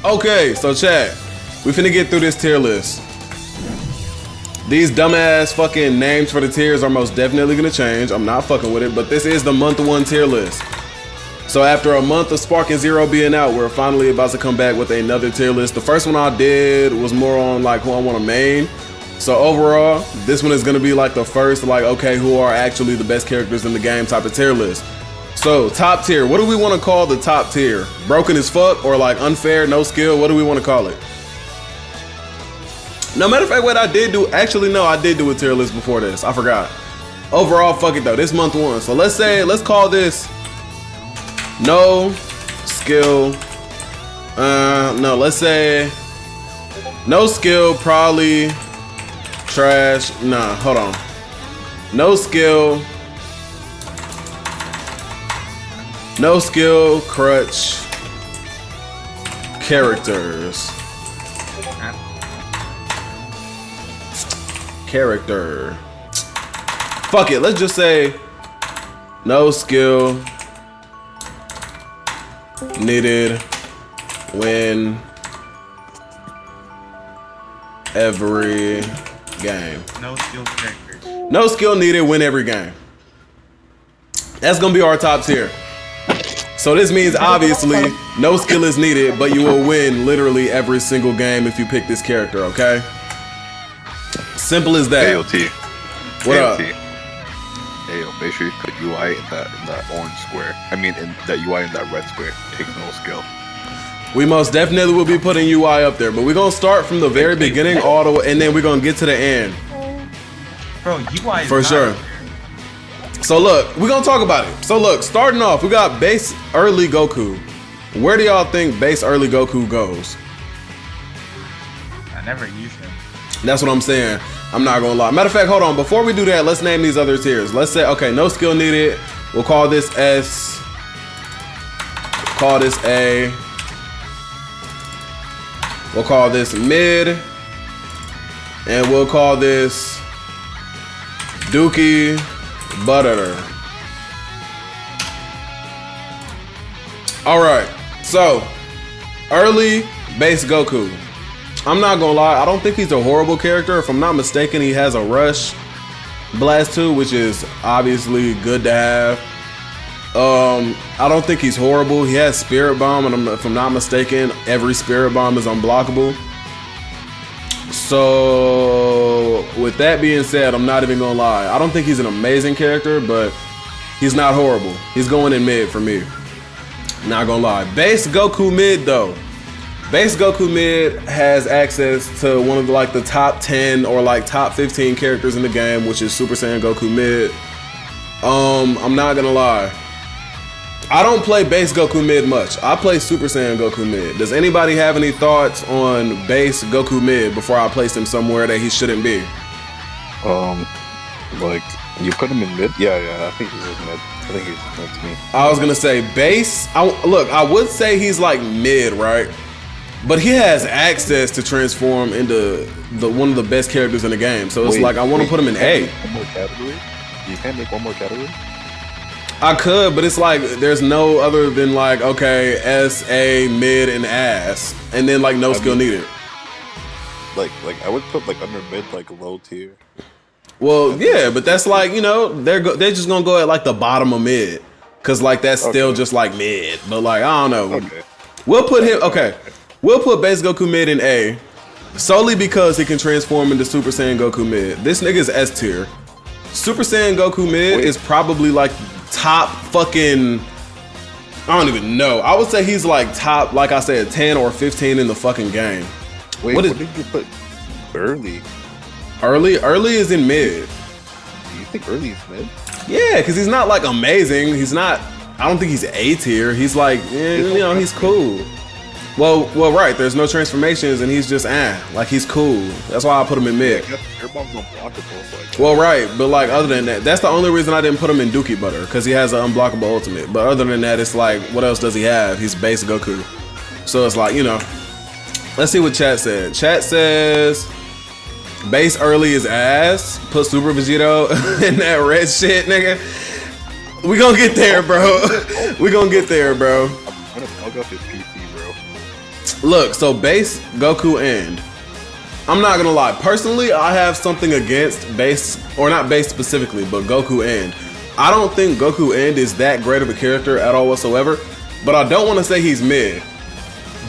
Okay, so chat, we finna get through this tier list. These dumbass fucking names for the tiers are most definitely gonna change. I'm not fucking with it, but this is the month 1 tier list. So after a month of Spark and Zero being out, we're finally about to come back with another tier list. The first one I did was more on like who I want to main. So overall, this one is gonna be like the first, like, okay, who are actually the best characters in the game type of tier list. So top tier, what do we want to call the top tier? Broken as fuck or like unfair, no skill? What do we want to call it? No, matter of fact, what I did do, actually no, I did do a tier list before this. I forgot. Overall, fuck it though. This month 1. So let's call this no skill. No, let's say no skill, probably trash. Nah, hold on. No skill. No skill, crutch, characters. Character. Fuck it, let's just say no skill needed win every game. No skill characters. No skill needed win every game. That's gonna be our top tier. So this means obviously no skill is needed, but you will win literally every single game if you pick this character, okay? Simple as that. AOT. What up? Ayo, make sure you put UI in that orange square. I mean, in that UI in that red square. Take no skill. We most definitely will be putting UI up there, but we're gonna start from the very beginning all the way, and then we're gonna get to the end. Bro, UI is for sure. So look, we're gonna talk about it. So look, starting off, we got base early Goku. Where do y'all think base early Goku goes? I never use him. That's what I'm saying. I'm not gonna lie. Matter of fact, hold on. Before we do that, let's name these other tiers. Let's say, okay, no skill needed. We'll call this S. Call this A. We'll call this mid. And we'll call this Dookie Butter. Alright, so early base Goku. I'm not gonna lie, I don't think he's a horrible character. If I'm not mistaken, he has a Rush Blast 2, which is obviously good to have. I don't think he's horrible. He has Spirit Bomb, and if I'm not mistaken, every Spirit Bomb is unblockable. So with that being said, I'm not even gonna lie. I don't think he's an amazing character, but he's not horrible. He's going in mid for me. Not gonna lie. Base Goku mid though. Base Goku mid has access to one of the top 10 or like top 15 characters in the game, which is Super Saiyan Goku mid. I'm not gonna lie. I don't play base Goku mid much. I play Super Saiyan Goku mid. Does anybody have any thoughts on base Goku mid before I place him somewhere that he shouldn't be? Like you put him in mid? Yeah, I think he's in mid. I think he's mid to me. I was gonna say base. Look, I would say he's like mid, right? But he has access to transform into one of the best characters in the game. So it's like I want to put him in A. One more category? You can't make one more category? I could, but it's like there's no other than like, okay, S, A, mid, and ass, and then like no skill needed. Like I would put like under mid, like low tier. Well, yeah, but that's like, you know, they're just gonna go at like the bottom of mid, cause like that's still just like mid. But like I don't know. Okay. We'll put him. Okay, we'll put base Goku mid in A, solely because he can transform into Super Saiyan Goku mid. This nigga's S tier. Super Saiyan Goku mid is probably like top fucking, I don't even know. I would say he's like top, like I said, 10 or 15 in the fucking game. Wait, what did you put early? Early is in mid. Do you think early is mid? Yeah, because he's not like amazing. He's not, I don't think he's A tier. He's like, you know, he's cool. Well, right. There's no transformations, and he's just like he's cool. That's why I put him in mid. Well, right, but like other than that, that's the only reason I didn't put him in Dookie Butter, because he has an unblockable ultimate. But other than that, it's like, what else does he have? He's base Goku. So it's like, you know, let's see what chat said. Chat says base early is ass. Put Super Vegeta in that red shit, nigga. We gonna get there, bro. We gonna get there, bro. I'm gonna plug up his PC, bro. Look, so base Goku end. I'm not gonna lie. Personally, I have something against base, or not base specifically, but Goku end. I don't think Goku end is that great of a character at all whatsoever, but I don't want to say he's mid.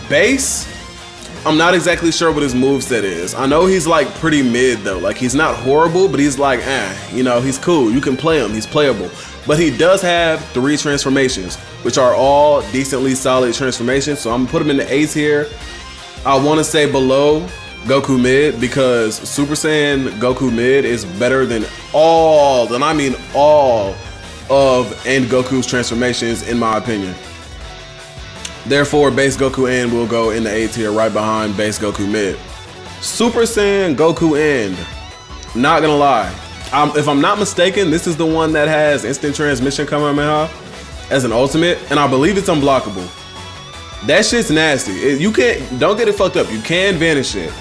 Base, I'm not exactly sure what his moveset is. I know he's like pretty mid though. Like he's not horrible, but he's like, you know, he's cool. You can play him, he's playable. But he does have 3 transformations, which are all decently solid transformations. So I'm gonna put him in the A tier. I want to say below Goku mid because Super Saiyan Goku mid is better than all, and I mean all of End Goku's transformations in my opinion. Therefore, base Goku End will go in the A tier right behind base Goku mid. Super Saiyan Goku End, not gonna lie. If I'm not mistaken, this is the one that has instant transmission Kamehameha as an ultimate, and I believe it's unblockable. That shit's nasty. You can't, don't get it fucked up. You can vanish it,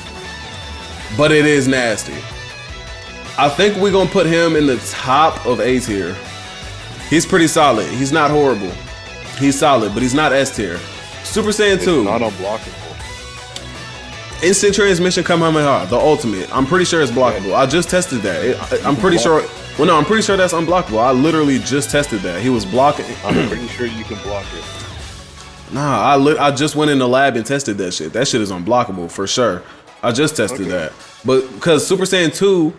but it is nasty. I think we're gonna put him in the top of A tier. He's pretty solid. He's not horrible. He's solid, but he's not S tier. Super Saiyan 2. It's not unblockable. Instant transmission Kamehameha, the ultimate. I'm pretty sure it's blockable. I just tested that. I'm pretty sure. Well, no, I'm pretty sure that's unblockable. I literally just tested that. He was blocking. I'm pretty sure you can block it. Nah, I just went in the lab and tested that shit. That shit is unblockable for sure. I just tested that. But because Super Saiyan 2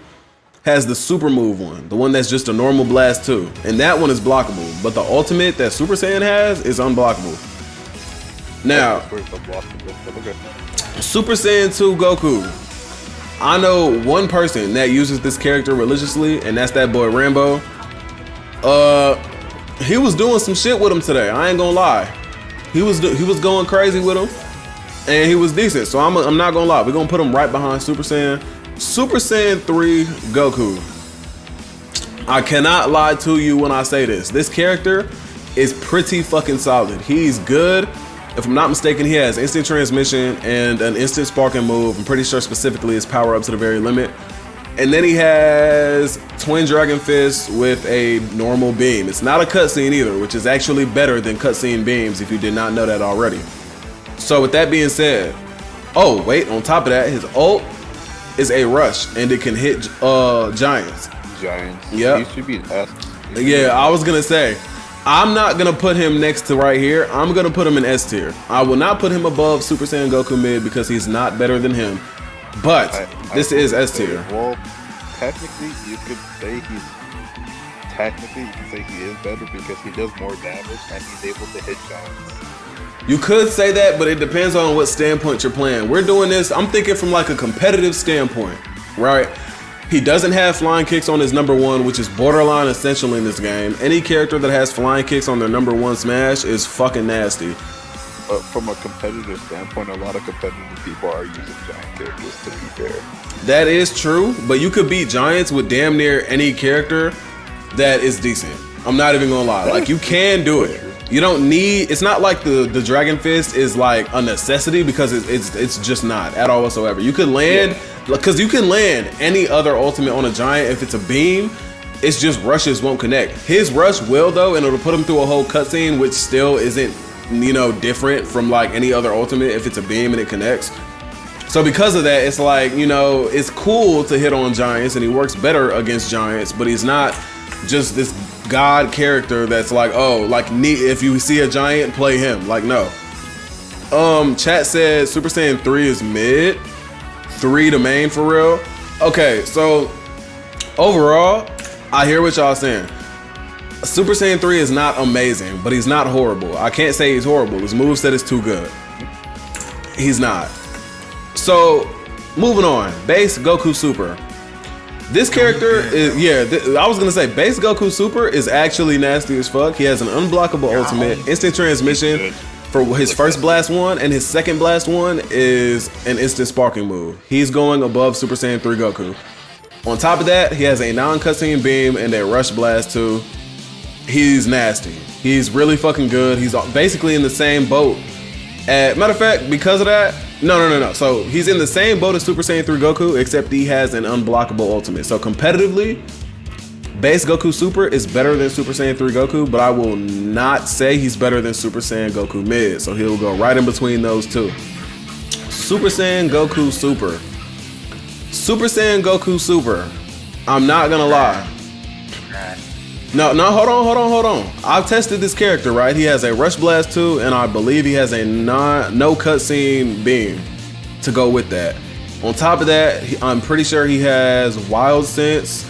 has the super move one, the one that's just a normal blast 2, and that one is blockable. But the ultimate that Super Saiyan has is unblockable. Now, Super Saiyan 2 Goku. I know one person that uses this character religiously, and that's that boy Rambo. He was doing some shit with him today. I ain't gonna lie. He was going crazy with him, and he was decent. So I'm not gonna lie. We're gonna put him right behind Super Saiyan. Super Saiyan 3 Goku. I cannot lie to you when I say this. This character is pretty fucking solid. He's good. If I'm not mistaken, he has instant transmission and an instant sparking move. I'm pretty sure specifically his power up to the very limit. And then he has Twin Dragon Fist with a normal beam. It's not a cutscene either, which is actually better than cutscene beams if you did not know that already. So with that being said, oh wait, on top of that, his ult is a rush and it can hit giants. Yeah. He should be an S. Yeah, I was gonna say, I'm not gonna put him next to right here. I'm gonna put him in S tier. I will not put him above Super Saiyan Goku mid because he's not better than him. But this is S tier. Well, technically, you could say he is better because he does more damage and he's able to hit giants. You could say that, but it depends on what standpoint you're playing. We're doing this, I'm thinking from like a competitive standpoint, right? He doesn't have flying kicks on his number 1, which is borderline essential in this game. Any character that has flying kicks on their number 1 smash is fucking nasty. From a competitive standpoint, a lot of competitive people are using giant characters, to be fair. That is true, but you could beat giants with damn near any character that is decent. I'm not even gonna lie. Like, you can do it. You don't need, it's not like the Dragon Fist is like a necessity because it's just not at all whatsoever. You could land, because you can land any other ultimate on a giant if it's a beam. It's just rushes won't connect. His rush will though, and it'll put him through a whole cutscene, which still isn't, you know, different from like any other ultimate if it's a beam and it connects. So because of that, it's like, you know, it's cool to hit on giants and he works better against giants, but he's not just this god character that's like, oh, like if you see a giant, play him. Like, no. Chat said Super Saiyan 3 is mid, 3 the main for real. Okay, so overall, I hear what y'all saying. Super Saiyan 3 is not amazing, but he's not horrible. I can't say he's horrible. His moveset is too good. He's not. So, moving on. Base Goku Super. This character is, I was gonna say, base Goku Super is actually nasty as fuck. He has an unblockable ultimate, instant transmission for his first blast 1, and his second blast 1 is an instant sparking move. He's going above Super Saiyan 3 Goku. On top of that, he has a non-cutscene beam and a rush blast 2. He's nasty. He's really fucking good. He's basically in the same boat. Matter of fact, because of that, no. So he's in the same boat as Super Saiyan 3 Goku, except he has an unblockable ultimate. So competitively, base Goku Super is better than Super Saiyan 3 Goku, but I will not say he's better than Super Saiyan Goku Mid. So he'll go right in between those two. Super Saiyan Goku Super. Super Saiyan Goku Super. I'm not gonna lie. No, hold on. I've tested this character, right? He has a Rush Blast 2, and I believe he has a no cutscene beam to go with that. On top of that, I'm pretty sure he has Wild Sense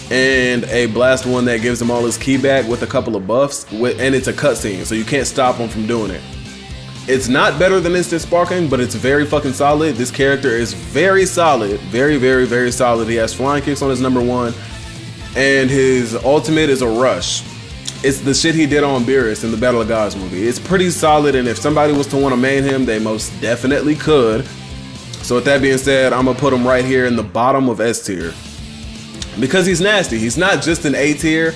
and a Blast 1 that gives him all his ki back with a couple of buffs, and it's a cutscene, so you can't stop him from doing it. It's not better than Instant Sparking, but it's very fucking solid. This character is very solid. Very, very, very solid. He has flying kicks on his number 1. And his ultimate is a rush. It's the shit he did on Beerus in the Battle of Gods movie. It's pretty solid, and if somebody was to want to main him, they most definitely could. So with that being said, I'm gonna put him right here in the bottom of S tier. Because he's nasty. He's not just an A tier.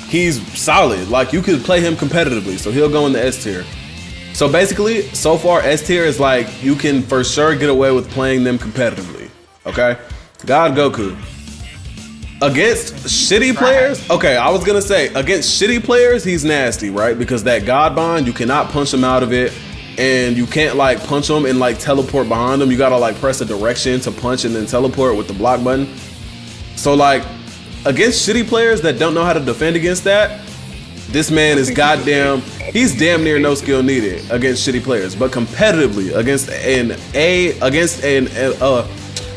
He's solid. Like, you could play him competitively, so he'll go in the S tier. So basically, so far, S tier is like, you can for sure get away with playing them competitively. Okay? God Goku. Against shitty players, okay, I was gonna say, against shitty players, he's nasty, right? Because that God Bond, you cannot punch him out of it, and you can't like punch him and like teleport behind him. You gotta like press a direction to punch and then teleport with the block button. So like, against shitty players that don't know how to defend against that, this man is goddamn, he's damn near no skill needed against shitty players. But competitively, against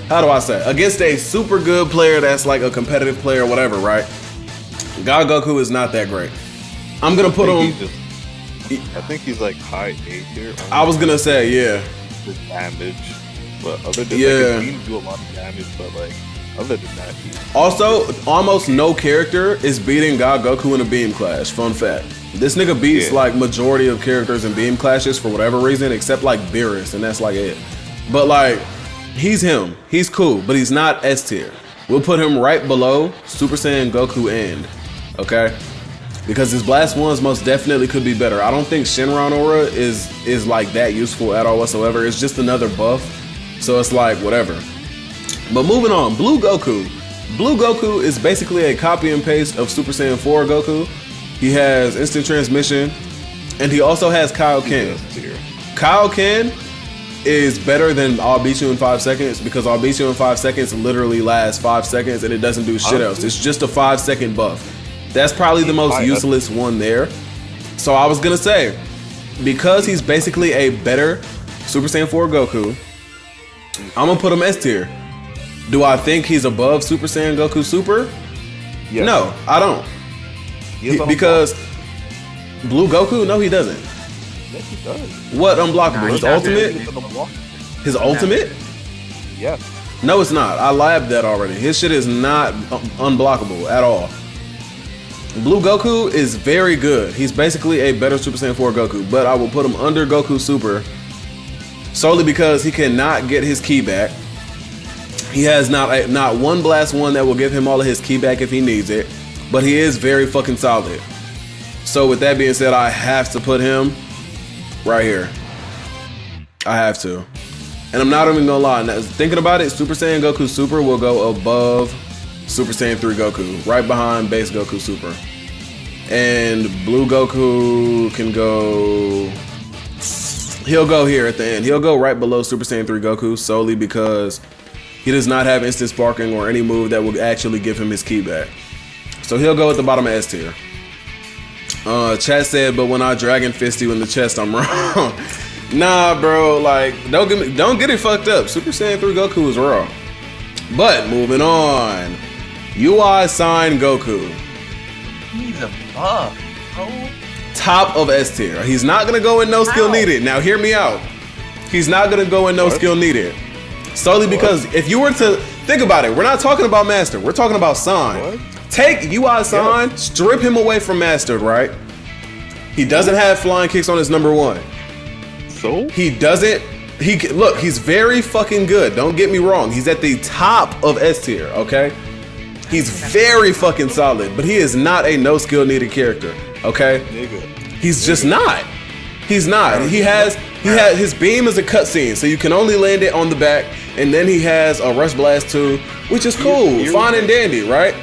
how do I say? Against a super good player that's like a competitive player or whatever, right? God Goku is not that great. I'm gonna put him. I think he's like high A tier. I was gonna say, yeah. The damage, but other than yeah, like, his beams do a lot of damage, but like other than that, also almost no character is beating God Goku in a beam clash. Fun fact: this nigga beats like majority of characters in beam clashes for whatever reason, except like Beerus, and that's like it. But like. He's him. He's cool, but he's not S tier. We'll put him right below Super Saiyan Goku End, okay? Because his Blast 1s most definitely could be better. I don't think Shenron Aura is like that useful at all whatsoever. It's just another buff, so it's like whatever. But moving on, Blue Goku. Blue Goku is basically a copy and paste of Super Saiyan 4 Goku. He has instant transmission, and he also has Kaioken. Kaioken is better than I'll beat you in 5 seconds, because I'll beat you in 5 seconds literally lasts 5 seconds and it doesn't do shit else. It's just a 5-second buff. That's probably the most useless one there. So I was gonna say, because he's basically a better Super Saiyan 4 Goku, I'm gonna put him S tier. Do I think he's above Super Saiyan Goku Super? Yes. No, I don't. Because Blue Goku, no, he doesn't. Yes, he does. What unblockable? His ultimate? His ultimate? Yes. No, it's not. I labbed that already. His shit is not unblockable at all. Blue Goku is very good. He's basically a better Super Saiyan 4 Goku, but I will put him under Goku Super solely because he cannot get his ki back. He has not one Blast 1 that will give him all of his ki back if he needs it, but he is very fucking solid. So with that being said, I have to put him right here. I have to. And I'm not even gonna lie. Now, thinking about it, Super Saiyan Goku Super will go above Super Saiyan 3 Goku, right behind base Goku Super. And Blue Goku can go... He'll go here at the end. He'll go right below Super Saiyan 3 Goku solely because he does not have instant sparking or any move that will actually give him his ki back. So he'll go at the bottom of S tier. Chat said, but when I Dragon Fist you in the chest, I'm wrong. Nah, bro, like, don't get it fucked up. Super Saiyan 3 Goku is raw. But moving on, UI Sign Goku. He's a buff, bro. Top of S tier. He's not gonna go in no skill needed. Now hear me out. He's not gonna go in no skill needed. Solely because if you were to think about it, we're not talking about Master. We're talking about Sign. Take UI Sign, strip him away from Mastered, right? He doesn't have flying kicks on his number 1. So? He doesn't. Look, he's very fucking good. Don't get me wrong. He's at the top of S tier, okay? He's very fucking solid, but he is not a no skill needed character, okay? He's just not. He's not. He has his beam is a cutscene, so you can only land it on the back, and then he has a Rush Blast 2, which is cool, fine and dandy, right?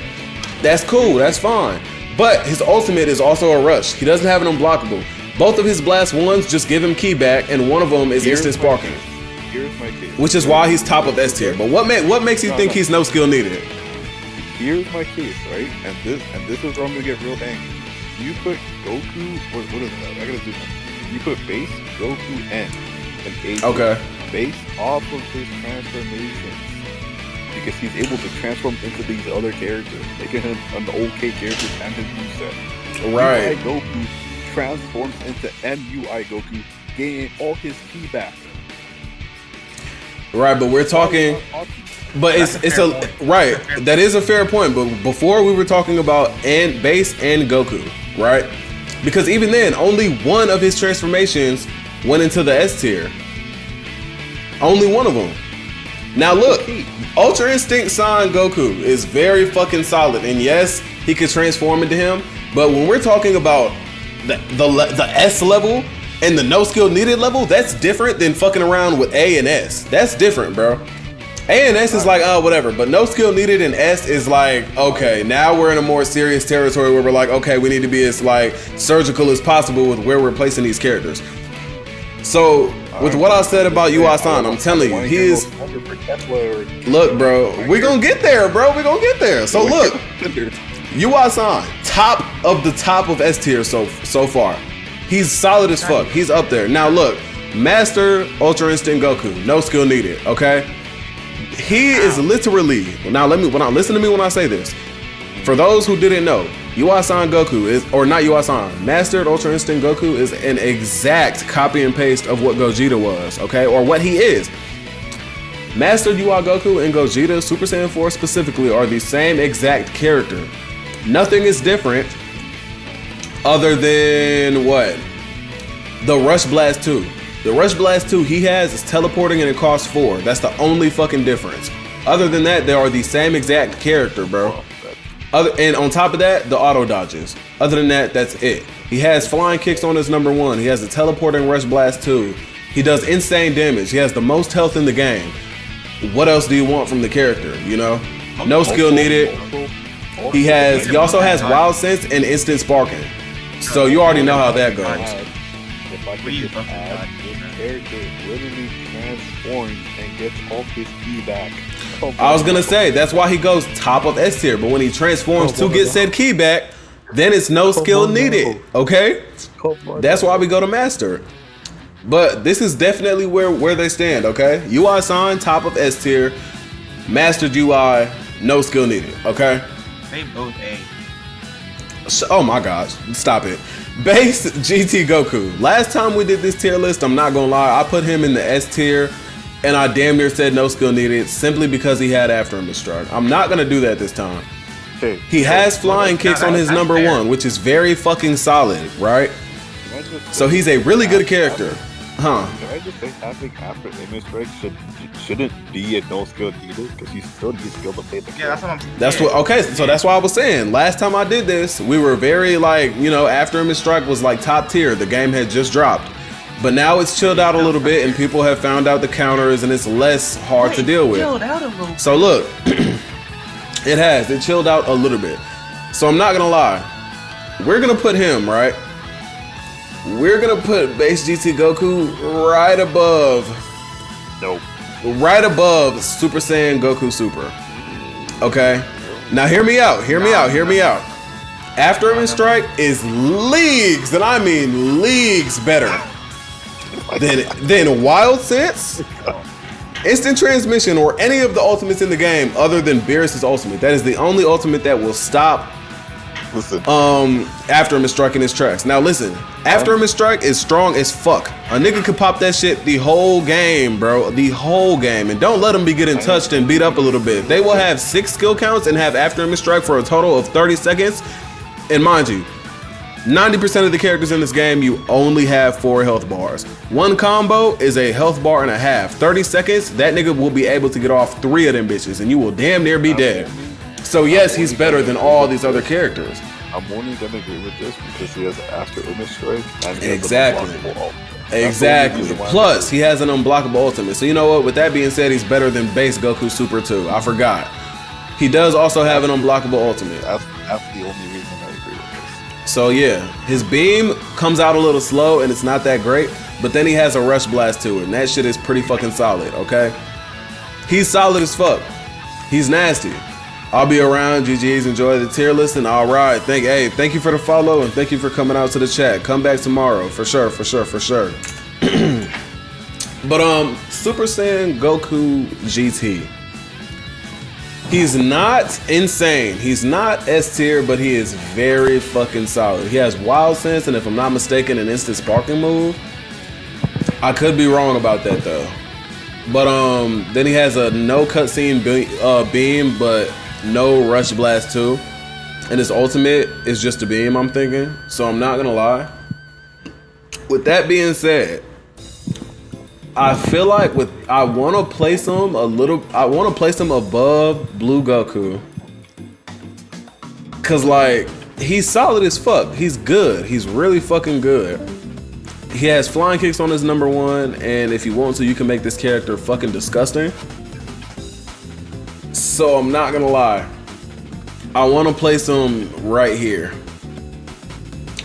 That's cool, that's fine. But his ultimate is also a rush. He doesn't have an unblockable. Both of his Blast 1s just give him ki back, and one of them is instant sparking. Here's my case. which is why he's top of S tier. But what makes you think he's no skill needed? Here's my case, right? And this is where I'm gonna get real angry. You put Goku, what is that? I gotta do that. You put base Goku N and A. Okay. Based off of his transformations, because he's able to transform into these other characters, making him an okay character and his moveset. Right. UI Goku transforms into NUI Goku, gaining all his ki back. Right, but we're talking. But it's a right. That is a fair point. But before we were talking about base and Goku, right? Because even then, only one of his transformations went into the S tier. Only one of them. Now look, Ultra Instinct Son Goku is very fucking solid, and yes, he could transform into him. But when we're talking about the S level and the no skill needed level, that's different than fucking around with A and S. That's different, bro. A and S is like, oh, whatever. But no skill needed in S is like, okay, now we're in a more serious territory where we're like, okay, we need to be as like surgical as possible with where we're placing these characters. So with what I said about UI-san, I'm telling you, he is. Look, bro, we're gonna get there, bro. We're gonna get there. So look, UI-san, top of S tier so far. He's solid as fuck. He's up there. Now look, Master Ultra Instinct Goku, no skill needed. Okay. He is literally, listen to me when I say this. For those who didn't know, UI-san Goku is, or not UI-san, Mastered Ultra Instinct Goku is an exact copy and paste of what Gogeta was, okay? Or what he is. Mastered UI Goku and Gogeta, Super Saiyan 4 specifically, are the same exact character. Nothing is different other than what? The Rush Blast 2. The Rush Blast 2 he has is teleporting and it costs 4. That's the only fucking difference. Other than that, they are the same exact character, bro. And on top of that, the auto dodges. Other than that, that's it. He has flying kicks on his number 1. He has a teleporting Rush Blast 2. He does insane damage. He has the most health in the game. What else do you want from the character, you know? No skill needed. He also has Wild Sense and Instant Sparking. So you already know how that goes. If I could just add, this character literally transforms and gets all his ki back. I was gonna say, that's why he goes top of S tier, but when he transforms to get said ki back, then it's no skill needed, okay? That's why we go to Master. But this is definitely where they stand, okay? UI-san, top of S tier, Mastered UI, no skill needed, okay? They both A. Oh my gosh, stop it. Base GT Goku. Last time we did this tier list, I'm not gonna lie, I put him in the S tier, and I damn near said no skill needed simply because he had After Image Strike. I'm not gonna do that this time. He has flying kicks on his number 1, which is very fucking solid, right? So he's a really good character. Huh. Can I just say having After Image Strike shouldn't be a no skill needed, because you still need skill to play the game. Yeah, that's what I'm saying. That's what, okay, so that's why I was saying, last time I did this, we were very like, you know, After Image Strike was like top tier. The game had just dropped. But now it's chilled out a little bit and people have found out the counters and it's less hard to deal with. Chilled out a little. So look, it chilled out a little bit. So I'm not gonna lie, we're gonna put him, right? We're gonna put Base GT Goku right above. Nope. Right above Super Saiyan Goku Super. Okay? Now hear me out, hear me out. After Image Strike is leagues, and I mean leagues better than Wild Sense, Instant Transmission, or any of the ultimates in the game other than Beerus's ultimate. That is the only ultimate that will stop After Image Strike in his tracks. Now listen, After Image Strike is strong as fuck. A nigga could pop that shit the whole game, bro. The whole game. And don't let them be getting touched and beat up a little bit. They will have 6 skill counts and have After Image Strike for a total of 30 seconds. And mind you, 90% of the characters in this game, you only have 4 health bars. One combo is a health bar and a half. 30 seconds, that nigga will be able to get off 3 of them bitches and you will damn near be dead. So yes, he's better than all these other characters. I'm only gonna agree with this because he has an After Image Strike and he Exactly. Plus, he has an unblockable ultimate. So you know what? With that being said, he's better than Base Goku Super 2. I forgot. He does also have an unblockable ultimate. That's the only reason I agree with this. So yeah, his beam comes out a little slow and it's not that great. But then he has a Rush Blast to it, and that shit is pretty fucking solid, okay? He's solid as fuck. He's nasty. I'll be around. GG's, enjoy the tier list, and all right. Thank you for the follow, and thank you for coming out to the chat. Come back tomorrow, for sure. But Super Saiyan Goku GT. He's not insane. He's not S tier, but he is very fucking solid. He has Wild Sense, and if I'm not mistaken, an instant sparking move. I could be wrong about that though. But then he has a no cutscene beam, but no Rush Blast too. And his ultimate is just a beam, I'm thinking. So I'm not gonna lie. With that being said, I feel like I want to place him above Blue Goku. Cause like, he's solid as fuck. He's good. He's really fucking good. He has flying kicks on his number 1, and if you want to, you can make this character fucking disgusting. So I'm not gonna lie. I want to place him right here.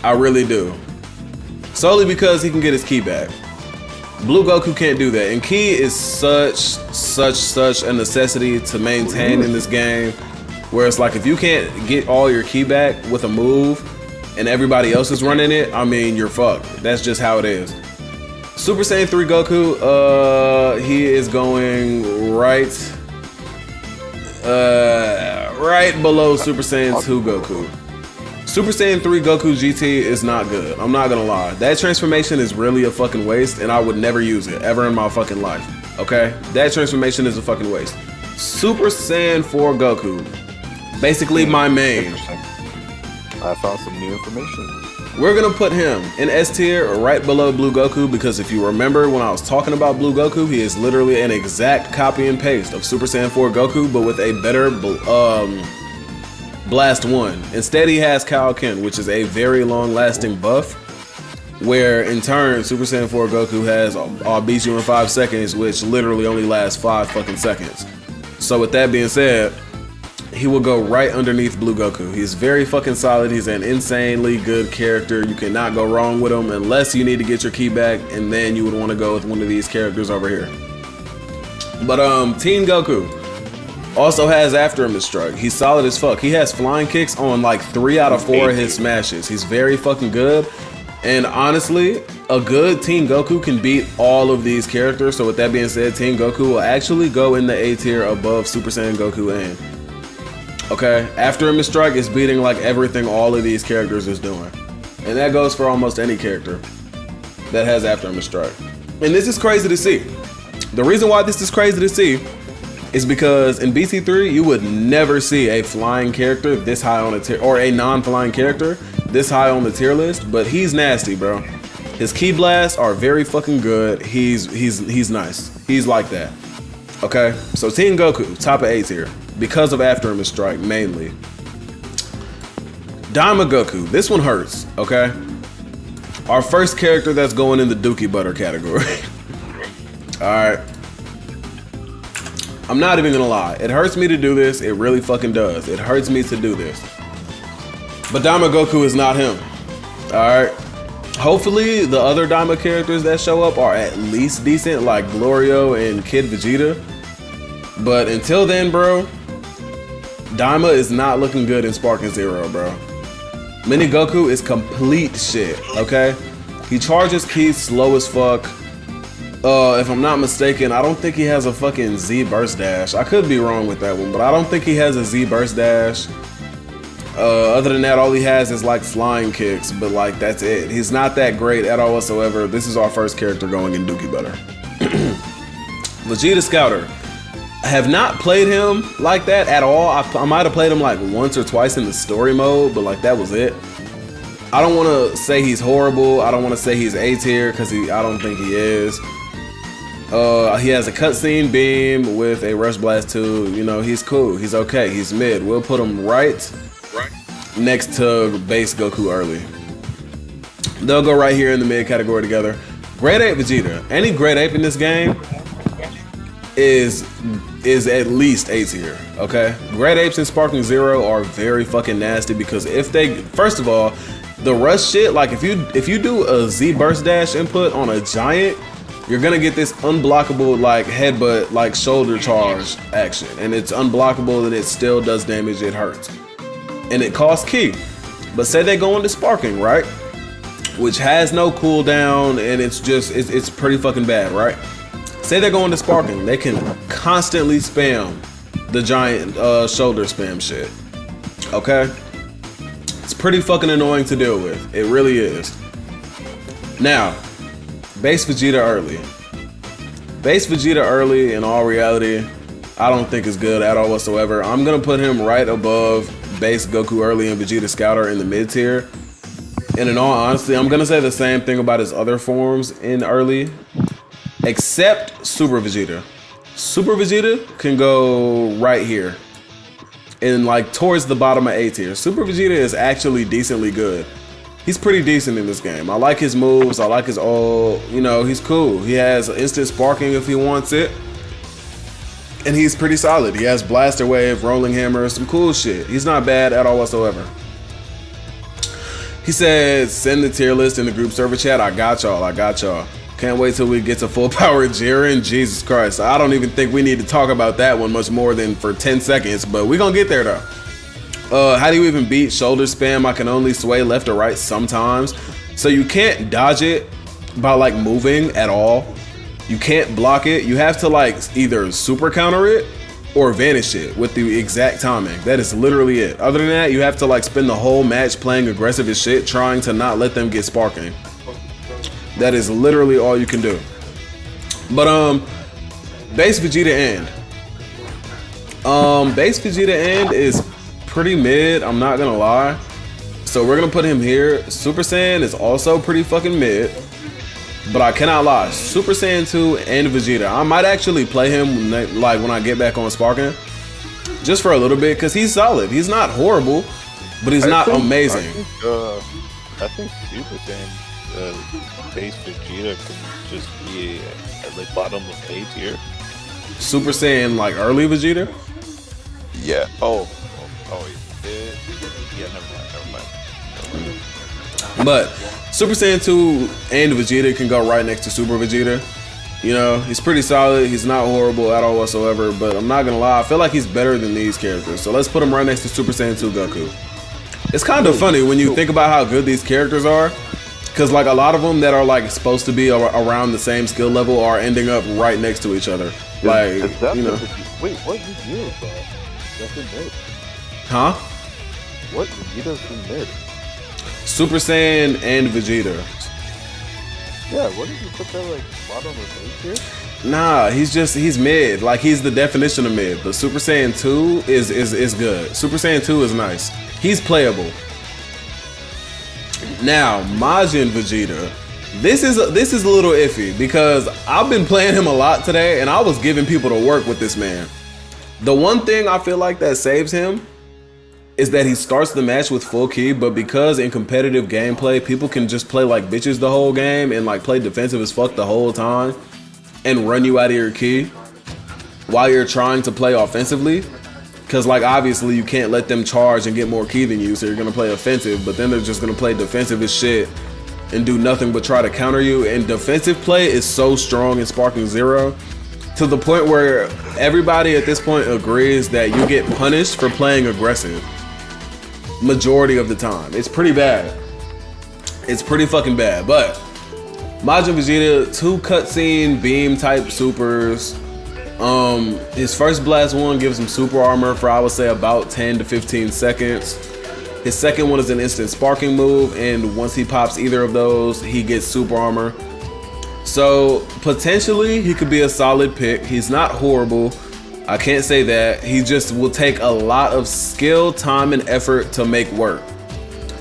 I really do. Solely because he can get his ki back. Blue Goku can't do that, and ki is such a necessity to maintain in this game, where it's like if you can't get all your ki back with a move and everybody else is running it, I mean, you're fucked. That's just how it is. Super Saiyan 3 Goku, he is going right below Super Saiyan 2 Goku. Super Saiyan 3 Goku GT is not good. I'm not gonna lie. That transformation is really a fucking waste, and I would never use it ever in my fucking life. Okay? That transformation is a fucking waste. Super Saiyan 4 Goku. Basically my main. I found some new information. We're gonna put him in S tier right below Blue Goku, because if you remember when I was talking about Blue Goku, he is literally an exact copy and paste of Super Saiyan 4 Goku, but with a better Blast 1. Instead, he has Kaioken, which is a very long-lasting buff, where in turn, Super Saiyan 4 Goku has I'll beat you in 5 seconds, which literally only lasts 5 fucking seconds. So with that being said, he will go right underneath Blue Goku. He's very fucking solid. He's an insanely good character. You cannot go wrong with him unless you need to get your ki back, and then you would want to go with one of these characters over here. But Teen Goku also has After Him Strike. He's solid as fuck. He has flying kicks on like 3 out of 4 of his smashes. He's very fucking good. And honestly, a good Teen Goku can beat all of these characters. So with that being said, Teen Goku will actually go in the A tier above Super Saiyan Goku and. Okay, After Him Strike is beating like everything all of these characters is doing. And that goes for almost any character that has After Him Strike. And this is crazy to see. The reason why this is crazy to see is because in BC3, you would never see a flying character this high on the tier, or a non-flying character this high on the tier list, but he's nasty, bro. His ki blasts are very fucking good. He's nice. He's like that. Okay, so Teen Goku, top of A tier, because of After Him Strike, mainly. Daima Goku, this one hurts, okay? Our first character that's going in the Dookie Butter category. Alright. I'm not even gonna lie. It hurts me to do this. It really fucking does. It hurts me to do this. But Daima Goku is not him. Alright. Hopefully the other Daima characters that show up are at least decent, like Glorio and Kid Vegeta. But until then, bro, Daima is not looking good in Sparking Zero, bro. Mini Goku is complete shit, okay? He charges ki slow as fuck. If I'm not mistaken, I don't think he has a fucking Z burst dash. I could be wrong with that one, but I don't think he has a Z burst dash. Other than that, all he has is like flying kicks, but like that's it. He's not that great at all whatsoever. This is our first character going in Dookie Butter. Vegeta Scouter. I have not played him like that at all. I might have played him like once or twice in the story mode, but like that was it. I don't want to say he's horrible. I don't want to say he's A tier because I don't think he is. He has a cutscene beam with a Rush Blast 2. You know, he's cool. He's okay. He's mid. We'll put him right next to base Goku early. They'll go right here in the mid category together. Great Ape Vegeta. Any Great Ape in this game is at least A tier, okay? Great Apes in Sparking Zero are very fucking nasty because if they, first of all, The rush shit, like if you do a Z burst dash input on a giant, you're gonna get this unblockable like headbutt, like shoulder charge action, and it's unblockable and it still does damage. It hurts, and it costs ki. But say they go into sparking, right? Which has no cooldown, and it's pretty fucking bad, right? Say they're going to sparking, they can constantly spam the giant shoulder spam shit. Okay? It's pretty fucking annoying to deal with. It really is. Now, base Vegeta early. Base Vegeta early, in all reality, I don't think is good at all whatsoever. I'm gonna put him right above base Goku early and Vegeta Scouter in the mid tier. And in all honesty, I'm gonna say the same thing about his other forms in early, except Super Vegeta. Super Vegeta can go right here, and like towards the bottom of A tier. Super Vegeta is actually decently good. He's pretty decent in this game. I like his moves. I like his he's cool. He has instant sparking if he wants it. And he's pretty solid. He has Blaster Wave, Rolling Hammer, some cool shit. He's not bad at all whatsoever. He said, send the tier list in the group server chat. I got y'all. Can't wait till we get to full power Jiren. Jesus Christ. I don't even think we need to talk about that one much more than for 10 seconds, but we're gonna get there though. How do you even beat shoulder spam? I can only sway left or right sometimes. So you can't dodge it by like moving at all. You can't block it. You have to like either super counter it or vanish it with the exact timing. That is literally it. Other than that, you have to like spend the whole match playing aggressive as shit, trying to not let them get sparking. That is literally all you can do. But base Vegeta end is pretty mid, I'm not gonna lie. So we're gonna put him here. Super Saiyan is also pretty fucking mid. But I cannot lie, Super Saiyan 2 and Vegeta, I might actually play him like when I get back on sparking, just for a little bit, because he's solid. He's not horrible, but he's not amazing. I think Super Saiyan base Vegeta can just be at like bottom of A tier. Super Saiyan like early Vegeta? Yeah. Yeah, never mind. But Super Saiyan 2 and Vegeta can go right next to Super Vegeta. You know, he's pretty solid. He's not horrible at all whatsoever, but I'm not gonna lie, I feel like he's better than these characters. So let's put him right next to Super Saiyan 2 Goku. It's kind of funny when you think about how good these characters are, because like a lot of them that are like supposed to be around the same skill level are ending up right next to each other. Like, you know. Wait, what Vegeta is that? That's in mid. Huh? What Vegeta's in mid? Super Saiyan and Vegeta. Yeah, what did you put that like bottom of A tier? Nah, he's mid. Like he's the definition of mid. But Super Saiyan 2 is good. Super Saiyan 2 is nice. He's playable. Now, Majin Vegeta. This is a little iffy because I've been playing him a lot today and I was giving people to work with this man. The one thing I feel like that saves him is that he starts the match with full ki, but because in competitive gameplay, people can just play like bitches the whole game and like play defensive as fuck the whole time and run you out of your ki while you're trying to play offensively. Cause like obviously you can't let them charge and get more ki than you, so you're gonna play offensive, but then they're just gonna play defensive as shit and do nothing but try to counter you. And defensive play is so strong in Sparking Zero to the point where everybody at this point agrees that you get punished for playing aggressive. Majority of the time. It's pretty bad. It's pretty fucking bad. But Majin Vegeta, 2 cutscene beam type supers. His first blast one gives him super armor for I would say about 10 to 15 seconds. His second one is an instant sparking move, and once he pops either of those, he gets super armor. So potentially he could be a solid pick. He's not horrible. I can't say that. He just will take a lot of skill, time, and effort to make work.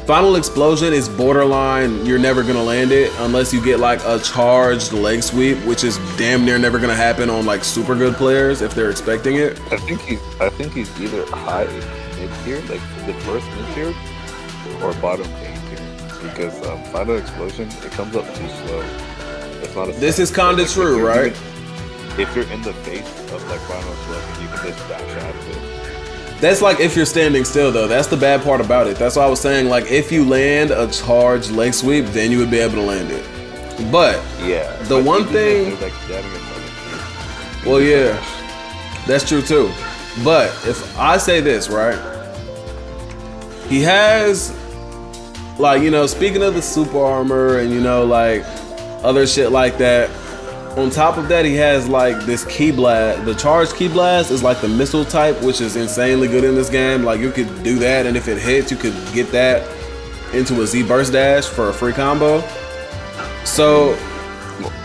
Final Explosion is borderline, you're never gonna land it unless you get like a charged leg sweep, which is damn near never gonna happen on like super good players if they're expecting it. I think he's either high mid tier, like the first mid tier, or bottom A tier. Because Final Explosion, it comes up too slow. It's not a this is kinda like, true, right? If you're in the face of like Final Explosion, you can just dash out of it. That's like if you're standing still though. That's the bad part about it. That's why I was saying like if you land a charged leg sweep, then you would be able to land it. But yeah, the one thing, like well, yeah, that's true too. But if I say this, right, he has like, you know, speaking of the super armor and, you know, like other shit like that. On top of that, he has like this ki blast. The charged ki blast is like the missile type, which is insanely good in this game. Like you could do that, and if it hits, you could get that into a Z burst dash for a free combo. So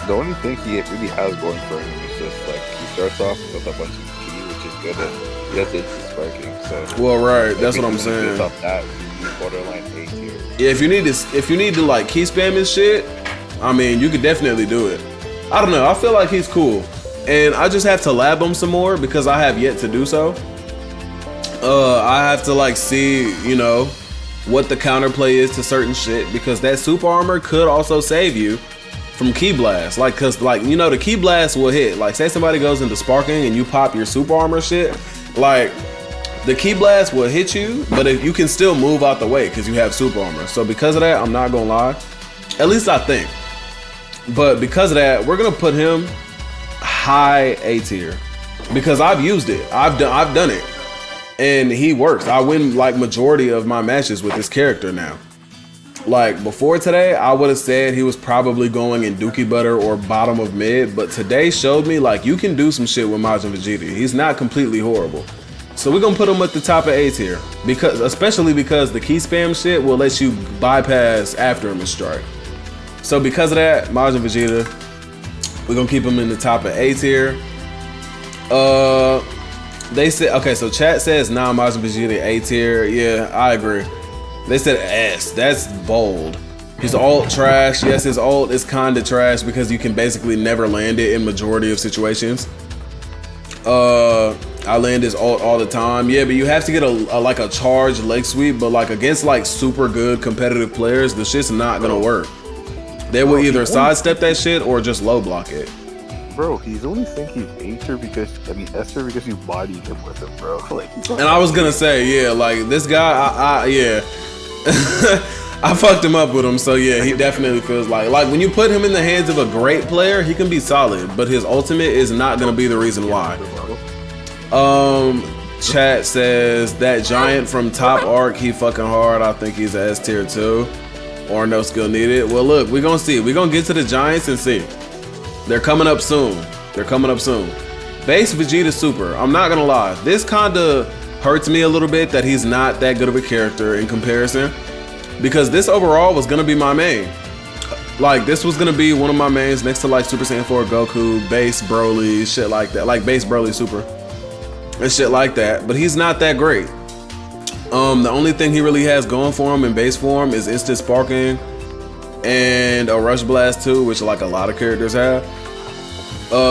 the only thing he really has going for him is just like he starts off with a bunch of ki, which is good, and he has instant sparking. So well, right, that's what I'm saying. Off that, borderline A tier. Yeah, if you need to like key spam his shit, I mean, you could definitely do it. I don't know. I feel like he's cool, and I just have to lab him some more because I have yet to do so. I have to like see, you know, what the counterplay is to certain shit because that super armor could also save you from ki blast. Like, cause like, you know, the ki blast will hit. Like, say somebody goes into sparking and you pop your super armor shit, like the ki blast will hit you, but if you can still move out the way because you have super armor. So because of that, I'm not gonna lie. At least I think. But because of that, we're gonna put him high A tier because I've used it. I've done it, and he works. I win like majority of my matches with this character now. Like before today, I would have said he was probably going in Dookie Butter or bottom of mid, but today showed me like you can do some shit with Majin Vegeta. He's not completely horrible. So we're gonna put him at the top of A tier because, especially because the key spam shit will let you bypass after him and strike. So because of that, Majin Vegeta, we're gonna keep him in the top of A tier. They said, okay, so chat says nah, Majin Vegeta A tier. Yeah, I agree. They said S. That's bold. His ult trash. Yes, his ult is kinda trash because you can basically never land it in majority of situations. I land his ult all the time. Yeah, but you have to get like a charged leg sweep, but like against like super good competitive players, the shit's not gonna work. They will either sidestep that shit or just low block it. Bro, he's only think he's A tier because, I mean, S tier because you bodied him with him, bro. Like, and I was gonna say, yeah, like this guy, yeah. I fucked him up with him, so yeah, he definitely feels like when you put him in the hands of a great player, he can be solid, but his ultimate is not gonna be the reason why. Chat says that giant from top arc, he fucking hard. I think he's a S tier too. Or no skill needed. Well, look, we're gonna see. We're gonna get to the giants and see. They're coming up soon. They're coming up soon. Base Vegeta Super. I'm not gonna lie. This kinda hurts me a little bit that he's not that good of a character in comparison. Because this overall was gonna be my main. Like, this was gonna be one of my mains next to like Super Saiyan 4 Goku, base Broly, shit like that. Like base Broly Super. And shit like that. But he's not that great. The only thing he really has going for him in base form is instant sparking and a rush blast too, which like a lot of characters have.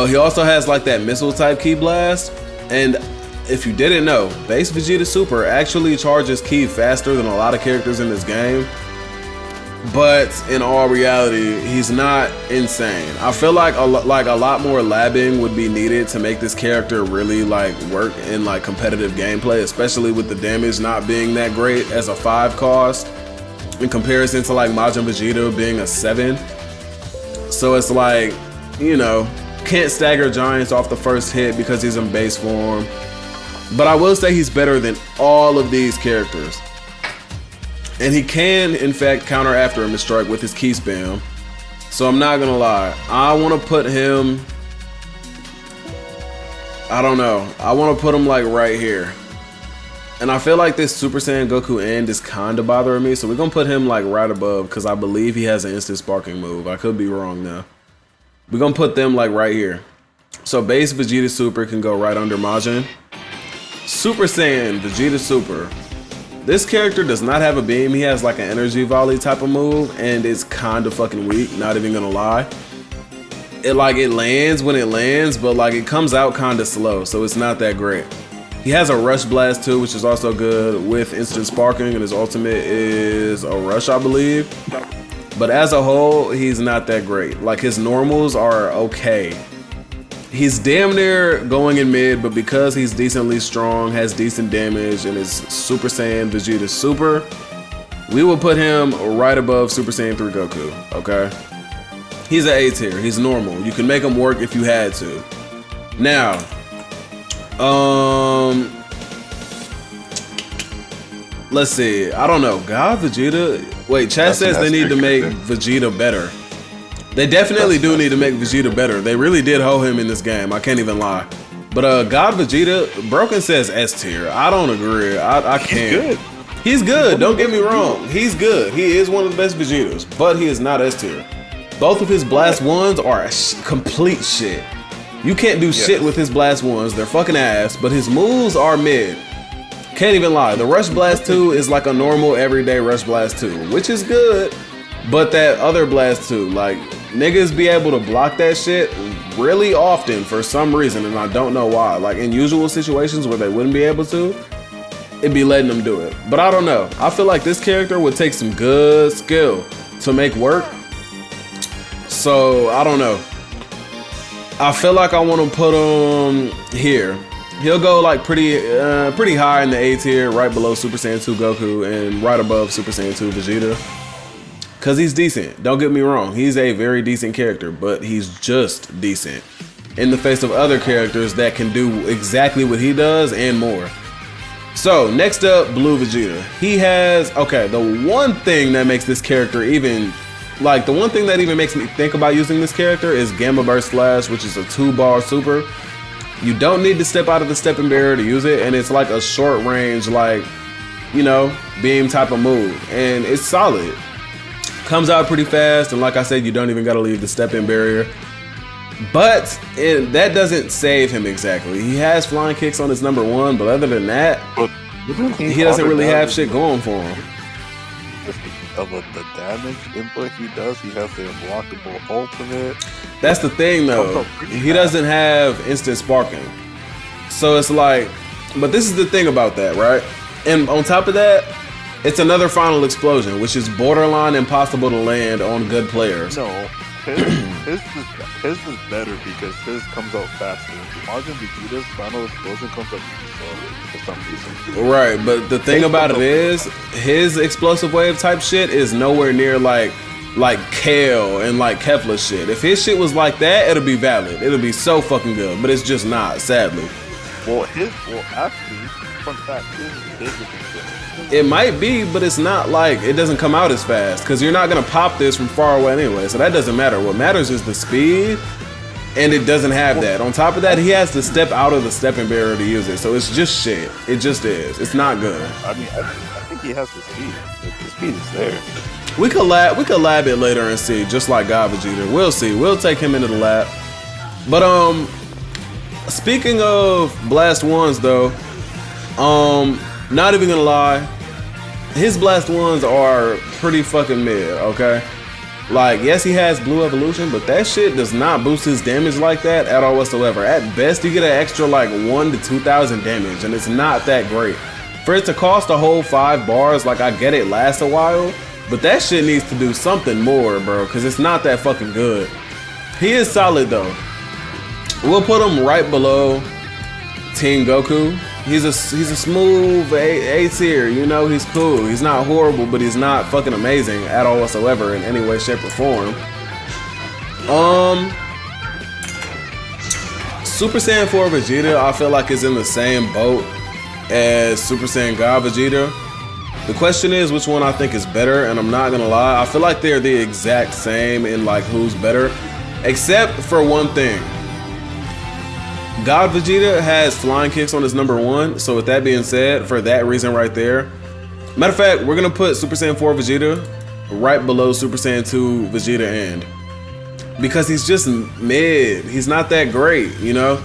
He also has like that missile type ki blast, and if you didn't know, base Vegeta Super actually charges ki faster than a lot of characters in this game. But in all reality, he's not insane. I feel like a lot more labbing would be needed to make this character really like work in like competitive gameplay, especially with the damage not being that great as a 5 cost in comparison to like Majin Vegeta being a 7. So it's like, you know, can't stagger giants off the first hit because he's in base form. But I will say he's better than all of these characters. And he can, in fact, counter after him and strike with his key spam. So I'm not gonna lie. I want to put him... I don't know. I want to put him like right here. And I feel like this Super Saiyan Goku end is kind of bothering me. So we're going to put him like right above because I believe he has an instant sparking move. I could be wrong though. We're going to put them like right here. So base Vegeta Super can go right under Majin. Super Saiyan Vegeta Super. This character does not have a beam. He has like an energy volley type of move, and it's kind of fucking weak, not even gonna lie. It lands when it lands, but like it comes out kind of slow, so it's not that great. He has a rush blast too, which is also good with instant sparking, and his ultimate is a rush, I believe. But as a whole, he's not that great. Like his normals are okay. He's damn near going in mid, but because he's decently strong, has decent damage, and is Super Saiyan Vegeta Super, we will put him right above Super Saiyan 3 Goku, okay? He's an A tier, he's normal. You can make him work if you had to. Now, let's see, I don't know, God Vegeta, wait, chat says they need to make Vegeta better. They definitely do need to make Vegeta better. They really did hoe him in this game. I can't even lie. But God Vegeta, Broken says S tier. I don't agree. I can't. He's good. Don't get me wrong. He's good. He is one of the best Vegetas, but he is not S tier. Both of his Blast 1s are complete shit. You can't do shit with his Blast 1s. They're fucking ass, but his moves are mid. Can't even lie. The Rush Blast 2 is like a normal everyday Rush Blast 2, which is good. But that other Blast 2, like, niggas be able to block that shit really often for some reason, and I don't know why. Like, in usual situations where they wouldn't be able to, it'd be letting them do it. But I don't know. I feel like this character would take some good skill to make work. So, I don't know. I feel like I want to put him here. He'll go like pretty high in the A tier, right below Super Saiyan 2 Goku, and right above Super Saiyan 2 Vegeta. Cause he's decent. Don't get me wrong. He's a very decent character, but he's just decent in the face of other characters that can do exactly what he does and more. So next up, Blue Vegeta. He has, okay, the one thing that makes this character even, like the one thing that even makes me think about using this character is Gamma Burst Flash, which is a 2-bar super. You don't need to step out of the stepping barrier to use it, and it's like a short range, like, you know, beam type of move, and it's solid. Comes out pretty fast, and like I said, you don't even gotta leave the step-in barrier. But that doesn't save him exactly. He has flying kicks on his number 1, but other than that, he doesn't really have shit going for him. Of the damage input he does, he has the unblockable ultimate. That's the thing though. He doesn't have instant sparking. So it's like, but this is the thing about that, right? And on top of that, it's another final explosion, which is borderline impossible to land on good players. No, his is better because his comes out faster. Imagine Vegeta's final explosion comes out slower for some reason. Right, but the thing about it is, his explosive wave type shit is nowhere near like Kale and like Kefla shit. If his shit was like that, it'll be valid. It'll be so fucking good, but it's just not, sadly. Actually, fun fact, his is it might be, but it's not like, it doesn't come out as fast because you're not gonna pop this from far away anyway, so that doesn't matter. What matters is the speed, and it doesn't have that. On top of that, he has to step out of the stepping barrier to use it, so it's just shit. It just is. It's not good. I mean, I think he has the speed. The speed is there. We could lab it later and see, just like God Vegeta. We'll see. We'll take him into the lab. But speaking of Blast 1s though, not even gonna lie, his Blast 1s are pretty fucking mid, okay? Like, yes, he has Blue Evolution, but that shit does not boost his damage like that at all whatsoever. At best, you get an extra like 1 to 2,000 damage, and it's not that great. For it to cost a whole 5 bars, like I get it lasts a while, but that shit needs to do something more, bro, because it's not that fucking good. He is solid though. We'll put him right below Teen Goku. He's a smooth A tier, you know, he's cool. He's not horrible, but he's not fucking amazing at all whatsoever in any way, shape, or form. Super Saiyan 4 Vegeta, I feel like is in the same boat as Super Saiyan God Vegeta. The question is which one I think is better, and I'm not gonna lie, I feel like they're the exact same in like who's better, except for one thing. God Vegeta has flying kicks on his number 1, so with that being said, for that reason right there, matter of fact, we're gonna put Super Saiyan 4 Vegeta right below Super Saiyan 2 Vegeta and because he's just mid. He's not that great, you know?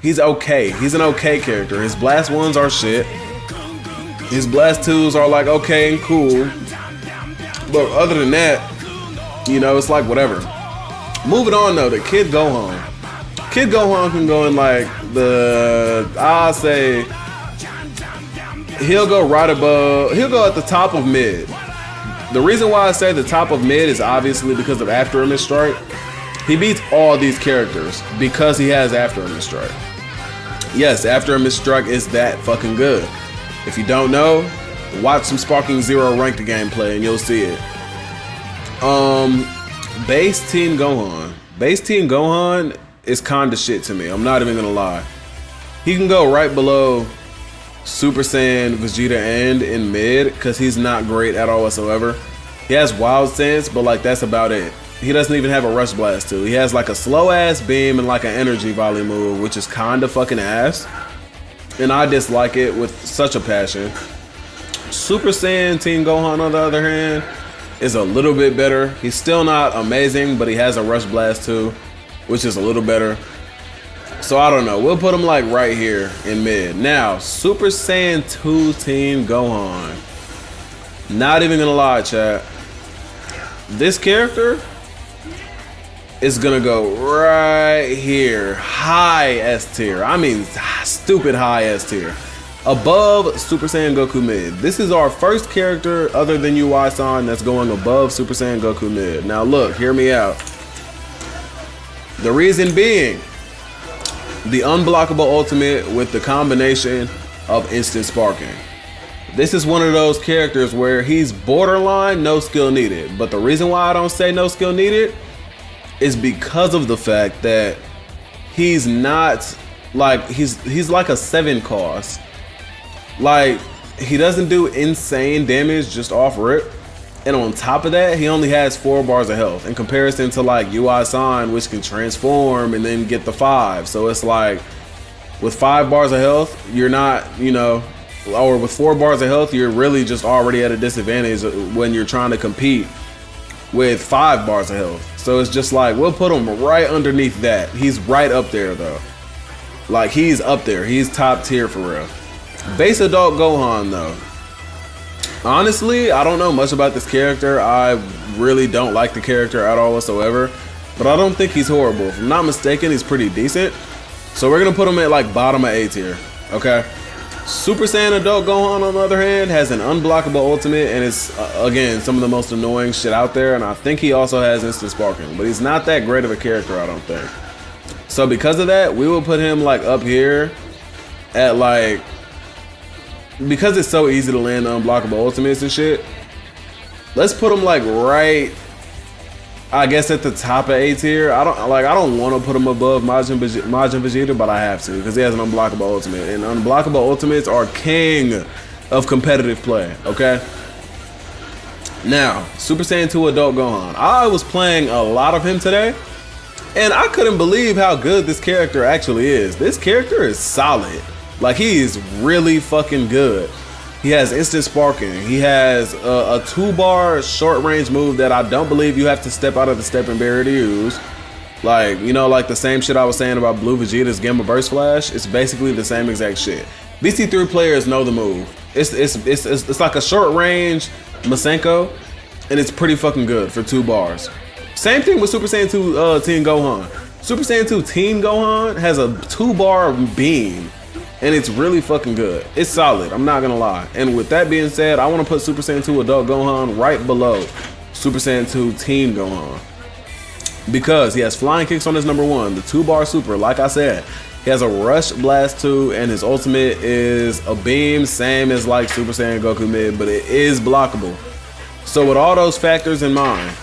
He's okay. He's an okay character. His Blast 1s are shit. His Blast 2s are like okay and cool. But other than that, you know, it's like whatever. Moving on though, to Kid Gohan. Kid Gohan can go in like I'll say, he'll go right above, he'll go at the top of mid. The reason why I say the top of mid is obviously because of After Image Strike. He beats all these characters because he has After Him Strike. Yes, After Him Strike is that fucking good. If you don't know, watch some Sparking Zero ranked gameplay and you'll see it. Base Team Gohan. Base Team Gohan is kinda shit to me. I'm not even gonna lie. He can go right below Super Saiyan Vegeta and in mid because he's not great at all whatsoever. He has Wild Stance, but like that's about it. He doesn't even have a Rush Blast too. He has like a slow ass beam and like an energy volley move, which is kinda fucking ass. And I dislike it with such a passion. Super Saiyan Team Gohan on the other hand is a little bit better. He's still not amazing, but he has a Rush Blast too, which is a little better. So I don't know. We'll put him like right here in mid. Now, Super Saiyan 2 Team Gohan. Not even gonna lie, chat. This character is gonna go right here. High S tier. I mean, stupid high S tier. Above Super Saiyan Goku mid. This is our first character other than UI-san that's going above Super Saiyan Goku mid. Now look, hear me out. The reason being, the unblockable ultimate with the combination of instant sparking. This is one of those characters where he's borderline no skill needed. But the reason why I don't say no skill needed is because of the fact that he's not like, he's like a 7 cost. Like, he doesn't do insane damage just off rip. And on top of that, he only has 4 bars of health in comparison to like UI-san, which can transform and then get the 5. So it's like, with 5 bars of health, you're not, you know, or with 4 bars of health, you're really just already at a disadvantage when you're trying to compete with 5 bars of health. So it's just like, we'll put him right underneath that. He's right up there though. Like, he's up there. He's top tier for real. Base Adult Gohan though. Honestly, I don't know much about this character. I really don't like the character at all whatsoever. But I don't think he's horrible. If I'm not mistaken, he's pretty decent. So we're gonna put him at like bottom of A tier. Okay. Super Saiyan Adult Gohan on the other hand has an unblockable ultimate and it's again some of the most annoying shit out there, and I think he also has instant sparking, but he's not that great of a character, I don't think. So because of that, we will put him like up here at like, because it's so easy to land unblockable ultimates and shit, let's put him like right, I guess at the top of A tier. I don't want to put him above Majin Vegeta, but I have to because he has an unblockable ultimate, and unblockable ultimates are king of competitive play. Okay. Now, Super Saiyan 2 Adult Gohan. I was playing a lot of him today, and I couldn't believe how good this character actually is. This character is solid. Like, he is really fucking good. He has instant sparking. He has a 2-bar short range move that I don't believe you have to step out of the stepping barrier to use. Like, you know, like the same shit I was saying about Blue Vegeta's Gamma Burst Flash. It's basically the same exact shit. BC3 players know the move. It's like a short range Masenko, and it's pretty fucking good for 2 bars. Same thing with Super Saiyan 2 Teen Gohan. Super Saiyan 2 Teen Gohan has a 2-bar beam. And it's really fucking good. It's solid, I'm not gonna lie. And with that being said, I wanna put Super Saiyan 2 Adult Gohan right below Super Saiyan 2 Teen Gohan. Because he has flying kicks on his number 1, the 2-bar super, like I said. He has a Rush Blast 2, and his ultimate is a beam, same as like Super Saiyan Goku mid, but it is blockable. So with all those factors in mind,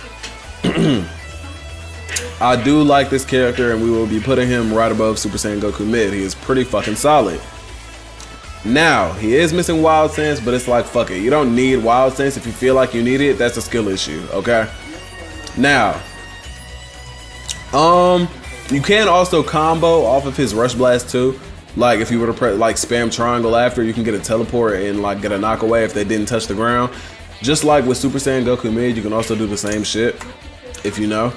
I do like this character, and we will be putting him right above Super Saiyan Goku mid. He is pretty fucking solid. Now, he is missing Wild Stance, but it's like, fuck it. You don't need Wild Stance. If you feel like you need it, that's a skill issue, okay? Now, you can also combo off of his Rush Blast too. Like, if you were to press, like, spam triangle after, you can get a teleport and like get a knock away if they didn't touch the ground. Just like with Super Saiyan Goku mid, you can also do the same shit, if you know.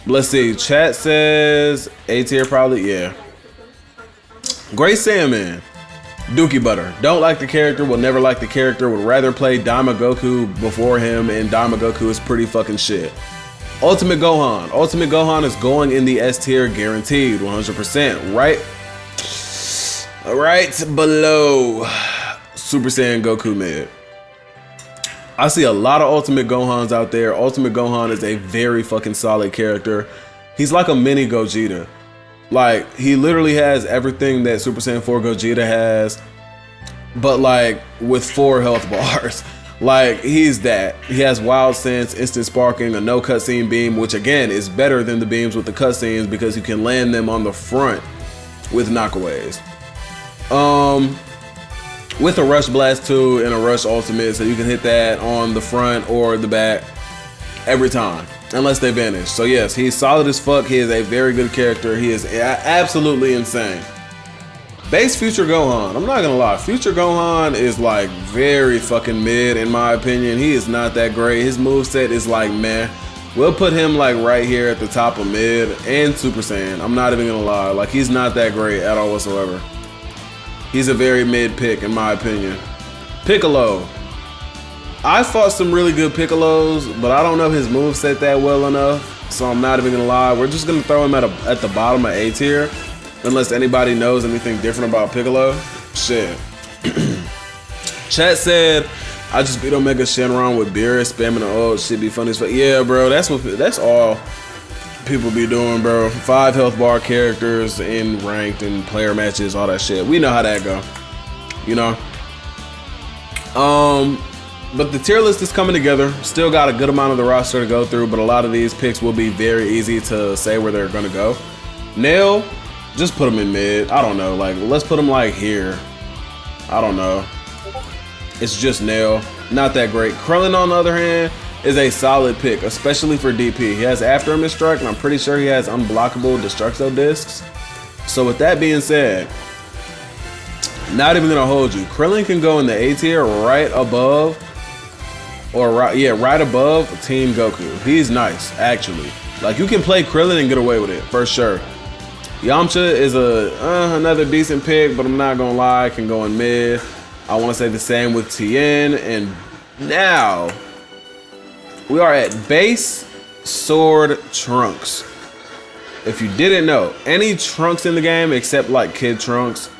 Let's see, chat says A tier probably, yeah. Great Saiyaman, Dookie Butter. Don't like the character, will never like the character, would rather play Daima Goku before him, and Daima Goku is pretty fucking shit. Ultimate Gohan. Ultimate Gohan is going in the S tier guaranteed, 100%. Right below Super Saiyan Goku mid. I see a lot of Ultimate Gohans out there. Ultimate Gohan is a very fucking solid character. He's like a mini Gogeta. Like, he literally has everything that Super Saiyan 4 Gogeta has, but like with 4 health bars. Like, he's that. He has Wild Sense, Instant Sparking, a no cutscene beam, which again is better than the beams with the cutscenes because you can land them on the front with knockaways. With a Rush Blast 2 and a Rush Ultimate, so you can hit that on the front or the back every time, unless they vanish. So yes, he's solid as fuck. He is a very good character. He is absolutely insane. Base Future Gohan, I'm not gonna lie, Future Gohan is like very fucking mid in my opinion. He is not that great. His moveset is like meh. We'll put him like right here at the top of mid and Super Saiyan. I'm not even gonna lie, like he's not that great at all whatsoever. He's a very mid pick in my opinion. Piccolo. I fought some really good Piccolos, but I don't know his moveset that well enough, so I'm not even gonna lie. We're just gonna throw him at the bottom of A tier, unless anybody knows anything different about Piccolo. Shit. Chat said, I just beat Omega Shenron with Beerus, spamming the old shit be funny as fuck. Yeah, bro, that's all people be doing, bro. 5 health bar characters in ranked and player matches, all that shit. We know how that go, you know. But the tier list is coming together. Still got a good amount of the roster to go through, but a lot of these picks will be very easy to say where they're gonna go. Nail, just put them in mid. I don't know, like let's put them like here. I don't know. It's just Nail, not that great. Krillin on the other hand is a solid pick, especially for DP. He has After Image Strike, and I'm pretty sure he has unblockable Destructo discs. So with that being said, not even gonna hold you. Krillin can go in the A tier right above, or right above Team Goku. He's nice, actually. Like you can play Krillin and get away with it for sure. Yamcha is another decent pick, but I'm not gonna lie, can go in mid. I want to say the same with Tien, and now we are at base sword Trunks. If you didn't know, any Trunks in the game except like Kid Trunks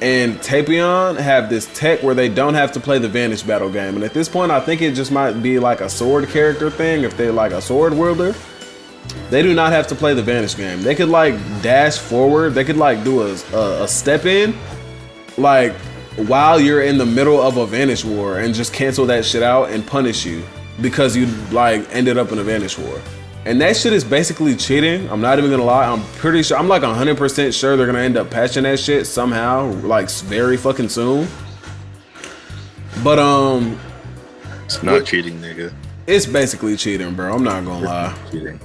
and Tapion have this tech where they don't have to play the Vanish battle game. And at this point, I think it just might be like a sword character thing. If they're like a sword wielder, they do not have to play the Vanish game. They could like dash forward. They could like do a step in, like while you're in the middle of a Vanish war, and just cancel that shit out and punish you because you like ended up in a Vanish war. And that shit is basically cheating. I'm not even gonna lie. I'm pretty sure, I'm like 100% sure they're gonna end up patching that shit somehow, like very fucking soon. But it's not cheating, nigga. It's basically cheating, bro. I'm not gonna lie. Cheating.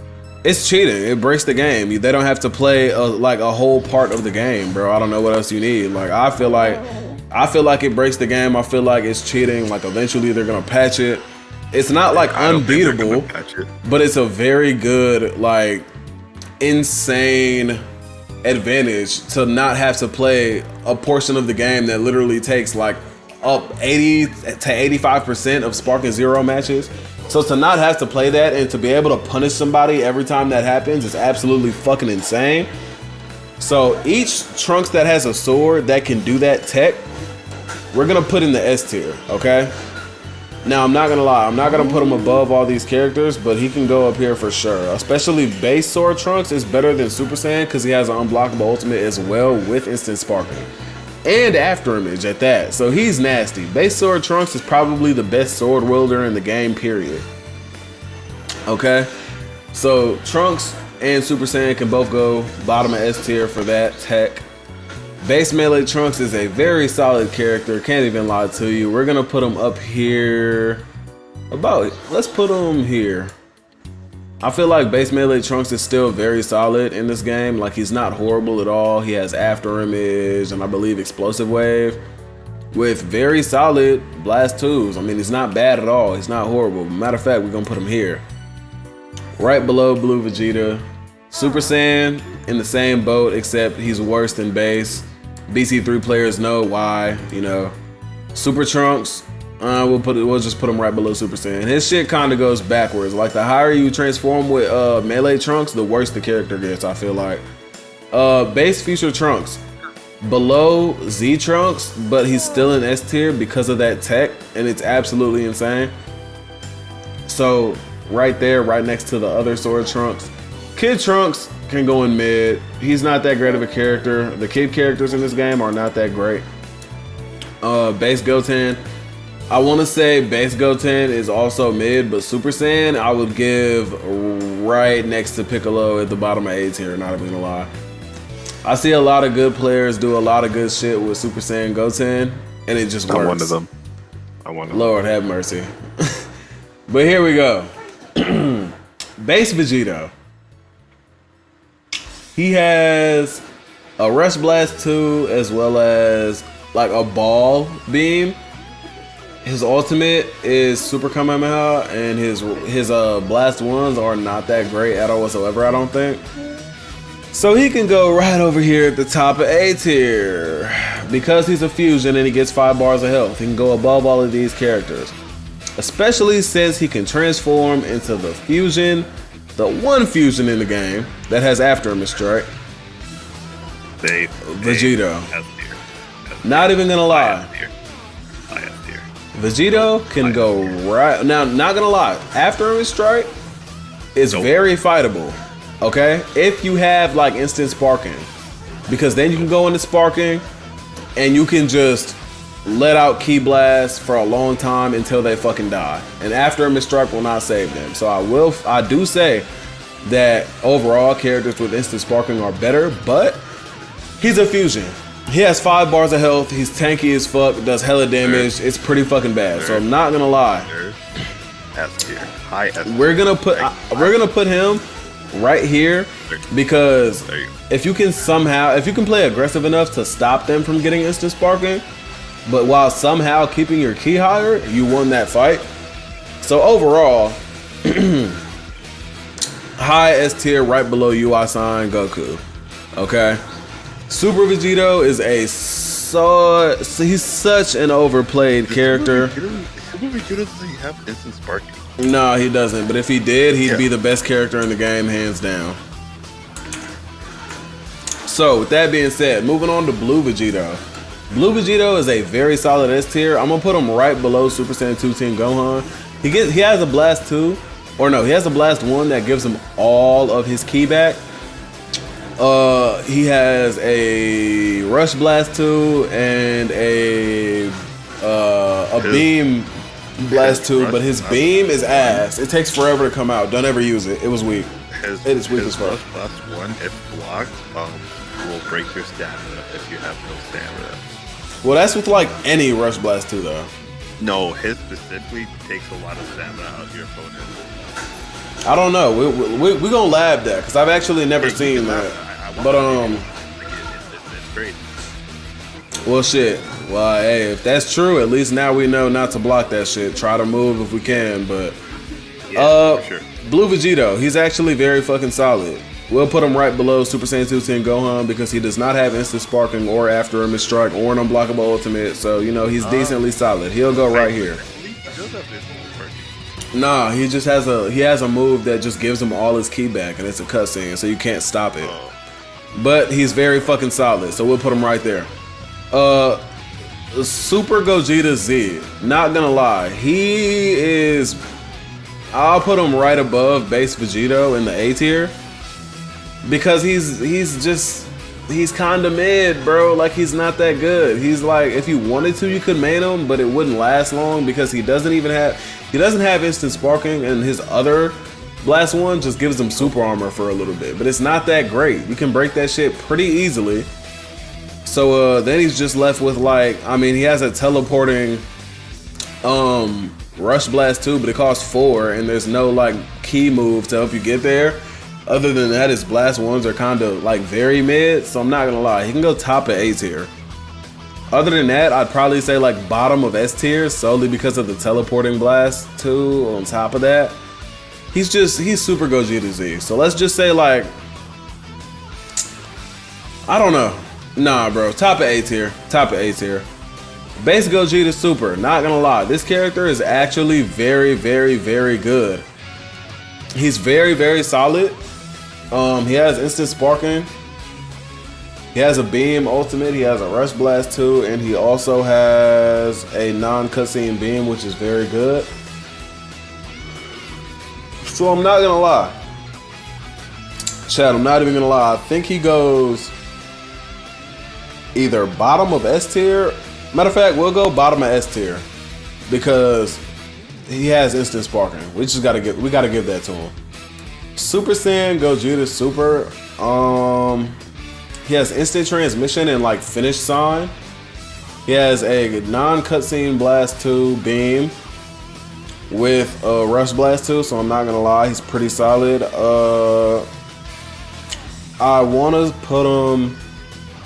It's cheating. It breaks the game. They don't have to play like a whole part of the game, bro. I don't know what else you need. Like I feel like it breaks the game. I feel like it's cheating. Like eventually they're gonna patch it. It's not like unbeatable, but it's a very good, like, insane advantage to not have to play a portion of the game that literally takes like up 80 to 85% of Spark and Zero matches. So to not have to play that and to be able to punish somebody every time that happens is absolutely fucking insane. So each Trunks that has a sword that can do that tech, we're gonna put in the S tier, okay? Now, I'm not gonna lie, I'm not gonna put him above all these characters, but he can go up here for sure. Especially base sword Trunks is better than Super Saiyan because he has an unblockable ultimate as well with instant sparking. And After Image at that, so he's nasty. Base sword Trunks is probably the best sword wielder in the game, period. Okay? So Trunks and Super Saiyan can both go bottom of S tier for that tech. Base Melee Trunks is a very solid character, can't even lie to you. We're gonna put him up here. Let's put him here. I feel like Base Melee Trunks is still very solid in this game. Like he's not horrible at all. He has After Image and I believe Explosive Wave with very solid Blast 2s. I mean, he's not bad at all. He's not horrible. Matter of fact, we're gonna put him here. Right below Blue Vegeta. Super Saiyan in the same boat, except he's worse than base. BC3 players know why, you know. Super Trunks, we'll just put him right below Super Saiyan. His shit kind of goes backwards. Like the higher you transform with Melee Trunks, the worse the character gets, I feel like. Base Future Trunks, below Z Trunks, but he's still in S tier because of that tech, and it's absolutely insane. So right there, right next to the other sword Trunks. Kid Trunks can go in mid. He's not that great of a character. The kid characters in this game are not that great. Base Goten, I want to say base Goten is also mid, but Super Saiyan I would give right next to Piccolo at the bottom of A tier, not even gonna lie. I see a lot of good players do a lot of good shit with Super Saiyan Goten, and it just works. I'm one of them. I'm one of them. Lord have mercy. But here we go. Base Vegeta. He has a Rush Blast 2 as well as like a ball beam. His ultimate is Super Kamehameha, and his blast ones are not that great at all whatsoever, I don't think. So he can go right over here at the top of A tier. Because he's a fusion and he gets 5 bars of health, he can go above all of these characters. Especially since he can transform into the fusion, the one fusion in the game that has after him a strike. Vegeta. Not even gonna lie. Vegeta can go right now. Not gonna lie. After him strike is very fightable. Okay, if you have like instant sparking, because then you can go into sparking and you can just let out Ki Blast for a long time until they fucking die. And after him strike will not save them. So I do say that overall characters with instant sparking are better, but he's a fusion. He has 5 bars of health. He's tanky as fuck. Does hella damage. It's pretty fucking bad. So I'm not gonna lie. We're gonna put him right here because if you can play aggressive enough to stop them from getting instant sparking, but while somehow keeping your ki higher, you won that fight. So overall, high S tier, right below UI sign Goku. Okay. Super Vegito is he's such an overplayed character. Super Vegito doesn't have instant sparking. No, he doesn't. But if he did, he'd be the best character in the game, hands down. So with that being said, moving on to Blue Vegito. Blue Vegito is a very solid S tier. I'm gonna put him right below Super Saiyan 2 Team Gohan. He has a Blast 2, or no, he has a Blast 1 that gives him all of his ki back. He has a Rush Blast 2 and a Beam Blast 2, but his beam is ass. It takes forever to come out. Don't ever use it. It was weak. It is weak as fuck. Blast 1, if blocked, will break your stamina if you have no stamina. Well, that's with like any Rush Blast 2 though. No, his specifically takes a lot of stamina out of your opponent. I don't know. We're gonna lab that because I've actually never seen that. But it's great. Well, shit. Well, hey, if that's true, at least now we know not to block that shit. Try to move if we can, but for sure. Blue Vegito, he's actually very fucking solid. We'll put him right below Super Saiyan 2 Team Gohan because he does not have instant sparking or after him strike or an unblockable ultimate. So you know he's decently solid. He'll go right here. Nah, he just has a move that just gives him all his ki back, and it's a cutscene, so you can't stop it. But he's very fucking solid, so we'll put him right there. Super Gogeta Z. Not gonna lie, I'll put him right above base Vegito in the A tier because he's kind of mid, bro. Like he's not that good. He's like, if you wanted to, you could main him, but it wouldn't last long because he doesn't have instant sparking, and his other Blast 1 just gives him super armor for a little bit, but it's not that great. You can break that shit pretty easily. So then he's just left with he has a teleporting Rush Blast 2, but it costs 4, and there's no like key move to help you get there. Other than that, his Blast 1s are kind of like very mid, so I'm not gonna lie, he can go top of A tier. Other than that, I'd probably say like bottom of S tier solely because of the teleporting Blast 2 on top of that. He's Super Gogeta Z. So let's just say like, I don't know. Nah, bro, top of A tier. Top of A tier. Base Gogeta Super, not gonna lie, this character is actually very, very, very good. He's very, very solid. He has instant sparking. He has a beam ultimate. He has a Rush Blast 2, and he also has a non-cutscene beam, which is very good. So I'm not gonna lie. Chad, I'm not even gonna lie. I think he goes either bottom of S tier. Matter of fact, we'll go bottom of S tier because he has instant sparking. We gotta give that to him. Super Saiyan Gogeta Super. He has instant transmission and like finish sign. He has a non-cutscene blast 2 beam with a rush blast 2, so I'm not gonna lie, he's pretty solid. I wanna put him.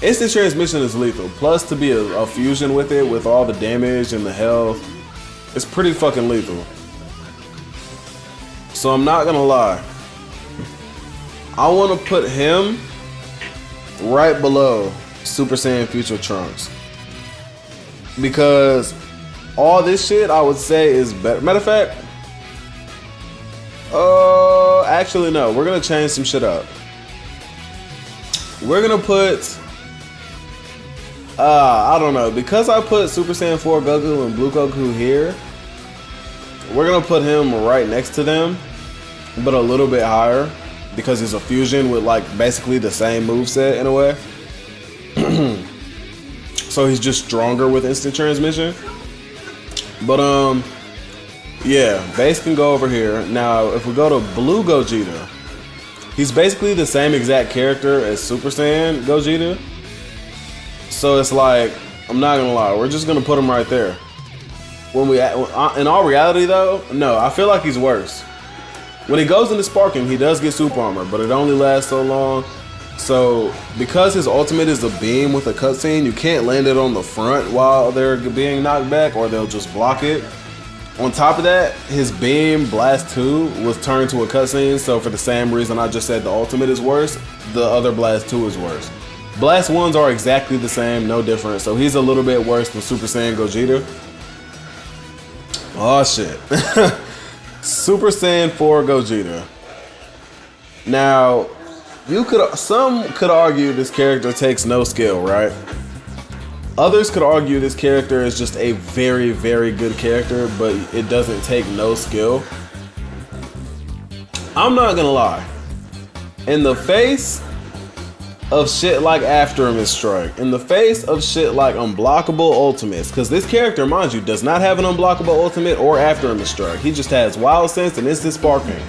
Instant transmission is lethal. Plus to be a fusion with it, with all the damage and the health, it's pretty fucking lethal. So I'm not gonna lie. I wanna put him right below Super Saiyan Future Trunks. Because all this shit I would say is better. Matter of fact, actually no, we're gonna change some shit up. We're gonna put I don't know, because I put Super Saiyan 4 Goku and Blue Goku here, we're gonna put him right next to them, but a little bit higher, because he's a fusion with like basically the same moveset in a way. So he's just stronger with instant transmission. But yeah, base can go over here. Now if we go to Blue Gogeta, he's basically the same exact character as Super Saiyan Gogeta. So it's like, I'm not gonna lie, we're just gonna put him right there. When we, in all reality though, no, I feel like he's worse. When he goes into sparking, he does get super armor, but it only lasts so long. So because his ultimate is a beam with a cutscene, you can't land it on the front while they're being knocked back, or they'll just block it. On top of that, his beam blast 2 was turned to a cutscene, so for the same reason I just said the ultimate is worse, the other blast 2 is worse. Blast 1s are exactly the same, no different, so he's a little bit worse than Super Saiyan Gogeta. Oh shit. Super Saiyan 4 Gogeta. Now, some could argue this character takes no skill, right? Others could argue this character is just a very, very good character, but it doesn't take no skill. I'm not gonna lie. In the face of shit like After Him is Strike, in the face of shit like unblockable ultimates, because this character, mind you, does not have an unblockable ultimate or After Him is Strike. He just has Wild Sense and instant sparking,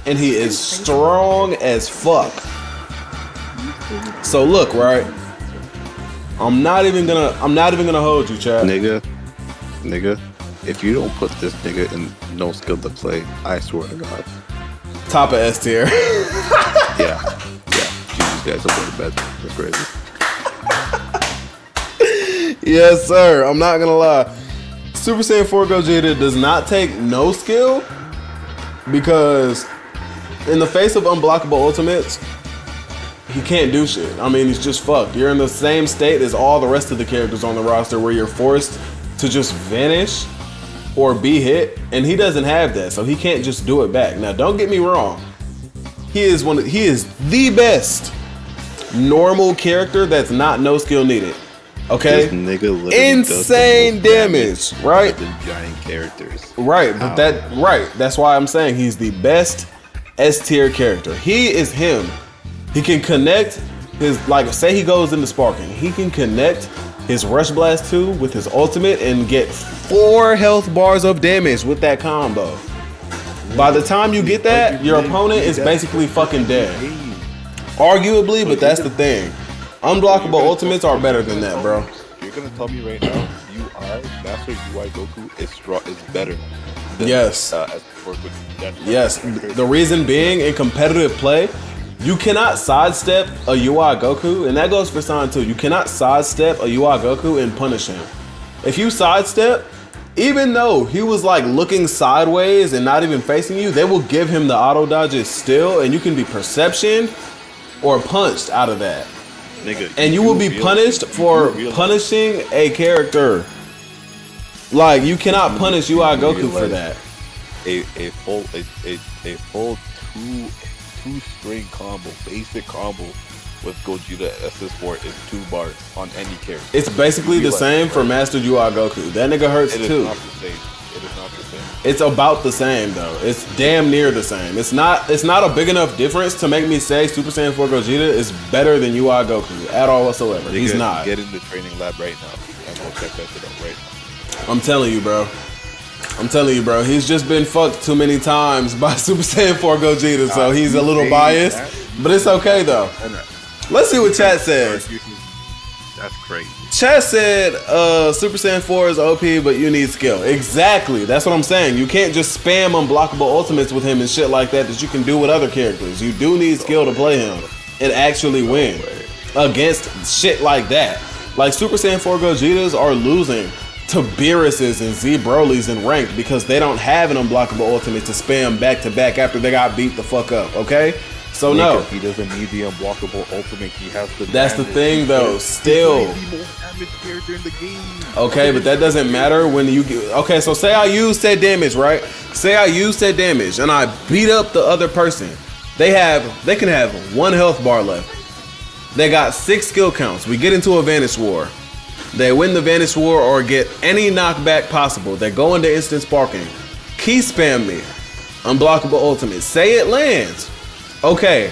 and he is strong as fuck. So look, right? I'm not even gonna hold you, Chad. Nigga, if you don't put this nigga in no skill to play, I swear to God. Top of S tier. Yeah. Jesus guys are going to bed. That's crazy. Yes, sir. I'm not gonna lie. Super Saiyan 4 Gogeta does not take no skill, because in the face of unblockable ultimates, he can't do shit. I mean, he's just fucked. You're in the same state as all the rest of the characters on the roster, where you're forced to just vanish or be hit, and he doesn't have that, so he can't just do it back. Now, don't get me wrong. He is the best normal character that's not no skill needed. Okay? This nigga literally insane damage, right? The giant characters. Right, but that's why I'm saying he's the best S tier character. He is him. He can connect his, like, say he goes into sparking, he can connect his Rush Blast 2 with his ultimate and get 4 health bars of damage with that combo. By the time you get that, your opponent is basically fucking dead. Arguably, but that's the thing. Unblockable ultimates are better than that, bro. You're gonna tell me right now, Master UI Goku is better than, yes. Yes. The reason being, in competitive play, you cannot sidestep a UI Goku, and that goes for Saiyan too. You cannot sidestep a UI Goku and punish him. If you sidestep, even though he was like looking sideways and not even facing you, they will give him the auto dodges still, and you can be perception or punched out of that. Nigga, and you will be punished for punishing a character. Like, you cannot punish UI Goku for that. A full two string combo, basic combo with Gogeta SS4 is 2 bars on any character. It's basically the same for Master UI Goku. That nigga hurts too. It is not the same. It is not the same. It's about the same though. It's damn near the same. It's not a big enough difference to make me say Super Saiyan 4 Gogeta is better than UI Goku at all whatsoever. He's not. Get in the training lab right now. I'm gonna check that shit out right now. I'm telling you, bro. He's just been fucked too many times by Super Saiyan 4 Gogeta, so he's a little biased. But it's okay though. Let's see what chat says. That's crazy. Chat said Super Saiyan 4 is OP, but you need skill. Exactly. That's what I'm saying. You can't just spam unblockable ultimates with him and shit like that you can do with other characters. You do need skill to play him and actually win against shit like that. Like Super Saiyan 4 Gogetas are losing to Beerus's and Z Broly's in ranked because they don't have an unblockable ultimate to spam back to back after they got beat the fuck up, okay? So no, he doesn't need the unblockable ultimate. He has the. That's the thing, though. Still. Okay, but that doesn't matter when you get. Okay, so say I use said damage, right? Say I use said damage and I beat up the other person. They can have 1 health bar left. They got 6 skill counts. We get into a Vanish War. They win the Vanish War or get any knockback possible. They go into instant sparking. Key spam me. Unblockable ultimate. Say it lands. Okay,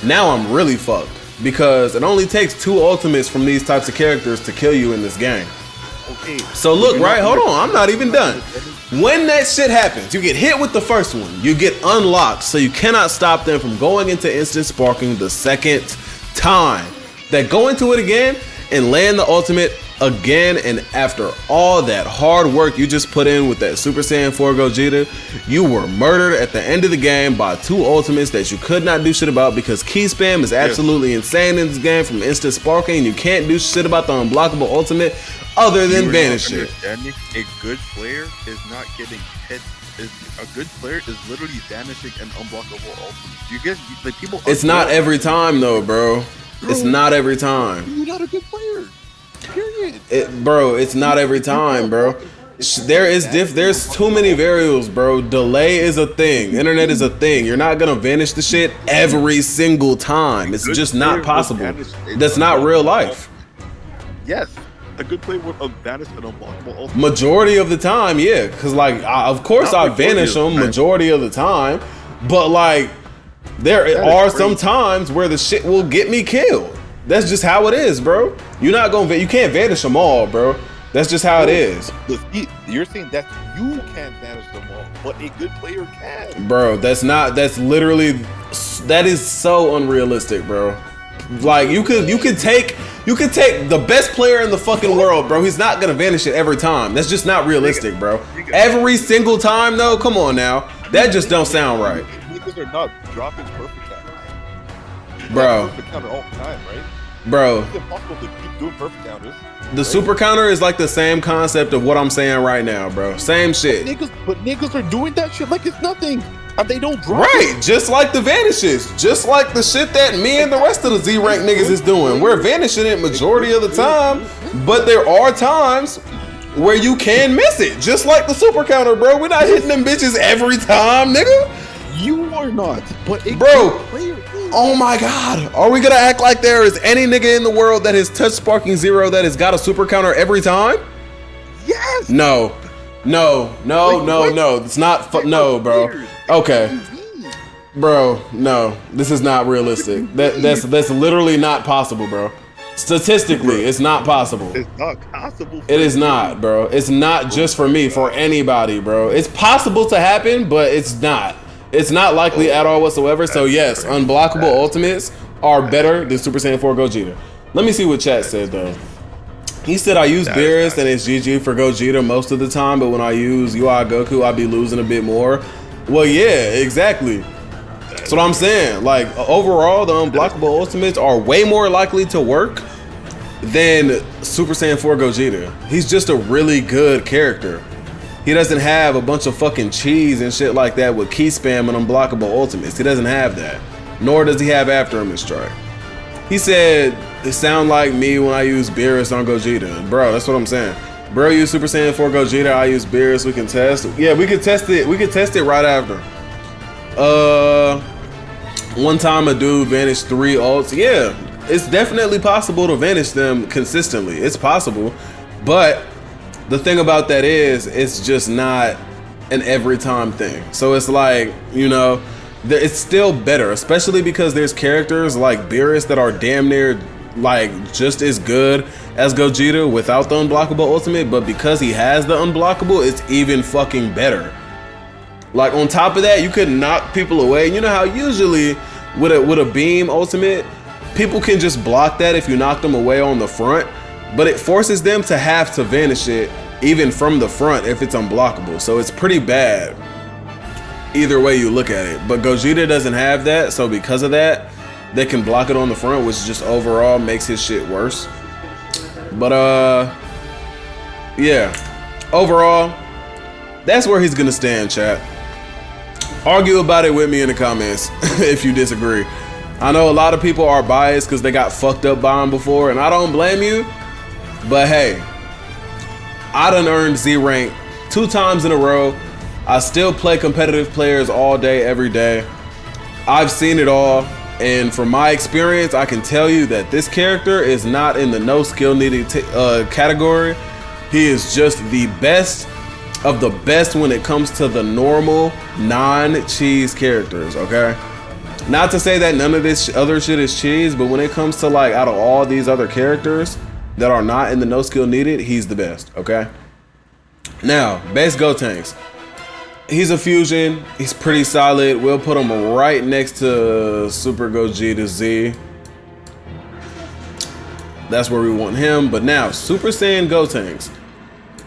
now I'm really fucked because it only takes 2 ultimates from these types of characters to kill you in this game. Okay. So look, right? Hold on, I'm not even done. When that shit happens, you get hit with the first one, you get unlocked, so you cannot stop them from going into instant sparking the second time. They go into it again and land the ultimate again, and after all that hard work you just put in with that Super Saiyan 4 Gogeta, you were murdered at the end of the game by 2 ultimates that you could not do shit about because key spam is absolutely insane in this game from instant sparking. You can't do shit about the unblockable ultimate other than vanish it. A good player is not getting hit. A good player is literally vanishing an unblockable ultimate. You get like people. It's not every time though, bro. It's not every time. You're not a good player. Period. It's not every time, bro. There's too many variables, bro. Delay is a thing. Internet is a thing. You're not gonna vanish the shit every single time. It's just not possible. That's not real life. Yes, a good player would vanish an unblockable ultimate. Majority of the time, yeah. Cause like, of course I vanish them majority of the time, but like, there are some times where the shit will get me killed. That's just how it is, bro. You can't vanish them all, bro. That's just how it is. You're saying that you can't vanish them all, but a good player can. Bro, that is so unrealistic, bro. Like you could take the best player in the fucking world, bro. He's not gonna vanish it every time. That's just not realistic, bro. Every single time though, come on now. That just don't sound right. Niggas are not dropping perfect counters. Bro. Perfect counter all the time, right? Bro. It's impossible to keep doing perfect counters. The super counter is like the same concept of what I'm saying right now, bro. Same shit. But niggas are doing that shit like it's nothing. And they don't drop it. Just like the vanishes. Just like the shit that me and the rest of the Z-rank niggas is doing. We're vanishing it majority of the time, but there are times where you can miss it. Just like the super counter, bro. We're not hitting them bitches every time, nigga. You are not. But bro, oh my god. Are we gonna act like there is any nigga in the world that has touched Sparking Zero that has got a super counter every time? Yes. No. It's not. No, bro. Okay. Bro, no. This is not realistic. That's literally not possible, bro. Statistically, it's not possible. It's not possible. It is not, bro. It's not just for me, for anybody, bro. It's possible to happen, but it's not. It's not likely at all whatsoever. So yes, unblockable ultimates are better than Super Saiyan 4 Gogeta. Let me see what chat said though. He said I use Beerus and it's GG for Gogeta most of the time, but when I use UI Goku, I be losing a bit more. Well, yeah, exactly. That's what I'm saying. Like overall, the unblockable ultimates are way more likely to work than Super Saiyan 4 Gogeta. He's just a really good character. He doesn't have a bunch of fucking cheese and shit like that with key spam and unblockable ultimates. He doesn't have that. Nor does he have After Image Strike. He said, it sound like me when I use Beerus on Gogeta. Bro, that's what I'm saying. Bro, use Super Saiyan 4 Gogeta, I use Beerus, we can test. Yeah, we could test it. We could test it right after. One time a dude vanished 3 ults. Yeah, it's definitely possible to vanish them consistently. It's possible. But the thing about that is, it's just not an every time thing. So it's like, you know, it's still better, especially because there's characters like Beerus that are damn near like just as good as Gogeta without the unblockable ultimate, but because he has the unblockable, it's even fucking better. Like on top of that, you could knock people away. You know how usually with a beam ultimate, people can just block that if you knock them away on the front, but it forces them to have to vanish it even from the front if it's unblockable. So it's pretty bad either way you look at it. But Gogeta doesn't have that, so because of that, they can block it on the front, which just overall makes his shit worse. But yeah, overall, that's where he's gonna stand, chat. Argue about it with me in the comments if you disagree. I know a lot of people are biased because they got fucked up by him before, and I don't blame you, but hey, I done earned Z rank 2 times in a row. I still play competitive players all day, every day. I've seen it all. And from my experience, I can tell you that this character is not in the no skill needed category. He is just the best of the best when it comes to the normal non-cheese characters, okay? Not to say that none of this other shit is cheese, but when it comes to like out of all these other characters that are not in the no skill needed, he's the best, okay? Now, base Gotenks. He's a fusion. He's pretty solid. We'll put him right next to Super Gogeta Z. That's where we want him. But now, Super Saiyan Gotenks.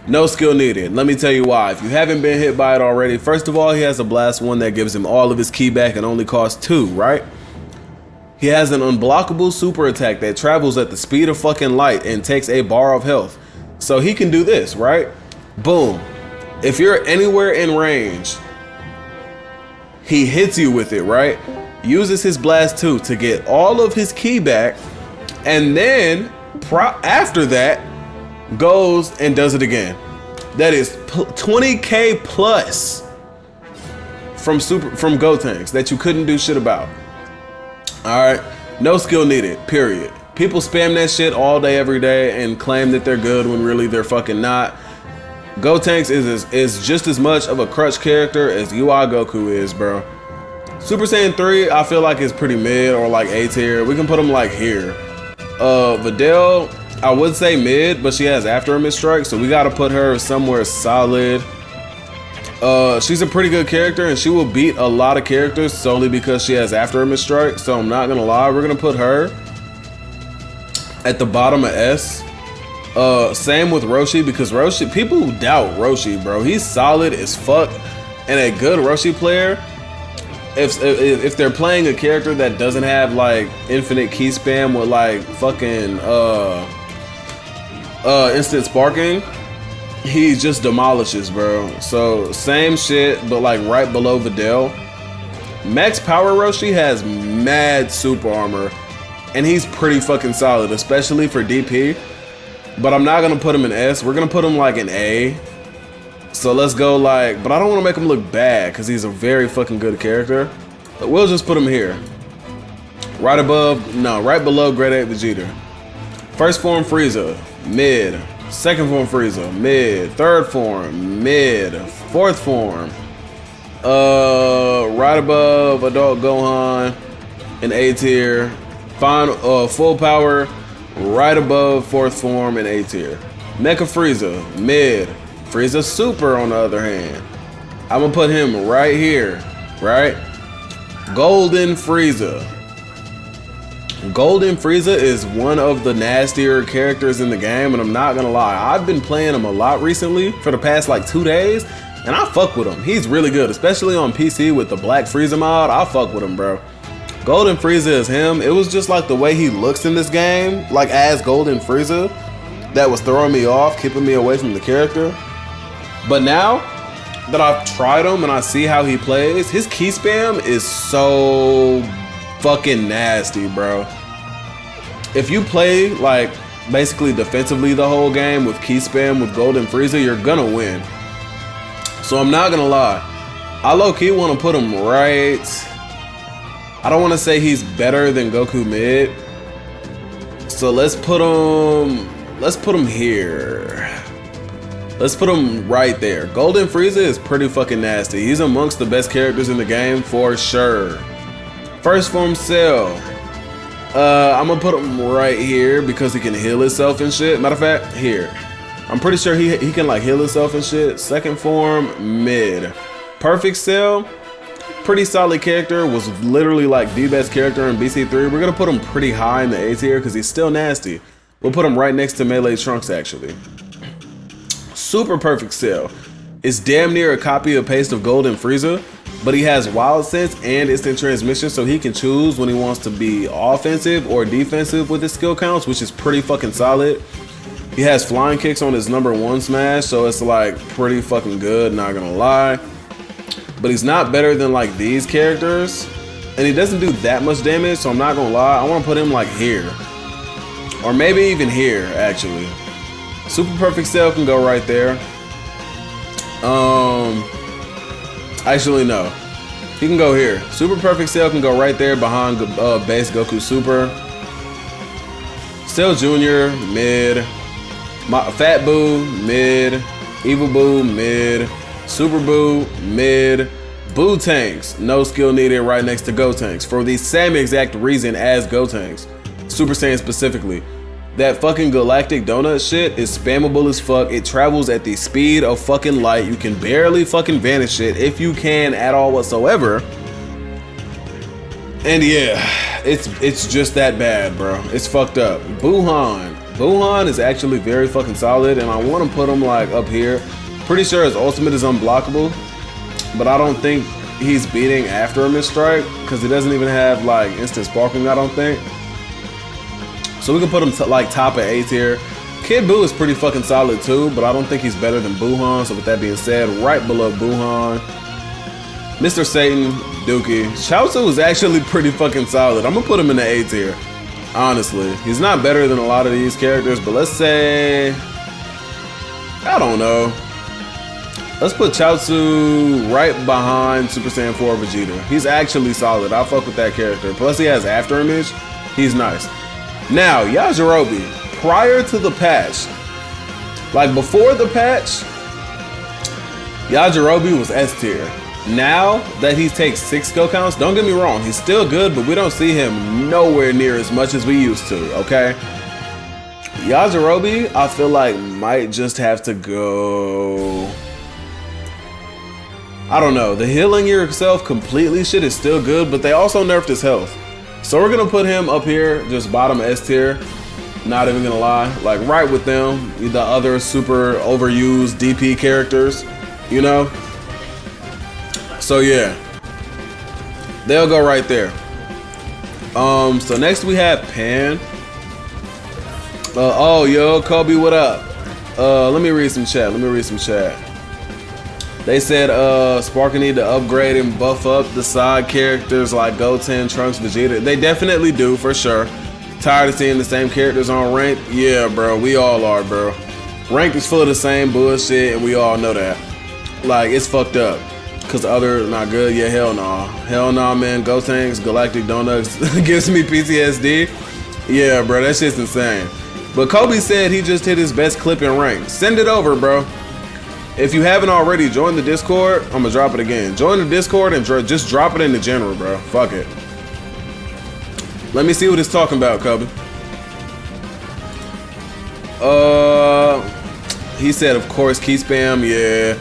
No skill needed. Let me tell you why. If you haven't been hit by it already, first of all, he has a Blast 1 that gives him all of his ki back and only costs 2, right? He has an unblockable super attack that travels at the speed of fucking light and takes a bar of health. So he can do this, right? Boom. If you're anywhere in range, he hits you with it, right? Uses his Blast 2 to get all of his ki back, and then after that, goes and does it again. That is 20k plus from Gotenks that you couldn't do shit about. All right, no skill needed, period. People spam that shit all day, every day, and claim that they're good when really they're fucking not. Gotenks is just as much of a crutch character as UI Goku is, bro. Super Saiyan 3, I feel like is pretty mid or like A tier. We can put him like here. Videl, I would say mid, but she has after image strike, so we gotta put her somewhere solid. She's a pretty good character, and she will beat a lot of characters solely because she has after image strike. So I'm not gonna lie, we're gonna put her at the bottom of S. Same with Roshi, because Roshi, people doubt Roshi, bro. He's solid as fuck, and a good Roshi player, if they're playing a character that doesn't have like infinite ki spam with like fucking instant sparking, he just demolishes, bro. So same shit, but like right below Videl. Max Power Roshi has mad super armor, and he's pretty fucking solid, especially for DP. But I'm not gonna put him in S. We're gonna put him like in A. So let's go like, but I don't want to make him look bad because he's a very fucking good character. But we'll just put him here, right above, no, right below Grade 8 Vegeta. First form Frieza, mid. Second form Frieza, mid. Third form, mid. Fourth form, right above Adult Gohan in A tier. Final, full power, right above fourth form in A tier. Mecha Frieza, mid. Frieza Super on the other hand, I'm gonna put him right here, right? Golden Frieza. Golden Frieza is one of the nastier characters in the game, and I'm not gonna lie, I've been playing him a lot recently for the past like 2 days, and I fuck with him. He's really good, especially on PC with the Black Frieza mod. I fuck with him, bro. Golden Frieza is him. It was just like the way he looks in this game, like as Golden Frieza, that was throwing me off, keeping me away from the character. But now that I've tried him and I see how he plays, his ki spam is so fucking nasty, bro. If you play like basically defensively the whole game with ki spam with Golden Frieza, you're gonna win. So I'm not gonna lie, I low-key want to put him right. I don't want to say he's better than Goku mid, so let's put him here. Let's put him right there. Golden Frieza is pretty fucking nasty. He's amongst the best characters in the game for sure. First form Cell. I'm gonna put him right here because he can heal himself and shit. Matter of fact, here. I'm pretty sure he can like heal himself and shit. Second form, mid. Perfect Cell, pretty solid character. Was literally like the best character in BC3. We're gonna put him pretty high in the A tier because he's still nasty. We'll put him right next to Melee Trunks actually. Super Perfect Cell is damn near a copy of paste of Golden Frieza, but he has Wild Sense and Instant Transmission, so he can choose when he wants to be offensive or defensive with his skill counts, which is pretty fucking solid. He has Flying Kicks on his #1 smash, so it's like pretty fucking good, not gonna lie. But he's not better than like these characters, and he doesn't do that much damage, so I'm not gonna lie. I wanna put him like here, or maybe even here actually. Super Perfect Cell can go right there. Actually no, he can go here. Super Perfect Cell can go right there behind base Goku Super. Cell Jr. mid. Fat Boo mid. Evil Boo mid. Super Boo mid. Boo Tanks, no skill needed right next to Go Tanks for the same exact reason as Go Tanks. Super Saiyan specifically. That fucking galactic donut shit is spammable as fuck. It travels at the speed of fucking light. You can barely fucking vanish it if you can at all whatsoever. And yeah, it's just that bad, bro. It's fucked up. Gohan. Gohan is actually very fucking solid, and I want to put him like up here. Pretty sure his ultimate is unblockable, but I don't think he's beating after him in strike because he doesn't even have like instant sparking, I don't think. So we can put him like top of A tier. Kid Buu is pretty fucking solid too, but I don't think he's better than Gohan. So with that being said, right below Gohan, Mr. Satan, Dookie. Chaozu is actually pretty fucking solid. I'm gonna put him in the A tier. Honestly, he's not better than a lot of these characters, but let's say, I don't know. Let's put Chaozu right behind Super Saiyan 4 Vegeta. He's actually solid. I fuck with that character. Plus he has after image. He's nice. Now, Yajirobe, prior to the patch, like before the patch, Yajirobe was S tier. Now that he takes 6 skill counts, don't get me wrong, he's still good, but we don't see him nowhere near as much as we used to, okay? Yajirobe, I feel like might just have to go, I don't know, the healing yourself completely shit is still good, but they also nerfed his health. So we're gonna put him up here, just bottom S tier. Not even gonna lie, like right with them, the other super overused DP characters, you know? So yeah, they'll go right there. So next we have Pan. Oh, yo, Kobe, what up? Let me read some chat. They said Sparky need to upgrade and buff up the side characters like Goten, Trunks, Vegeta. They definitely do, for sure. Tired of seeing the same characters on Ranked? Yeah, bro, we all are, bro. Ranked is full of the same bullshit, and we all know that. Like, it's fucked up. Cause the other not good? Yeah, hell no. Hell no, man. Gotenks, Galactic Donuts gives me PTSD. Yeah, bro, that shit's insane. But Kobe said he just hit his best clip in Ranked. Send it over, bro. If you haven't already, join the Discord. I'm gonna drop it again. Join the Discord and just drop it in the general, bro. Fuck it. Let me see what it's talking about, Kobe. He said, of course, key spam. Yeah.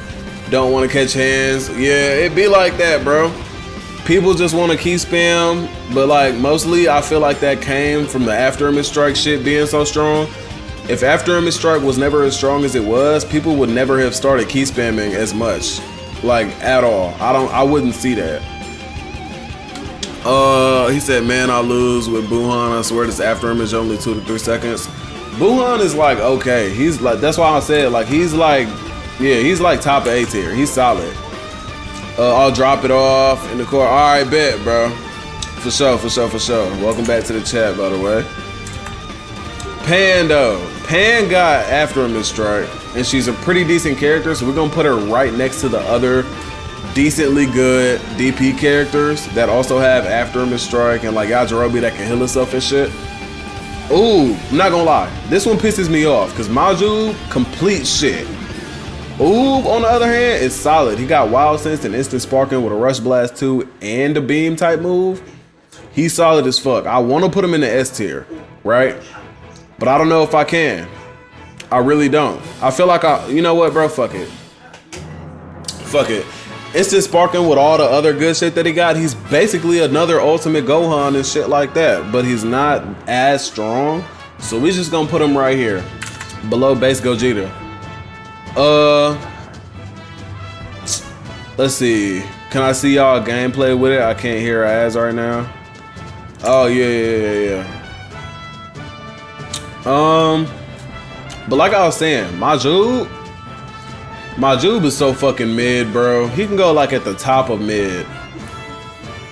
Don't want to catch hands. Yeah, it be like that, bro. People just want to key spam, but like mostly I feel like that came from the after image strike shit being so strong. If after image strike was never as strong as it was, people would never have started key spamming as much, like at all. I wouldn't see that. He said, man, I lose with Gohan. I swear this after image only 2 to 3 seconds. Gohan is like okay. He's like, that's why I said like he's like, yeah, he's like top of A tier. He's solid. I'll drop it off in the core. All right, bet, bro. For sure. Welcome back to the chat, by the way. Pan though. Pan got after him in strike, and she's a pretty decent character, so we're gonna put her right next to the other decently good DP characters that also have after him in strike, and like Yajirobe that can heal herself and shit. Ooh, I'm not gonna lie. This one pisses me off because Maju complete shit. Ooh, on the other hand, it's solid. He got Wild Sense and Instant Sparking with a Rush Blast 2 and a Beam type move. He's solid as fuck. I want to put him in the S tier, right? But I don't know if I can. I really don't. I feel like you know what, bro? Fuck it. Fuck it. Instant Sparking with all the other good shit that he got. He's basically another Ultimate Gohan and shit like that. But he's not as strong. So we just gonna put him right here. Below base Gogeta. Let's see. Can I see y'all gameplay with it? I can't hear ads right now. Oh yeah. But like I was saying, Majub is so fucking mid, bro. He can go like at the top of mid.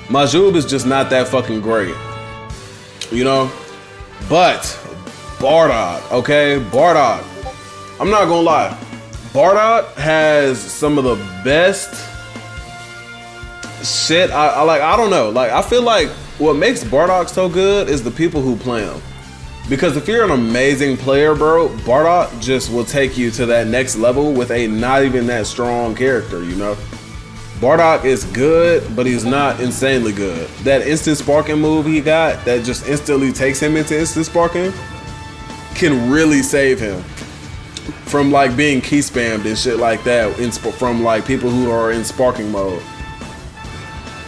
Majub is just not that fucking great, you know. But Bardock, okay, Bardock. I'm not gonna lie. Bardock has some of the best shit. I like. I don't know. Like I feel like what makes Bardock so good is the people who play him. Because if you're an amazing player, bro, Bardock just will take you to that next level with a not even that strong character, you know? Bardock is good, but he's not insanely good. That instant sparking move he got that just instantly takes him into instant sparking can really save him from like being key spammed and shit like that from like people who are in sparking mode.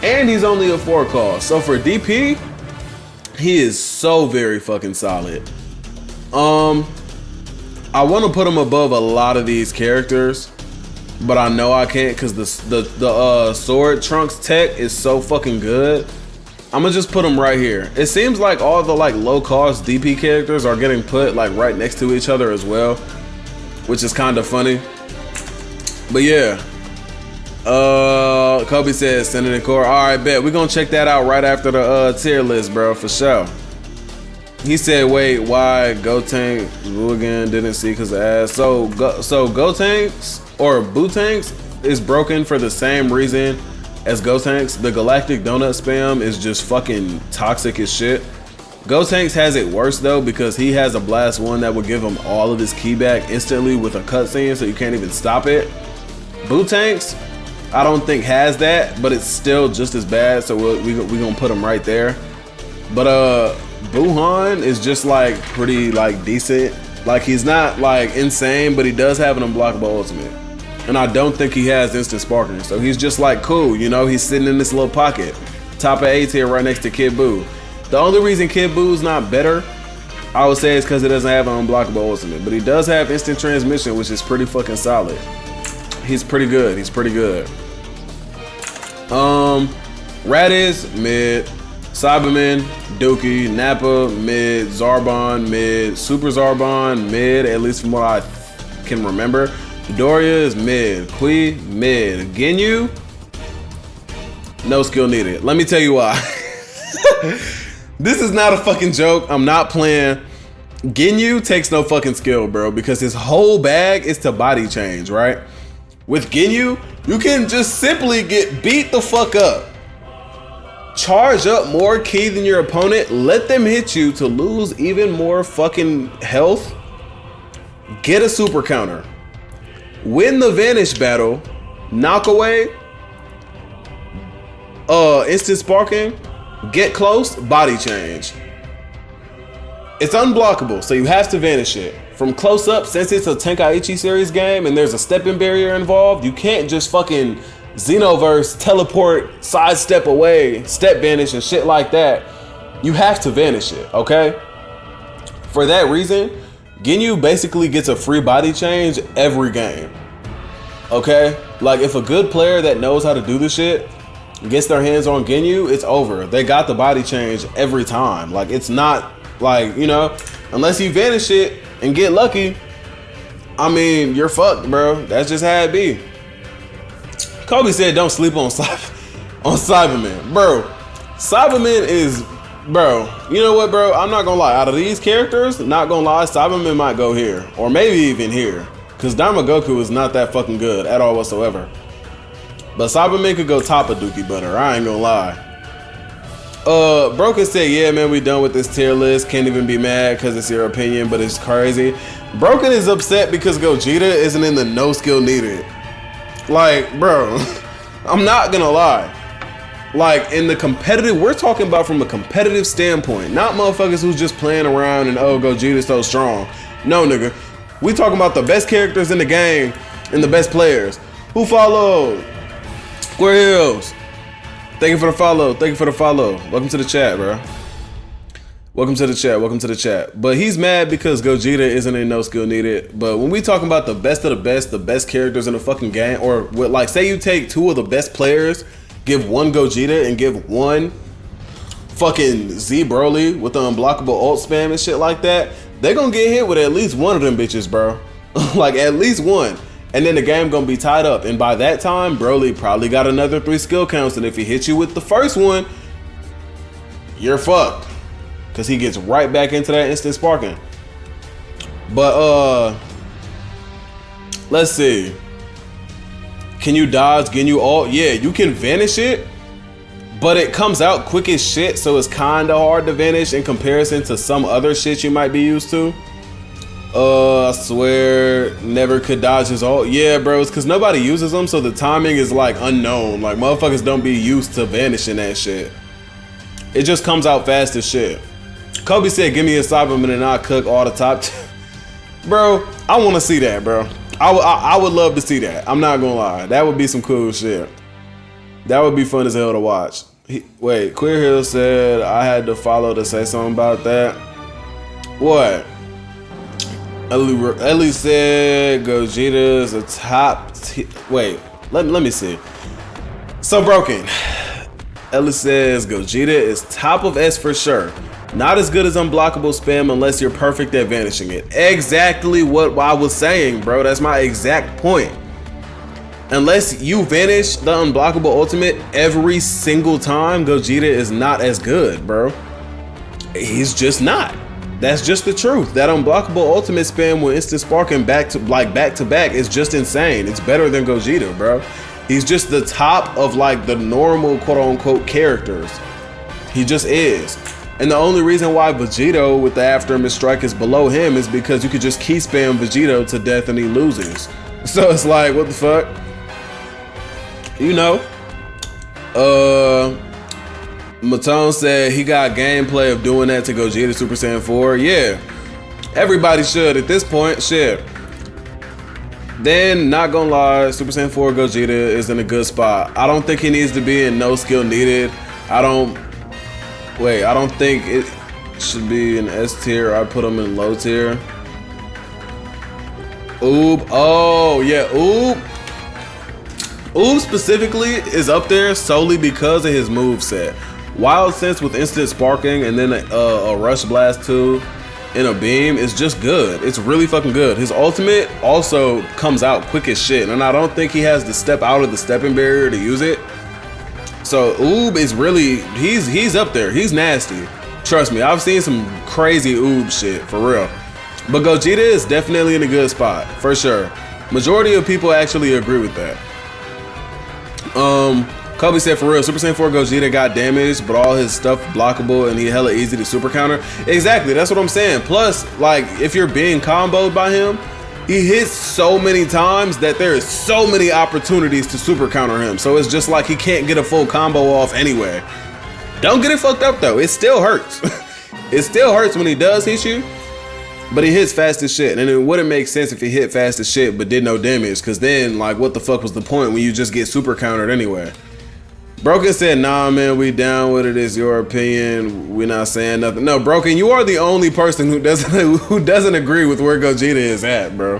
And he's only a 4 cost. So for DP, he is so very fucking solid. I want to put him above a lot of these characters, but I know I can't because the sword trunks tech is so fucking good. I'm gonna just put him right here. It seems like all the like low cost DP characters are getting put like right next to each other as well, which is kind of funny. But yeah. Kobe says send it in core. Alright, bet. We're gonna check that out right after the tier list, bro, for sure. He said, wait, why Gotank again didn't see because of ass. So Gotanks or Bootanks is broken for the same reason as Gotanks. The Galactic Donut spam is just fucking toxic as shit. Gotanks has it worse though because he has a blast 1 that will give him all of his ki back instantly with a cutscene, so you can't even stop it. Bootanks, I don't think has that, but it's still just as bad, so we're gonna put him right there. But Gohan is just like pretty like decent. Like he's not like insane, but he does have an unblockable ultimate. And I don't think he has instant sparking, so he's just like cool, you know, he's sitting in this little pocket. Top of A tier right next to Kid Buu. The only reason Kid Buu's not better, I would say, is because he doesn't have an unblockable ultimate, but he does have instant transmission, which is pretty fucking solid. He's pretty good. He's pretty good. Raditz, mid. Cyberman, Dookie, Nappa, mid. Zarbon, mid. Super Zarbon, mid, at least from what I can remember. Doria is mid. Kui, mid. Ginyu, no skill needed. Let me tell you why. This is not a fucking joke. I'm not playing. Ginyu takes no fucking skill, bro, because his whole bag is to body change, right? With Ginyu, you can just simply get beat the fuck up. Charge up more ki than your opponent, let them hit you to lose even more fucking health. Get a super counter. Win the Vanish battle. Knock away. Instant sparking. Get close, body change. It's unblockable, so you have to vanish it. From close up, since it's a Tenkaichi series game and there's a stepping barrier involved, you can't just fucking Xenoverse, teleport, sidestep away, step vanish and shit like that. You have to vanish it, okay? For that reason, Ginyu basically gets a free body change every game. Okay? Like if a good player that knows how to do this shit gets their hands on Ginyu, it's over. They got the body change every time. Like it's not like, you know, unless you vanish it and get lucky, I mean, you're fucked, bro. That's just how it be. Kobe said don't sleep on Cyberman. Bro, Cyberman is, bro, you know what, bro? I'm not gonna lie. Out of these characters, not gonna lie, Cyberman might go here. Or maybe even here. Because Dama Goku is not that fucking good at all whatsoever. But Cyberman could go top of Dookie Butter. I ain't gonna lie. Broken said, yeah, man, we done with this tier list. Can't even be mad because it's your opinion, but it's crazy. Broken is upset because Gogeta isn't in the no skill needed. Like, bro, I'm not gonna lie. Like, in the competitive, we're talking about from a competitive standpoint, not motherfuckers who's just playing around and, oh, Gogeta's so strong. No, nigga. We talking about the best characters in the game and the best players. Who followed? Square Hills. Thank you for the follow. Thank you for the follow. Welcome to the chat, bro. Welcome to the chat. Welcome to the chat. But he's mad because Gogeta isn't in no skill needed. But when we talking about the best of the best characters in the fucking game, or like say you take two of the best players, give one Gogeta and give one fucking Z Broly with the unblockable ult spam and shit like that, they gonna get hit with at least one of them bitches, bro. Like at least one. And then the game gonna be tied up. And by that time, Broly probably got another 3 skill counts. And if he hits you with the first one, you're fucked. Cause he gets right back into that instant sparking. But let's see. Can you dodge? Can you ult? Yeah, you can vanish it, but it comes out quick as shit, so it's kinda hard to vanish in comparison to some other shit you might be used to. I swear, never could dodge his ult. Yeah, bro, it's cause nobody uses them, so the timing is like unknown. Like motherfuckers don't be used to vanishing that shit. It just comes out fast as shit. Kobe said, give me a Cyberman and I'll cook all the top. Bro, I wanna see that, bro. I would love to see that. I'm not gonna lie. That would be some cool shit. That would be fun as hell to watch. Wait, Queer Hill said I had to follow to say something about that. What? Ellie said Gogeta is a top wait, let me see. So Broken. Ellie says Gogeta is top of S for sure. Not as good as unblockable spam unless you're perfect at vanishing it. Exactly what I was saying, bro. That's my exact point. Unless you vanish the unblockable ultimate every single time, Gogeta is not as good, bro. He's just not. That's just the truth. That unblockable ultimate spam with instant sparking back to back is just insane. It's better than Gogeta, bro. He's just the top of like the normal quote unquote characters. He just is. And the only reason why Vegeta with the after image strike is below him is because you could just key spam Vegeta to death and he loses. So it's like, what the fuck? You know? Matone said he got gameplay of doing that to Gogeta Super Saiyan 4. Yeah. Everybody should at this point. Shit. Then, not gonna lie, Super Saiyan 4 Gogeta is in a good spot. I don't think he needs to be in no skill needed. I don't think it should be in S tier. I put him in low tier. Oob. Oh, yeah. Oob. Oob specifically is up there solely because of his moveset. Wild Sense with instant sparking and then a Rush Blast 2 in a beam is just good. It's really fucking good. His ultimate also comes out quick as shit. And I don't think he has to step out of the stepping barrier to use it. So Oob is really, he's up there. He's nasty. Trust me, I've seen some crazy Oob shit, for real. But Gogeta is definitely in a good spot, for sure. Majority of people actually agree with that. Kobe said, for real, Super Saiyan 4 Gogeta got damaged, but all his stuff blockable and he hella easy to super counter. Exactly, that's what I'm saying. Plus, like, if you're being comboed by him, he hits so many times that there is so many opportunities to super counter him. So it's just like he can't get a full combo off anyway. Don't get it fucked up though. It still hurts. It still hurts when he does hit you, but he hits fast as shit. And it wouldn't make sense if he hit fast as shit but did no damage, because then, like, what the fuck was the point when you just get super countered anyway? Broken said, nah, man, we down with it. It's your opinion. We're not saying nothing. No, Broken, you are the only person who doesn't agree with where Gogeta is at, bro.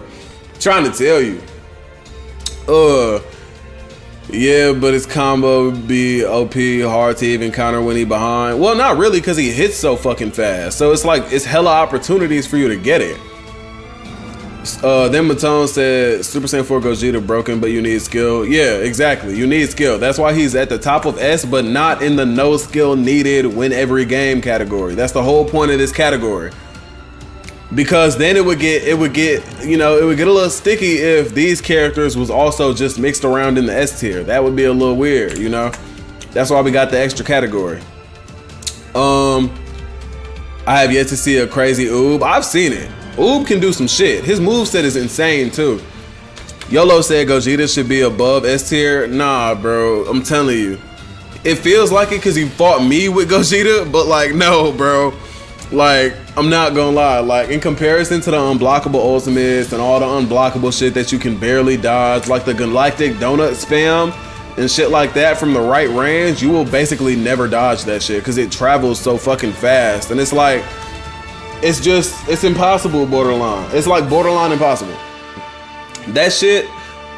Trying to tell you. Yeah, but his combo be OP, hard to even counter when he behind. Well, not really, because he hits so fucking fast. So it's like, it's hella opportunities for you to get it. Then Matone said, Super Saiyan 4 Gogeta broken, but you need skill. Yeah, exactly. You need skill. That's why he's at the top of S, but not in the no skill needed win every game category. That's the whole point of this category. Because then it would get a little sticky if these characters was also just mixed around in the S tier. That would be a little weird, you know? That's why we got the extra category. I have yet to see a crazy Oob. I've seen it. Oob can do some shit. His moveset is insane too. YOLO said Gogeta should be above S tier. Nah, bro. I'm telling you. It feels like it because you fought me with Gogeta, but like, no, bro. Like, I'm not gonna lie. Like, in comparison to the unblockable ultimates and all the unblockable shit that you can barely dodge, like the galactic donut spam and shit like that from the right range, you will basically never dodge that shit because it travels so fucking fast. And it's like, it's impossible borderline. It's like borderline impossible. That shit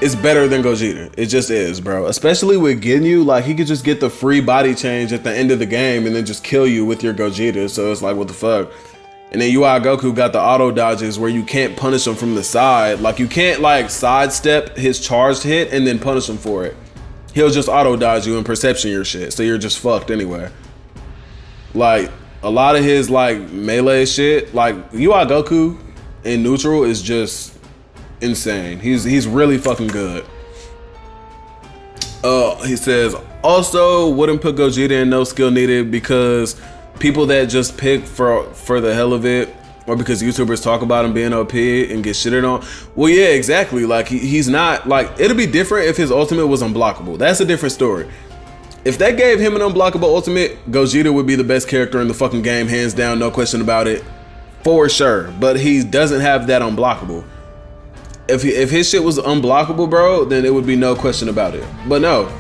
is better than Gogeta. It just is, bro. Especially with Ginyu, like he could just get the free body change at the end of the game and then just kill you with your Gogeta. So it's like, what the fuck? And then UI Goku got the auto dodges where you can't punish him from the side. Like you can't like sidestep his charged hit and then punish him for it. He'll just auto dodge you and perception your shit. So you're just fucked anyway. Like a lot of his like melee shit, like UI Goku in neutral is just insane. He's really fucking good. He says also wouldn't put Gogeta in no skill needed because people that just pick for the hell of it, or because YouTubers talk about him being OP and get shitted on. Well, yeah, exactly. Like he's not, like, it'll be different if his ultimate was unblockable. That's a different story. If that gave him an unblockable ultimate, Gogeta would be the best character in the fucking game, hands down, no question about it, for sure. But he doesn't have that unblockable. If his shit was unblockable, bro, then it would be no question about it. But no.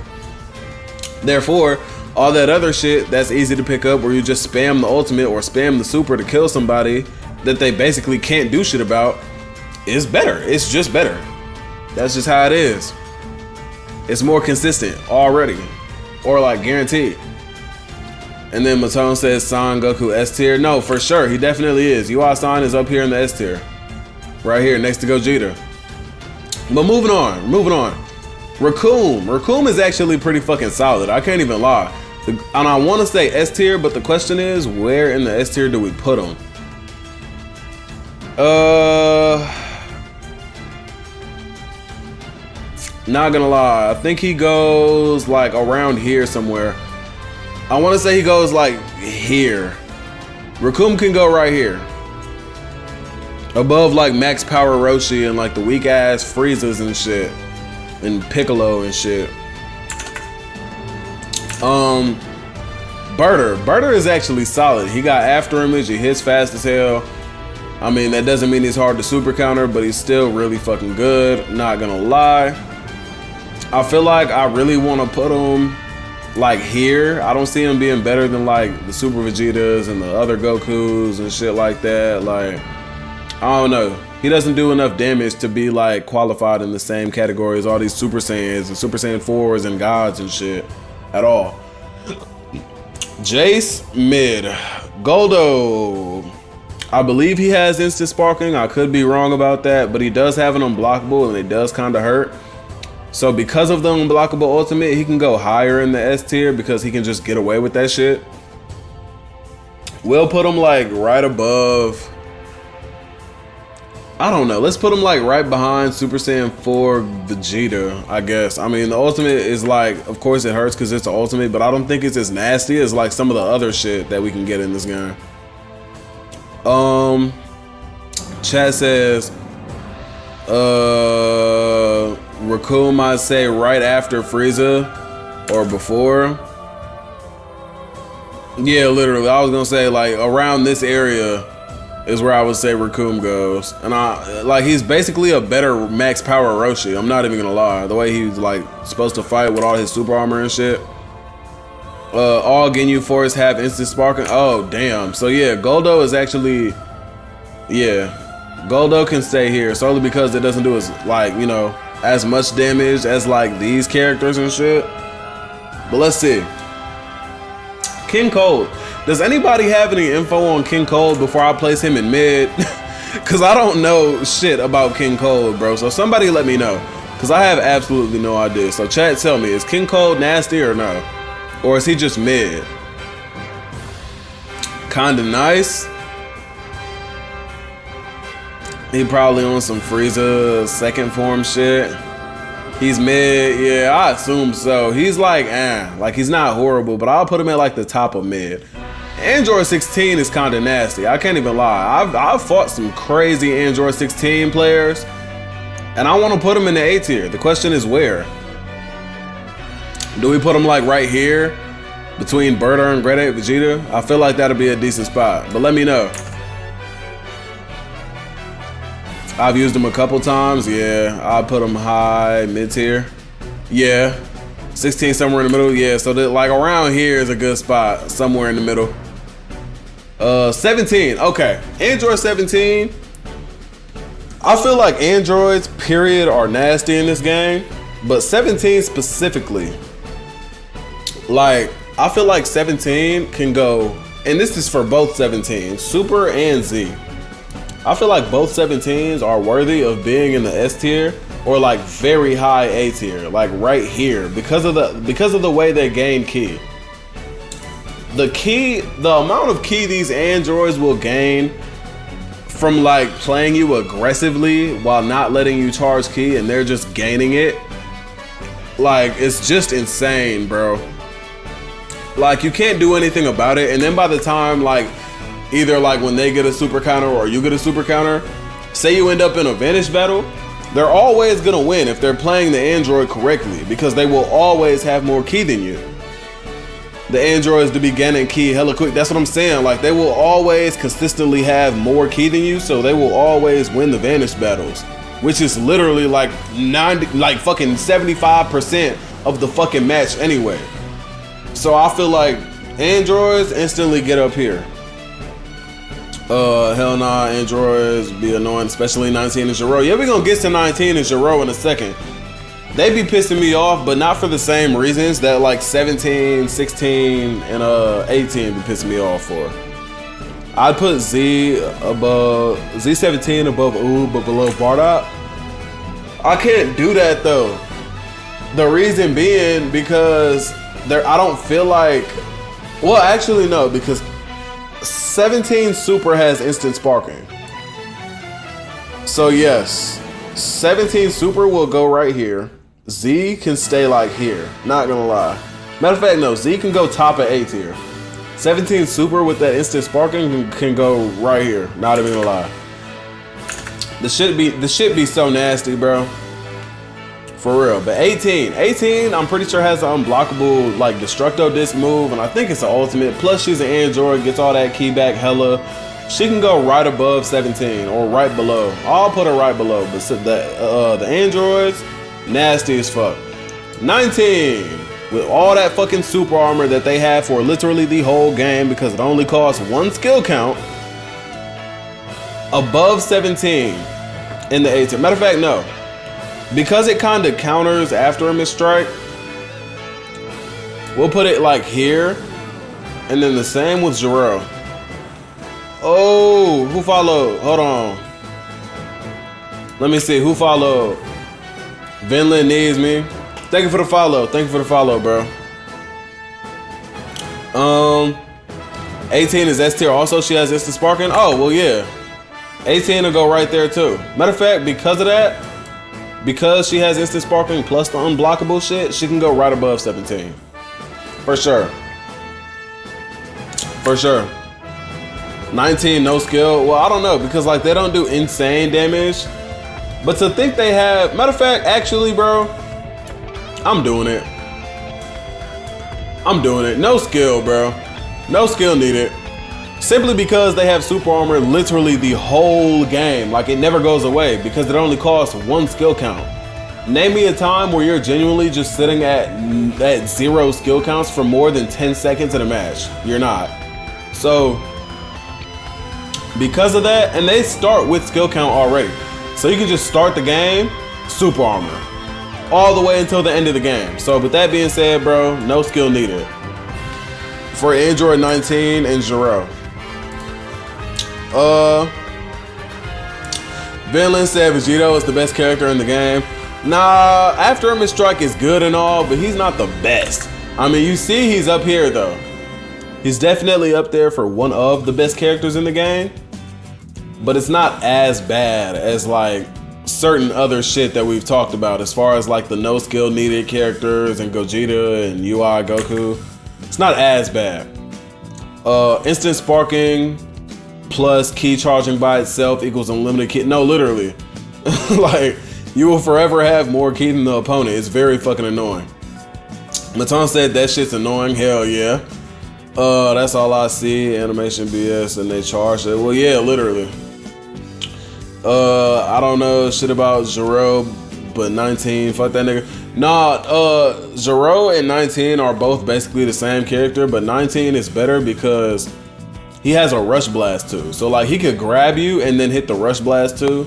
Therefore, all that other shit that's easy to pick up where you just spam the ultimate or spam the super to kill somebody that they basically can't do shit about is better. It's just better. That's just how it is. It's more consistent already, or like guaranteed. And then Matone says San Goku S tier. No, for sure, he definitely is. UI San is up here in the S tier, right here next to Gogeta. But moving on. Raccoon is actually pretty fucking solid. I can't even lie. And I want to say S tier, but the question is, where in the S tier do we put him? Not gonna lie, I think he goes like around here somewhere. I want to say he goes like here. Raccoon can go right here, above like Max Power Roshi and like the weak ass Friezas and shit, and Piccolo and shit. Burter is actually solid. He got after image, he hits fast as hell. I mean, that doesn't mean he's hard to super counter, but he's still really fucking good, not gonna lie. I feel like I really want to put him like here. I don't see him being better than like the Super Vegetas and the other Gokus and shit like that. Like, I don't know. He doesn't do enough damage to be like qualified in the same category as all these Super Saiyans and Super Saiyan 4s and gods and shit at all. Jace, mid. Goldo, I believe he has instant sparking. I could be wrong about that, but he does have an unblockable and it does kind of hurt. So because of the unblockable ultimate, he can go higher in the S tier because he can just get away with that shit. We'll put him like right above, I don't know, let's put him like right behind Super Saiyan 4 Vegeta, I guess. I mean, the ultimate is like, of course it hurts because it's the ultimate, but I don't think it's as nasty as like some of the other shit that we can get in this game. Chat says, Raccoon might say right after Frieza or before. Yeah, literally. I was gonna say like around this area is where I would say Raccoon goes. And I like, he's basically a better max power Roshi. I'm not even gonna lie. The way he's like supposed to fight with all his super armor and shit. All Ginyu Force have instant sparking. Oh damn. So yeah, Goldo is actually, yeah, Goldo can stay here solely because it doesn't do as like, you know, as much damage as like these characters and shit. But let's see. King Cold. Does anybody have any info on King Cold before I place him in mid? Cause I don't know shit about King Cold, bro. So somebody let me know. Cause I have absolutely no idea. So chat, tell me, is King Cold nasty or no? Or is he just mid? Kinda nice. He probably on some Frieza second form shit. He's mid, yeah, I assume so. He's like, like he's not horrible, but I'll put him at like the top of mid. Android 16 is kind of nasty. I can't even lie. I've fought some crazy Android 16 players, and I want to put them in the A tier. The question is where? Do we put them like right here between Berta and Grade 8 Vegeta? I feel like that'll be a decent spot, but let me know. I've used them a couple times. Yeah, I put them high, mid tier. Yeah, 16 somewhere in the middle. Yeah, so that like around here is a good spot, somewhere in the middle. 17. Okay, Android 17. I feel like androids, period, are nasty in this game, but 17 specifically. Like, I feel like 17 can go, and this is for both 17, Super and Z. I feel like both 17s are worthy of being in the S tier or like very high A tier, like right here, because of the way they gain ki. The amount of ki these androids will gain from like playing you aggressively while not letting you charge ki, and they're just gaining it. Like, it's just insane, bro. Like, you can't do anything about it, and then by the time, like, either like when they get a super counter or you get a super counter, say you end up in a vanish battle, they're always gonna win if they're playing the android correctly, because they will always have more ki than you. The androids to be gaining ki hella quick. That's what I'm saying. Like, they will always consistently have more ki than you, so they will always win the vanish battles, which is literally like 75% of the fucking match anyway. So I feel like androids instantly get up here. Hell nah, androids be annoying, especially 19 and Zero. Yeah, we gonna get to 19 and Zero in a second. They be pissing me off, but not for the same reasons that like 17, 16, and 18 be pissing me off for. I'd put Z17 above Oob, but below Bardock. I can't do that though. The reason being because I don't feel like, well, actually no, because 17 Super has instant sparking. So yes, 17 Super will go right here. Z can stay like here, not gonna lie. Matter of fact, no, Z can go top of A tier. 17 Super with that instant sparking can go right here, not even gonna lie. The shit be so nasty, bro. For real. But 18, I'm pretty sure has an unblockable like Destructo Disc move, and I think it's an ultimate. Plus she's an android, gets all that ki back hella. She can go right above 17 or right below. I'll put her right below, but the androids, nasty as fuck. 19, with all that fucking super armor that they have for literally the whole game, because it only costs one skill count, above 17 in the A tier. Matter of fact, no. Because it kind of counters after a misstrike, we'll put it like here, and then the same with Zero. Oh, who followed? Hold on. Let me see, who followed? Vinland needs me. Thank you for the follow. Thank you for the follow, bro. 18 is S tier also. She has instant sparking. Oh, well, yeah. 18 will go right there too. Matter of fact, because of that, because she has instant sparking plus the unblockable shit, she can go right above 17. For sure. For sure. 19, no skill. Well, I don't know, because like they don't do insane damage. But to think they have, matter of fact, actually, bro, I'm doing it. I'm doing it. No skill, bro. No skill needed. Simply because they have super armor literally the whole game. Like, it never goes away because it only costs one skill count. Name me a time where you're genuinely just sitting at 0 skill counts for more than 10 seconds in a match. You're not. So, because of that, and they start with skill count already. So you can just start the game, super armor, all the way until the end of the game. So with that being said, bro, no skill needed. For Android 19 and Zero. Vinland said Vegeta is the best character in the game. Nah, After a Misstrike is good and all, but he's not the best. I mean, you see he's up here though. He's definitely up there for one of the best characters in the game, but it's not as bad as like certain other shit that we've talked about as far as like the no skill needed characters and Gogeta and UI Goku. It's not as bad. Instant sparking plus ki charging by itself equals unlimited ki. No, literally. Like, you will forever have more ki than the opponent. It's very fucking annoying. Matan said that shit's annoying. Hell yeah. That's all I see. Animation BS and they charge it. Well, yeah, literally. I don't know shit about Zero, but 19, fuck that nigga. Nah, Zero and 19 are both basically the same character, but 19 is better because he has a rush blast too. So like he could grab you and then hit the rush blast too.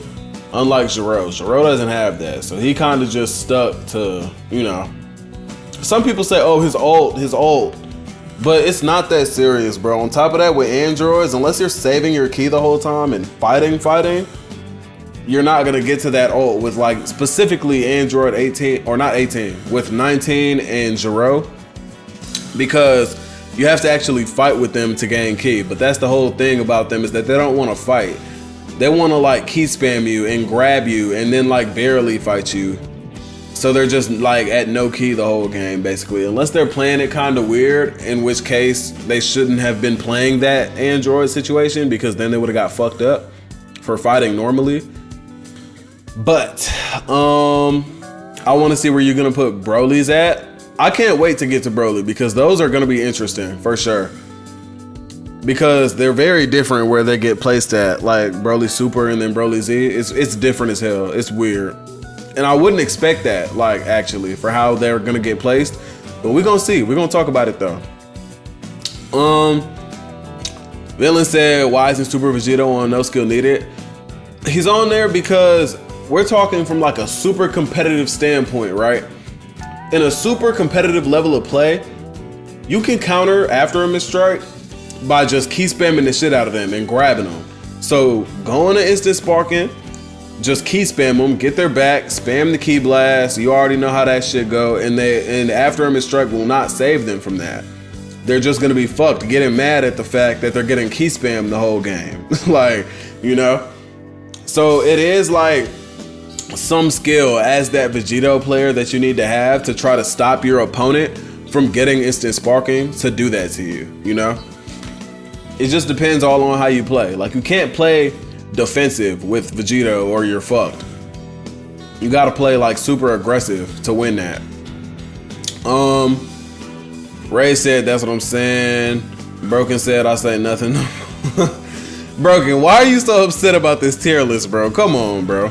Unlike Zero. Zero doesn't have that. So he kind of just stuck to, you know. Some people say, oh, his ult. But it's not that serious, bro. On top of that, with androids, unless you're saving your ki the whole time and fighting, you're not gonna get to that ult with like specifically Android 18, or not 18, with 19 and Zero, because you have to actually fight with them to gain ki. But that's the whole thing about them, is that they don't want to fight. They want to like ki spam you and grab you and then like barely fight you. So they're just like at no ki the whole game basically, unless they're playing it kind of weird, in which case they shouldn't have been playing that Android situation, because then they would have got fucked up for fighting normally. But I want to see where you're gonna put Broly's at. I can't wait to get to Broly, because those are gonna be interesting for sure, because they're very different where they get placed at. Like Broly Super and then Broly Z, it's different as hell. It's weird, and I wouldn't expect that, like, actually, for how they're gonna get placed. But we're gonna see. We're gonna talk about it though. Villain said, why isn't Super Vegeta on No Skill Needed? He's on there because we're talking from like a super competitive standpoint, right? In a super competitive level of play, you can counter after a misstrike by just ki spamming the shit out of them and grabbing them. So go on to instant sparking, just ki spam them, get their back, spam the ki blast. You already know how that shit go, and after a misstrike will not save them from that. They're just gonna be fucked, getting mad at the fact that they're getting ki spam the whole game. Like, you know? So it is like some skill as that Vegeta player that you need to have to try to stop your opponent from getting instant sparking to do that to you, you know? It just depends all on how you play. Like, you can't play defensive with Vegeta or you're fucked. You gotta play like super aggressive to win that. Ray said, that's what I'm saying. Broken said, I say nothing. Broken, why are you so upset about this tier list, bro? Come on, bro.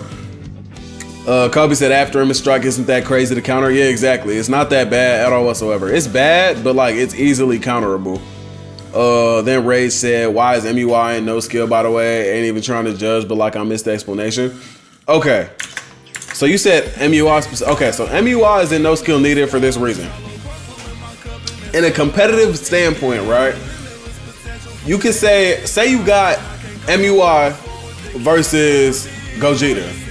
Kobe said, after a strike isn't that crazy to counter. Yeah, exactly. It's not that bad at all whatsoever. It's bad, but like it's easily counterable. Then Ray said, why is MUI in no skill, by the way? Ain't even trying to judge, but like I missed the explanation. Okay. So you said MUI. Okay, so MUI is in no skill needed for this reason. In a competitive standpoint, right? You could say you got MUI versus Gogeta.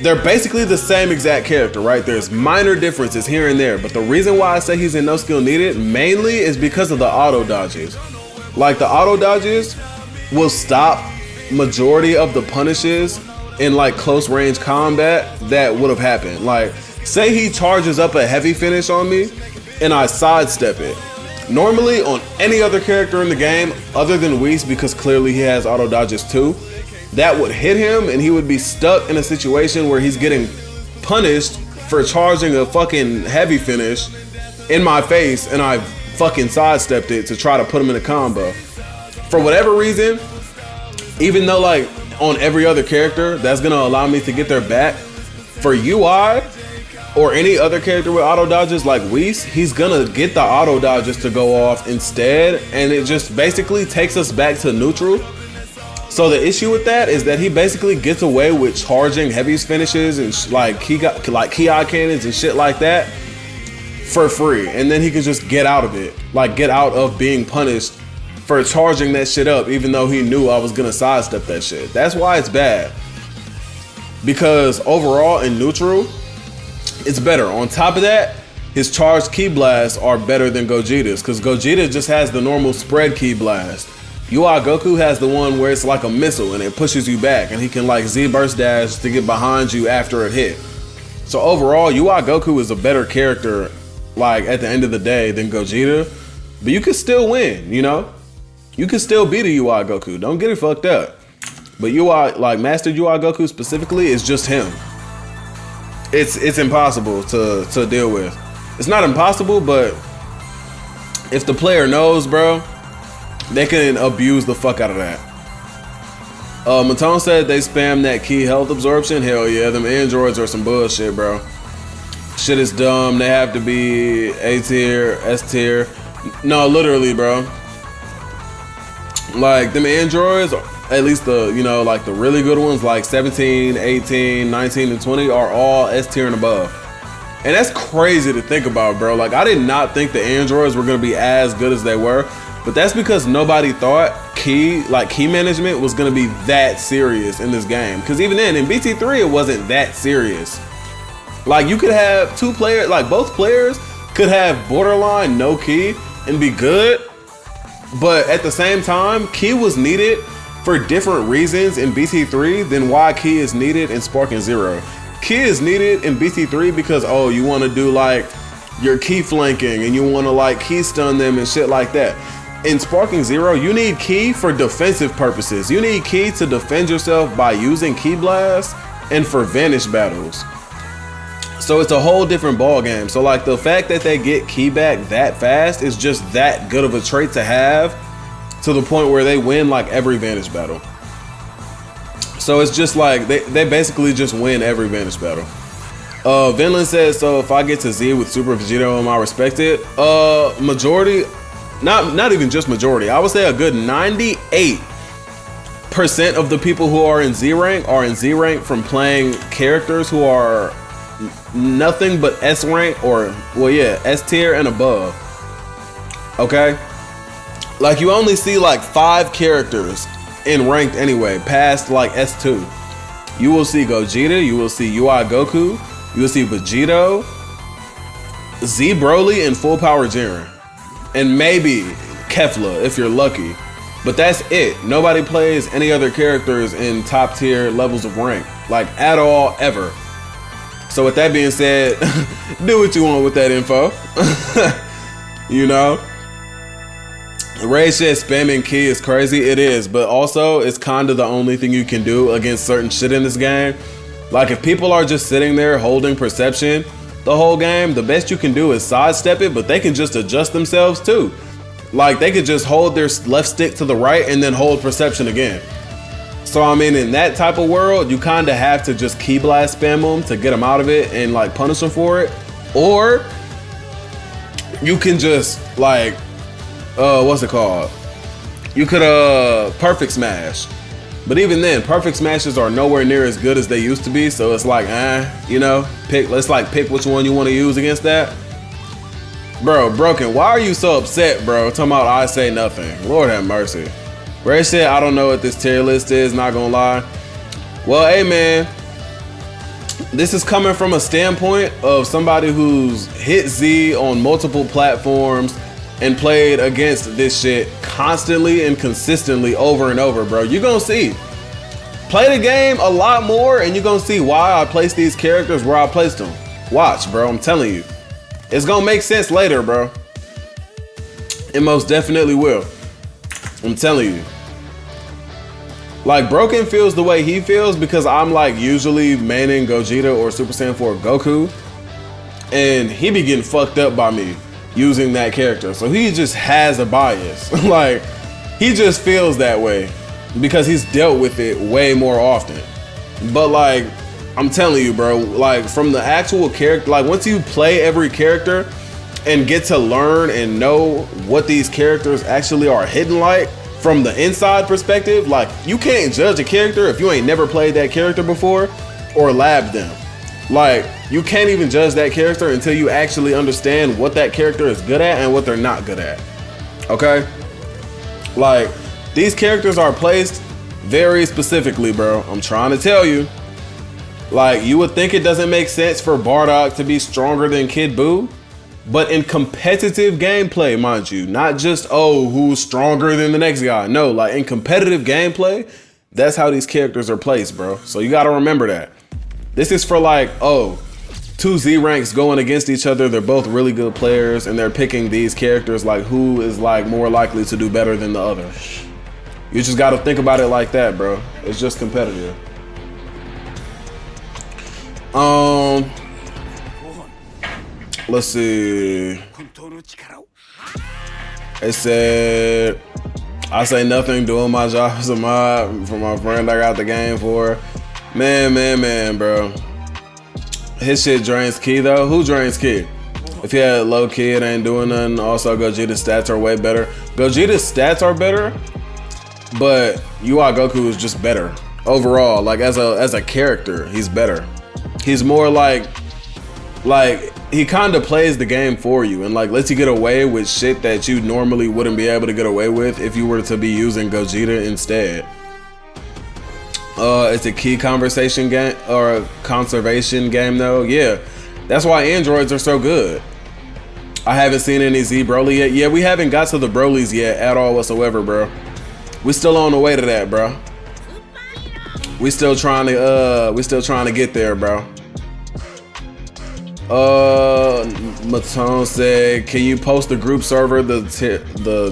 They're basically the same exact character, right? There's minor differences here and there, but the reason why I say he's in no skill needed mainly is because of the auto dodges. Like, the auto dodges will stop majority of the punishes in like close range combat that would have happened. Like, say he charges up a heavy finish on me and I sidestep it. Normally on any other character in the game other than Whis, because clearly he has auto dodges too, that would hit him and he would be stuck in a situation where he's getting punished for charging a fucking heavy finish in my face, and I fucking sidestepped it to try to put him in a combo. For whatever reason, even though like on every other character that's gonna allow me to get their back, for UI or any other character with auto dodges like Whis, he's gonna get the auto dodges to go off instead, and it just basically takes us back to neutral. So the issue with that is that he basically gets away with charging heavies finishes and like Ki cannons and shit like that for free, and then he can just get out of it, like get out of being punished for charging that shit up, even though he knew I was gonna sidestep that shit. That's why it's bad, because overall in neutral it's better. On top of that, his charged ki blasts are better than Gogeta's, because Gogeta just has the normal spread ki blast. UI Goku has the one where it's like a missile and it pushes you back, and he can like Z burst dash to get behind you after it hit. So overall, UI Goku is a better character, like at the end of the day, than Gogeta. But you could still win, you know? You could still beat a UI Goku. Don't get it fucked up. But UI, like Master UI Goku specifically, is just him. It's impossible to deal with. It's not impossible, but if the player knows, bro, they can abuse the fuck out of that. Matone said they spam that key health absorption. Hell yeah, them androids are some bullshit, bro. Shit is dumb. They have to be A tier, S tier. No, literally, bro. Like them androids, at least the, you know, like the really good ones, like 17, 18, 19, and 20 are all S tier and above. And that's crazy to think about, bro. Like I did not think the androids were gonna be as good as they were, but that's because nobody thought key management was gonna be that serious in this game. Cause even then in BT3 it wasn't that serious. Like you could have two players, like both players could have borderline no key and be good. But at the same time, key was needed for different reasons in BT3 than why key is needed in Sparking Zero. Key is needed in BT3 because, oh, you want to do like your key flanking and you want to like key stun them and shit like that. In Sparking Zero, you need key for defensive purposes. You need key to defend yourself by using key blast and for vanish battles. So it's a whole different ball game. So like the fact that they get key back that fast is just that good of a trait to have, to the point where they win like every Vanish battle. So it's just like they basically just win every Vanish battle. Vinland says, so if I get to Z with Super Vegeta, am I respected? Majority, not even just majority, I would say a good 98% of the people who are in Z rank from playing characters who are nothing but S rank, or well yeah, S tier and above. Okay, like you only see like 5 characters in ranked anyway past like S2. You will see Gogeta, you will see UI Goku, you will see Vegeta, Z Broly, and full power Jiren, and maybe Kefla if you're lucky, but that's it. Nobody plays any other characters in top tier levels of rank like at all ever. So with that being said, do what you want with that info. You know? Ray said spamming key is crazy. It is, but also it's kind of the only thing you can do against certain shit in this game. Like if people are just sitting there holding perception the whole game, the best you can do is sidestep it, but they can just adjust themselves too. Like they could just hold their left stick to the right and then hold perception again. So I mean, in that type of world, you kind of have to just key blast spam them to get them out of it and like punish them for it. Or you can just like, what's it called? You could perfect smash. But even then, perfect smashes are nowhere near as good as they used to be. So it's like, you know, let's like pick which one you want to use against that. Bro, Broken, why are you so upset, bro? Talking about I say nothing. Lord have mercy. Ray said, I don't know what this tier list is, not gonna lie. Well, hey man, this is coming from a standpoint of somebody who's hit Z on multiple platforms and played against this shit constantly and consistently over and over, bro. You're gonna see. Play the game a lot more and you're gonna see why I placed these characters where I placed them. Watch, bro, I'm telling you. It's gonna make sense later, bro. It most definitely will. I'm telling you. Like Broken feels the way he feels because I'm like usually maining Gogeta or Super Saiyan 4 Goku, and he be getting fucked up by me using that character. So he just has a bias. Like he just feels that way because he's dealt with it way more often. But like I'm telling you, bro, like from the actual character, like once you play every character and get to learn and know what these characters actually are hidden like, from the inside perspective, like you can't judge a character if you ain't never played that character before or labbed them. Like you can't even judge that character until you actually understand what that character is good at and what they're not good at. Okay? Like these characters are placed very specifically, bro. I'm trying to tell you. Like you would think it doesn't make sense for Bardock to be stronger than Kid Buu. But in competitive gameplay, mind you, not just, oh, who's stronger than the next guy. No, like in competitive gameplay, that's how these characters are placed, bro. So you gotta remember that. This is for like, oh, two Z ranks going against each other. They're both really good players, and they're picking these characters like who is like more likely to do better than the other. You just got to think about it like that, bro. It's just competitive. Let's see. It said, I say nothing, doing my job as a mod for my friend I got the game for. Man, bro. His shit drains key though. Who drains key? If he had low key, it ain't doing nothing. Also, Gogeta's stats are way better. Gogeta's stats are better, but UI Goku is just better overall. Like as a character, he's better. He's more like he kind of plays the game for you and like lets you get away with shit that you normally wouldn't be able to get away with if you were to be using Gogeta instead. It's a key conversation game or a conservation game though. Yeah, that's why androids are so good. I haven't seen any Z Broly yet. Yeah, we haven't got to the Brolys yet at all whatsoever, bro. We still on the way to that, bro. We still trying to get there, bro. Matone said, can you post the group server, the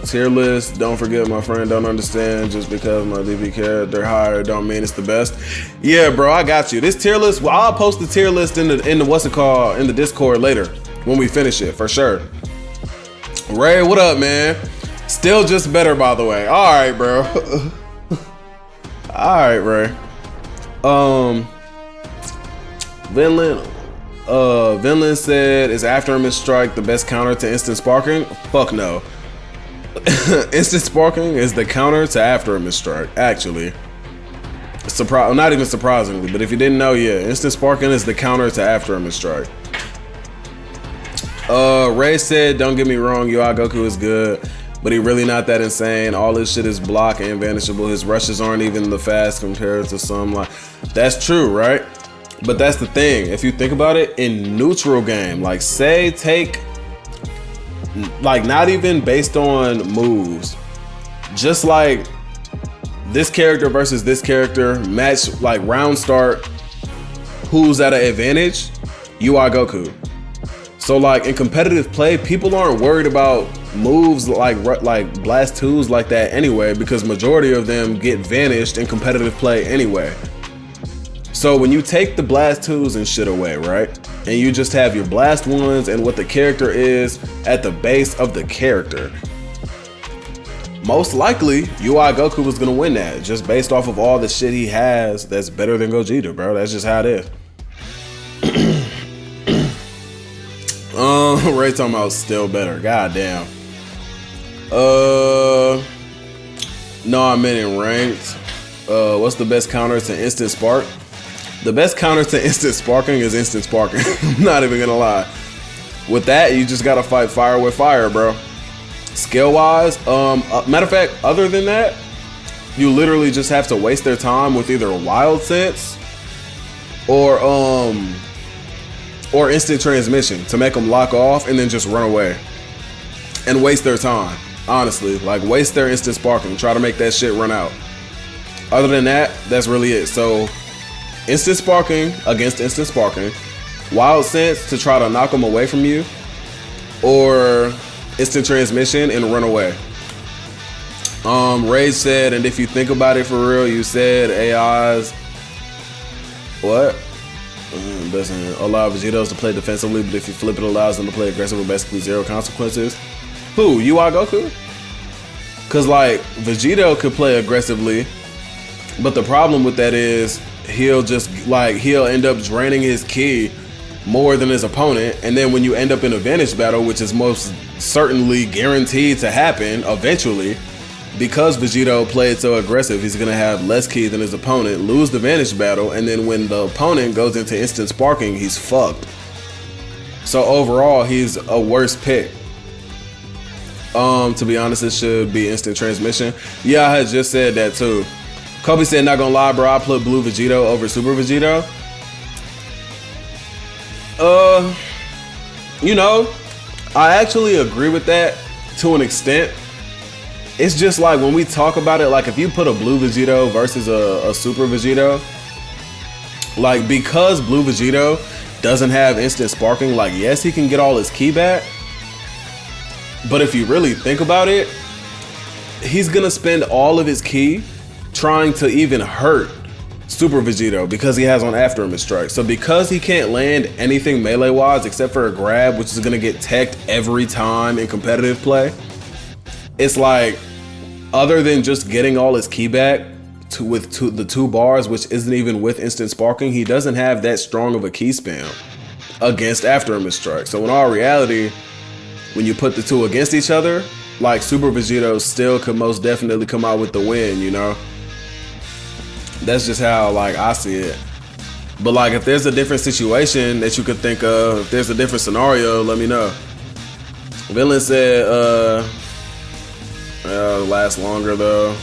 tier list? Don't forget, my friend don't understand just because my DP character higher don't mean it's the best. Yeah, bro, I got you. This tier list, well, I'll post the tier list in the what's it called, in the Discord later when we finish it, for sure. Ray, what up, man? Still just better, by the way. All right, bro. All right, Ray. Vinland said, is After Image Strike the best counter to instant sparking? Fuck no. Instant sparking is the counter to After Image Strike, actually. Not even surprisingly, but if you didn't know, yeah, instant sparking is the counter to After Image Strike. Ray said, don't get me wrong, UI Goku is good, but he really not that insane. All his shit is block and vanishable. His rushes aren't even the fast compared to some, like, that's true, right? But that's the thing, if you think about it, in neutral game, like say take, like not even based on moves, just like this character versus this character, match like round start, who's at an advantage? UI Goku. So like in competitive play, people aren't worried about moves like blast twos like that anyway, because majority of them get vanished in competitive play anyway. So when you take the blast twos and shit away, right? And you just have your blast ones and what the character is at the base of the character, most likely UI Goku was gonna win that just based off of all the shit he has that's better than Gogeta, bro. That's just how it is. Ray talking about still better. God damn. No, I meant in ranked. What's the best counter to instant spark? The best counter to instant sparking is instant sparking. I'm not even gonna lie. With that, you just gotta fight fire with fire, bro. Skill wise, matter of fact, other than that, you literally just have to waste their time with either wild sense or instant transmission to make them lock off and then just run away and waste their time. Honestly, like waste their instant sparking, try to make that shit run out. Other than that, that's really it. So instant sparking against instant sparking, wild sense to try to knock them away from you, or instant transmission and run away. Ray said, and if you think about it for real, you said AIs what? Doesn't allow Vegetos to play defensively, but if you flip it, allows them to play aggressive with basically zero consequences. Who? UI Goku? Cause like Vegeta could play aggressively, but the problem with that is he'll end up draining his ki more than his opponent, and then when you end up in a Vanish battle, which is most certainly guaranteed to happen eventually, because Vegeta played so aggressive, he's gonna have less ki than his opponent, lose the Vanish battle, and then when the opponent goes into instant sparking, he's fucked. So overall, he's a worse pick. To be honest, it should be instant transmission. Yeah, I had just said that too. Kobe said, not gonna lie, bro, I put Blue Vegeta over Super Vegeta. You know, I actually agree with that to an extent. It's just like when we talk about it, like if you put a Blue Vegeta versus a Super Vegeta, like because Blue Vegeta doesn't have instant sparking, like, yes, he can get all his ki back, but if you really think about it, he's gonna spend all of his ki trying to even hurt Super Vegeta because he has on after him strike. So because he can't land anything melee wise except for a grab, which is gonna get teched every time in competitive play, it's like, other than just getting all his ki back with the 2 bars, which isn't even with instant sparking, he doesn't have that strong of a ki spam against after him strike. So in all reality, when you put the 2 against each other, like, Super Vegeta still could most definitely come out with the win, you know? That's just how, like, I see it. But, like, if there's a different situation that you could think of, if there's a different scenario, let me know. Villain said, lasts longer, though.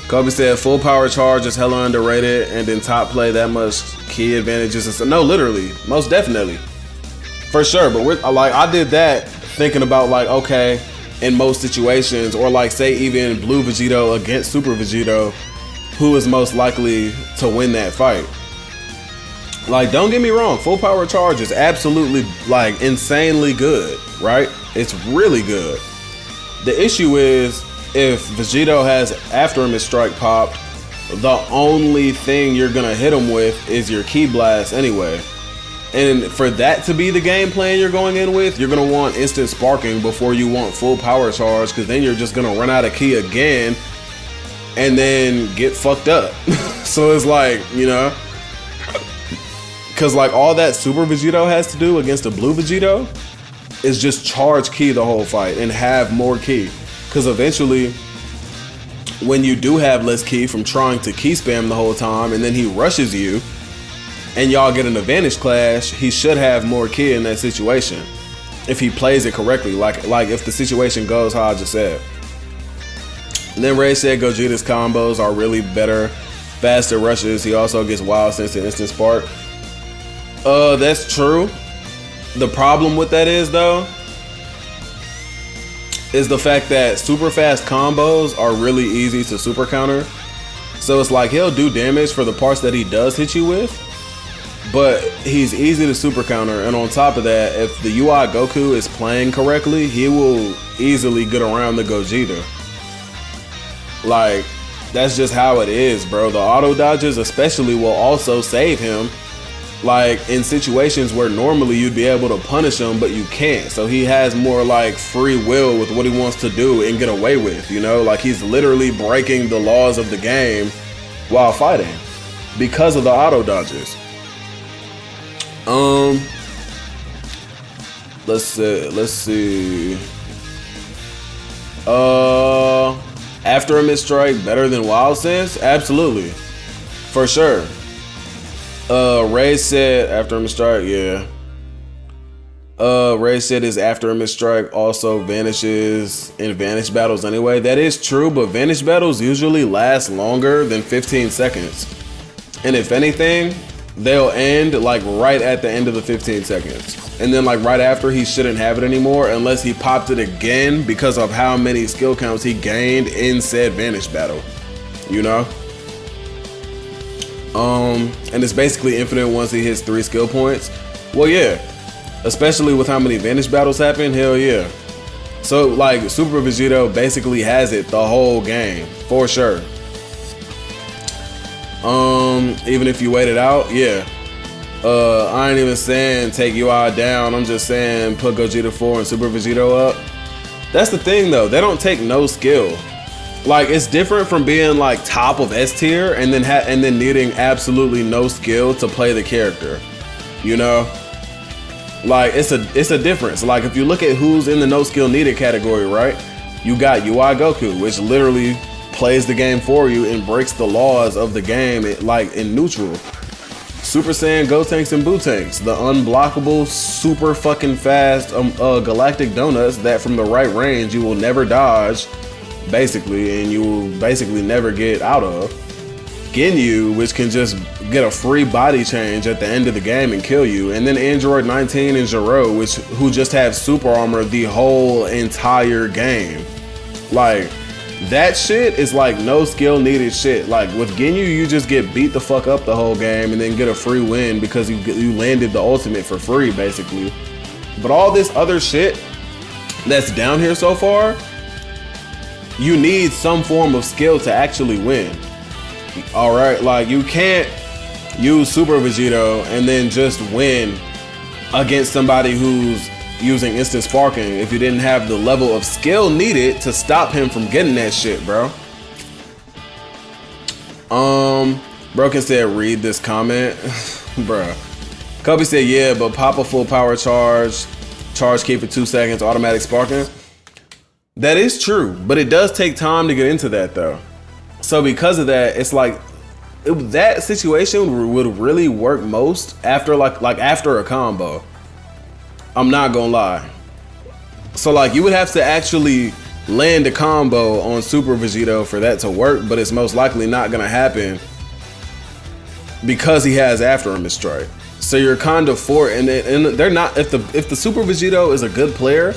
Kobe said, full power charge is hella underrated, and in top play, that much ki advantages and stuff. No, literally, most definitely. For sure, but I did that thinking about, like, okay, in most situations, or like, say, even Blue Vegeta against Super Vegeta, who is most likely to win that fight? Like, don't get me wrong, full power charge is absolutely, like, insanely good, right? It's really good. The issue is, if Vegeta has after him strike popped, the only thing you're gonna hit him with is your ki blast anyway. And for that to be the game plan you're going in with, you're gonna want instant sparking before you want full power charge, because then you're just gonna run out of ki again and then get fucked up. So it's like, you know, because like all that Super Vegeta has to do against a Blue Vegeta is just charge ki the whole fight and have more ki. Because eventually, when you do have less ki from trying to ki spam the whole time, and then he rushes you, and y'all get an advantage clash, he should have more ki in that situation if he plays it correctly. Like if the situation goes how I just said. And then Ray said Gogeta's combos are really better, faster rushes. He also gets wild sense and instant spark. That's true. The problem with that is though, is the fact that super fast combos are really easy to super counter. So it's like he'll do damage for the parts that he does hit you with, but he's easy to super counter. And on top of that, if the UI Goku is playing correctly, he will easily get around the Gogeta. Like, that's just how it is, bro. The auto dodges especially will also save him, like in situations where normally you'd be able to punish him, but you can't. So he has more like free will with what he wants to do and get away with, you know? Like he's literally breaking the laws of the game while fighting because of the auto dodges. Let's see. After a mid strike better than wild sense? Absolutely. For sure. Ray said after a mid strike, yeah. Ray said his after a mid strike also vanishes in vanish battles anyway. That is true, but vanish battles usually last longer than 15 seconds. And if anything, they'll end like right at the end of the 15 seconds. And then like right after, he shouldn't have it anymore unless he popped it again because of how many skill counts he gained in said vanish battle, you know? And it's basically infinite once he hits 3 skill points. Well, yeah, especially with how many vanish battles happen, hell yeah. So like Super Vegeta basically has it the whole game, for sure. Even if you wait it out, yeah. I ain't even saying take UI down, I'm just saying put Gogeta 4 and Super Vegeta up. That's the thing though, they don't take no skill. Like it's different from being like top of S tier and then needing absolutely no skill to play the character, you know? Like it's a difference. Like if you look at who's in the no skill needed category, right? You got UI Goku, which literally plays the game for you and breaks the laws of the game like in neutral. Super Saiyan Gotenks and Bootanks, the unblockable, super fucking fast galactic donuts that from the right range you will never dodge, basically, and you will basically never get out of. Ginyu, which can just get a free body change at the end of the game and kill you. And then Android 19 and Zero, who just have super armor the whole entire game. Like, That shit is like no skill needed shit. Like with Ginyu, you just get beat the fuck up the whole game and then get a free win because you landed the ultimate for free, basically. But all this other shit that's down here so far, you need some form of skill to actually win. All right, like you can't use Super Vegeta and then just win against somebody who's using instant sparking if you didn't have the level of skill needed to stop him from getting that shit, bro. Broken said, read this comment. Bruh. Kobe said, yeah, but pop a full power charge key for 2 seconds, automatic sparking. That is true, but it does take time to get into that though. So because of that, it's like that situation would really work most after like after a combo. I'm not gonna lie. So like you would have to actually land a combo on Super Vegeta for that to work, but it's most likely not gonna happen because he has After Image Strike. So you're kind of and they're not, if the Super Vegeta is a good player,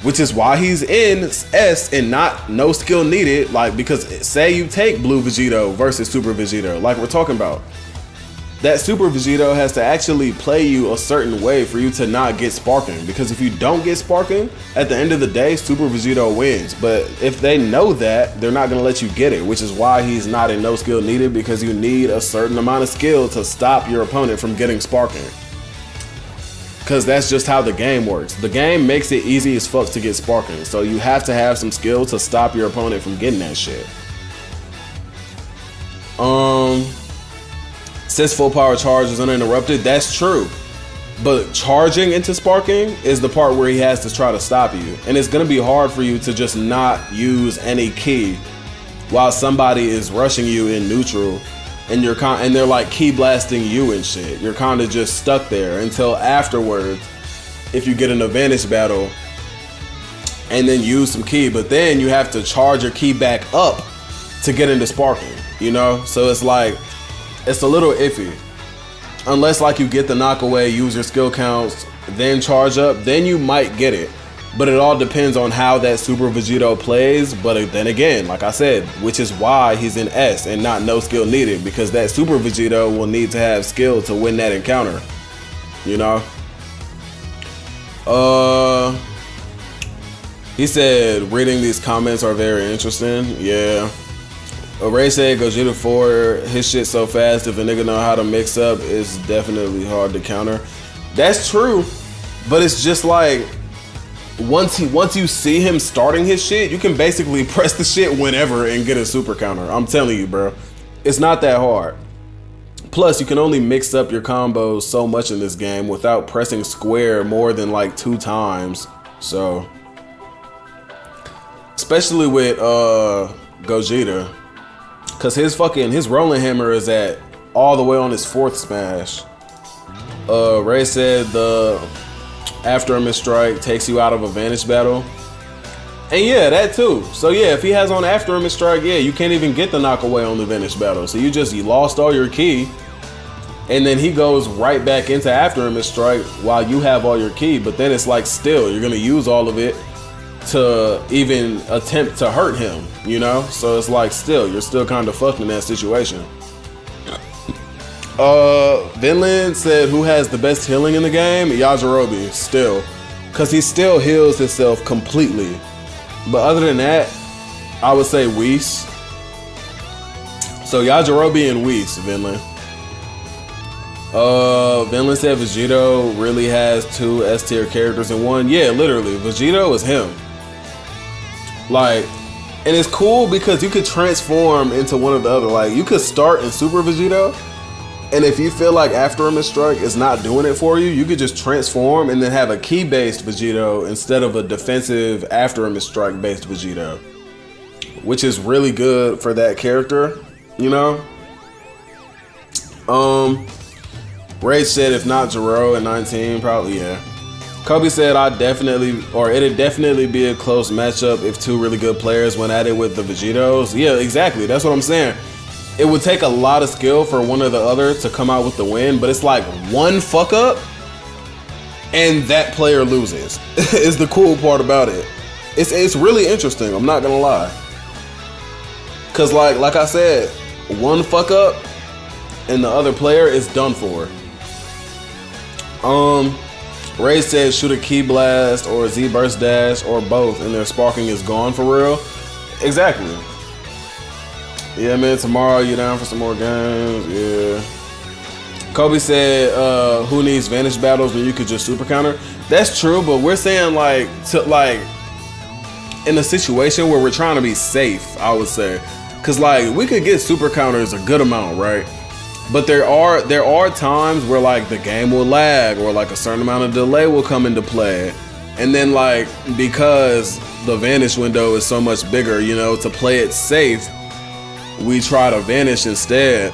which is why he's in S and not no skill needed, like because say you take Blue Vegeta versus Super Vegeta, like we're talking about, that Super Vegeta has to actually play you a certain way for you to not get sparking. Because if you don't get sparking, at the end of the day, Super Vegeta wins. But if they know that, they're not gonna let you get it, which is why he's not in no skill needed, because you need a certain amount of skill to stop your opponent from getting sparking. Because that's just how the game works. The game makes it easy as fuck to get sparking. So you have to have some skill to stop your opponent from getting that shit. Since full power charge is uninterrupted, that's true. But charging into sparking is the part where he has to try to stop you. And it's gonna be hard for you to just not use any key while somebody is rushing you in neutral and they're like key blasting you and shit. You're kind of just stuck there until afterwards, if you get an advantage battle and then use some key, but then you have to charge your key back up to get into sparking, you know? So it's like, it's a little iffy. Unless like you get the knockaway, use your skill counts, then charge up, then you might get it. But it all depends on how that Super Vegeta plays. But then again, like I said, which is why he's in S and not no skill needed, because that Super Vegeta will need to have skill to win that encounter. You know? He said, reading these comments are very interesting. Yeah. Ray said Gogeta 4, his shit so fast, if a nigga know how to mix up, it's definitely hard to counter. That's true, but it's just like, once you see him starting his shit, you can basically press the shit whenever and get a super counter. I'm telling you, bro. It's not that hard. Plus, you can only mix up your combos so much in this game without pressing square more than like 2 times. So, especially with Gogeta. Cause his rolling hammer is at all the way on his 4th smash. Ray said the After Image Strike takes you out of a Vanish battle. And yeah, that too. So yeah, if he has on After Image Strike, yeah, you can't even get the knockaway on the Vanish battle. So you lost all your ki. And then he goes right back into After Image Strike while you have all your ki. But then it's like still, you're gonna use all of it to even attempt to hurt him, you know? So it's like still, you're still kind of fucked in that situation. Vinland said, who has the best healing in the game? Yajirobe, still. Cause he still heals himself completely. But other than that, I would say Whis. So Yajirobe and Whis, Vinland. Vinland said Vegeta really has 2 S tier characters in one. Yeah, literally, Vegeta is him. Like, and it's cool because you could transform into one or the other. Like, you could start in Super Vegeta, and if you feel like After Image Strike is not doing it for you, you could just transform and then have a key-based Vegeta instead of a defensive After Image Strike-based Vegeta, which is really good for that character, you know? Rage said if not Jiro at 19, probably, yeah. Kobe said it'd definitely be a close matchup if 2 really good players went at it with the Vegetos. Yeah, exactly. That's what I'm saying. It would take a lot of skill for one or the other to come out with the win, but it's like one fuck up and that player loses. Is the cool part about it. It's really interesting, I'm not gonna lie. Cause like I said, one fuck up and the other player is done for. Ray said shoot a key blast or a Z burst dash or both and their sparking is gone for real. Exactly. Yeah, man, tomorrow you down for some more games? Yeah. Kobe said, who needs vanish battles when you could just super counter? That's true, but we're saying like in a situation where we're trying to be safe, I would say. Cause like we could get super counters a good amount, right? But there are times where like the game will lag or like a certain amount of delay will come into play. And then like because the vanish window is so much bigger, you know, to play it safe, we try to vanish instead.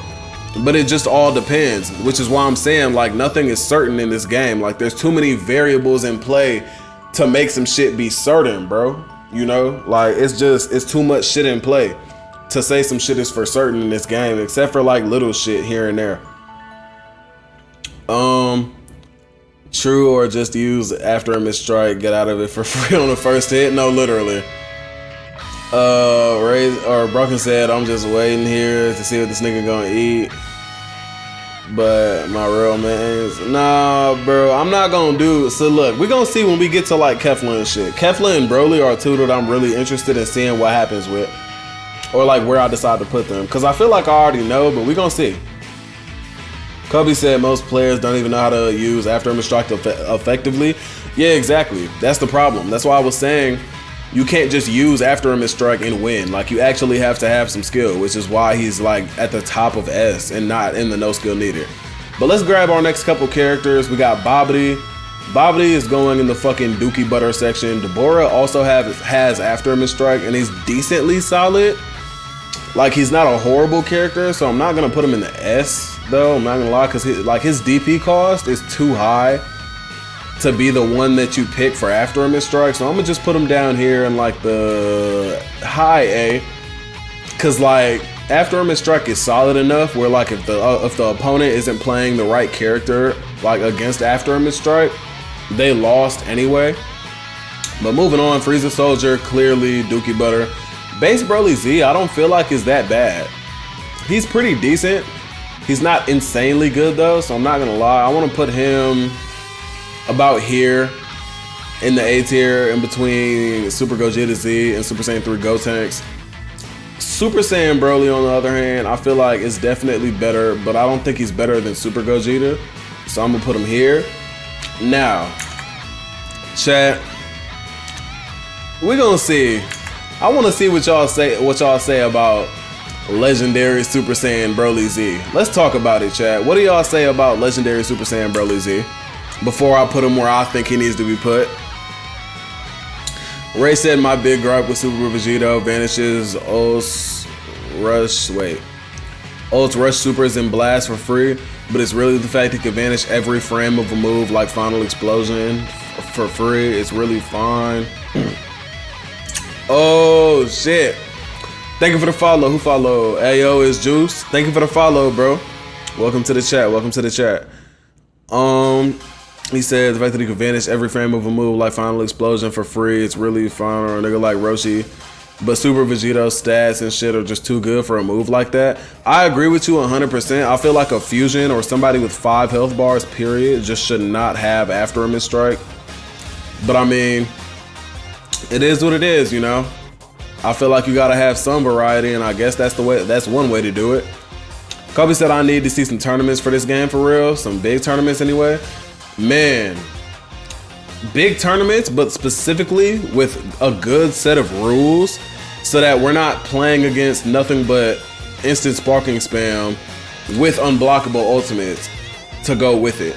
But it just all depends, which is why I'm saying like nothing is certain in this game. Like there's too many variables in play to make some shit be certain, bro. You know, like it's too much shit in play to say some shit is for certain in this game, except for like little shit here and there. True, or just use after a missed strike, get out of it for free on the first hit. No, literally. Ray or Broken said, I'm just waiting here to see what this nigga gonna eat. But my real man's nah, bro. I'm not gonna do. So look, we're gonna see when we get to like Kefla and shit. Kefla and Broly are two that I'm really interested in seeing what happens with, or like where I decide to put them. Cause I feel like I already know, but we're gonna see. Kobe said most players don't even know how to use after a strike effectively. Yeah, exactly. That's the problem. That's why I was saying you can't just use after a strike and win. Like you actually have to have some skill, which is why he's like at the top of S and not in the no skill needed. But let's grab our next couple characters. We got Babidi. Babidi is going in the fucking Dookie Butter section. Deborah also has after a strike and he's decently solid. Like he's not a horrible character, so I'm not gonna put him in the S though. I'm not gonna lie, cause his DP cost is too high to be the one that you pick for after a strike. So I'm gonna just put him down here in like the high A, cause like after a strike is solid enough where like if the opponent isn't playing the right character like against after a strike, they lost anyway. But moving on, Frieza Soldier, clearly Dookie Butter. Base Broly Z, I don't feel like is that bad. He's pretty decent. He's not insanely good though, so I'm not gonna lie. I want to put him about here in the A tier, in between Super Gogeta Z and Super Saiyan 3 Gotenks. Super Saiyan Broly, on the other hand, I feel like is definitely better, but I don't think he's better than Super Gogeta, so I'm gonna put him here. Now, chat, we're gonna see. I want to see what y'all say about Legendary Super Saiyan Broly Z. Let's talk about it, chat. What do y'all say about Legendary Super Saiyan Broly Z before I put him where I think he needs to be put? Ray said my big gripe with Super Vegeta vanishes Ults Rush Supers and Blast for free, but it's really the fact he can vanish every frame of a move like Final Explosion for free. It's really fine. Oh shit. Thank you for the follow. Who followed? Ayo is Juice. Thank you for the follow, bro. Welcome to the chat. Welcome to the chat. He said the fact that he can vanish every frame of a move like Final Explosion for free, it's really fun. Or a nigga like Roshi. But Super Vegeto's stats and shit are just too good for a move like that. I agree with you 100%. I feel like a fusion or somebody with 5 health bars, period, just should not have after a strike. But I mean, it is what it is, you know. I feel like you gotta have some variety, and I guess that's one way to do it. Kobe said I need to see some tournaments for this game for real, some big tournaments anyway. Man, big tournaments, but specifically with a good set of rules so that we're not playing against nothing but instant sparking spam with unblockable ultimates to go with it.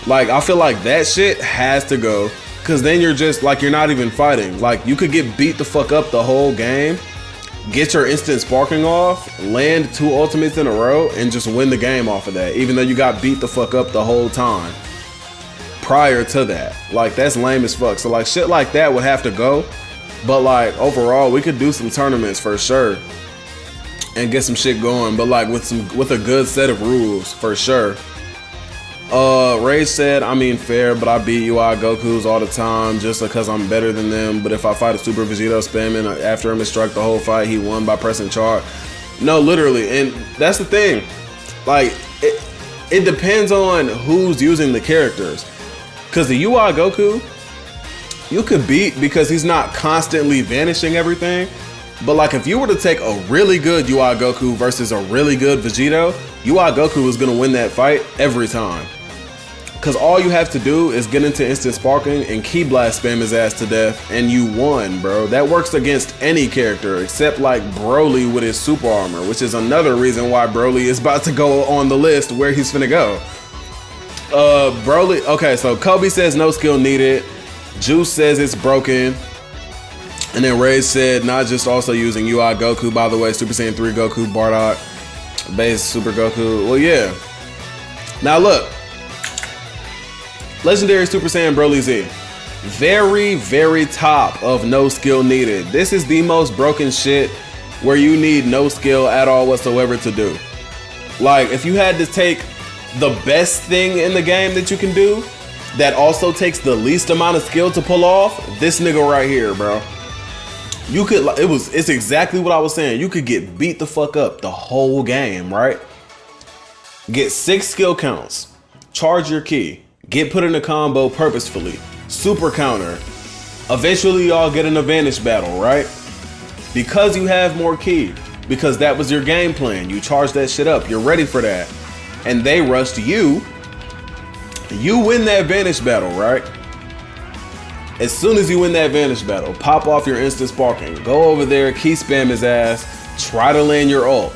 Like, I feel like that shit has to go. Cause then you're just like, you're not even fighting. Like you could get beat the fuck up the whole game, get your instant sparking off, land 2 ultimates in a row, and just win the game off of that, even though you got beat the fuck up the whole time prior to that. Like that's lame as fuck. So like shit like that would have to go. But like overall, we could do some tournaments for sure and get some shit going. But like with a good set of rules for sure. Rage said, I mean fair, but I beat UI Gokus all the time just because I'm better than them. But if I fight a Super Vegeta spamming after him and strike the whole fight, he won by pressing chart. No, literally, and that's the thing. Like, it depends on who's using the characters. Because the UI Goku, you could beat because he's not constantly vanishing everything. But like if you were to take a really good UI Goku versus a really good Vegeta, UI Goku is going to win that fight every time. Because all you have to do is get into instant sparking and Ki Blast spam his ass to death and you won, bro. That works against any character except like Broly with his super armor, which is another reason why Broly is about to go on the list where he's finna go. Broly, okay, so Kobe says no skill needed. Juice says it's broken. And then Rage said not just also using UI Goku, by the way, Super Saiyan 3 Goku, Bardock, base Super Goku. Well, yeah. Now look, Legendary Super Saiyan Broly Z. Very, very top of no skill needed. This is the most broken shit where you need no skill at all whatsoever to do. Like, if you had to take the best thing in the game that you can do, that also takes the least amount of skill to pull off, this nigga right here, bro. You could, it's exactly what I was saying. You could get beat the fuck up the whole game, right? Get 6 skill counts, charge your ki, get put in a combo purposefully, super counter. Eventually y'all get an advantage battle, right? Because you have more ki, because that was your game plan. You charge that shit up, you're ready for that. And they rushed you. You win that advantage battle, right? As soon as you win that advantage battle, pop off your instant sparking. Go over there, ki spam his ass, try to land your ult.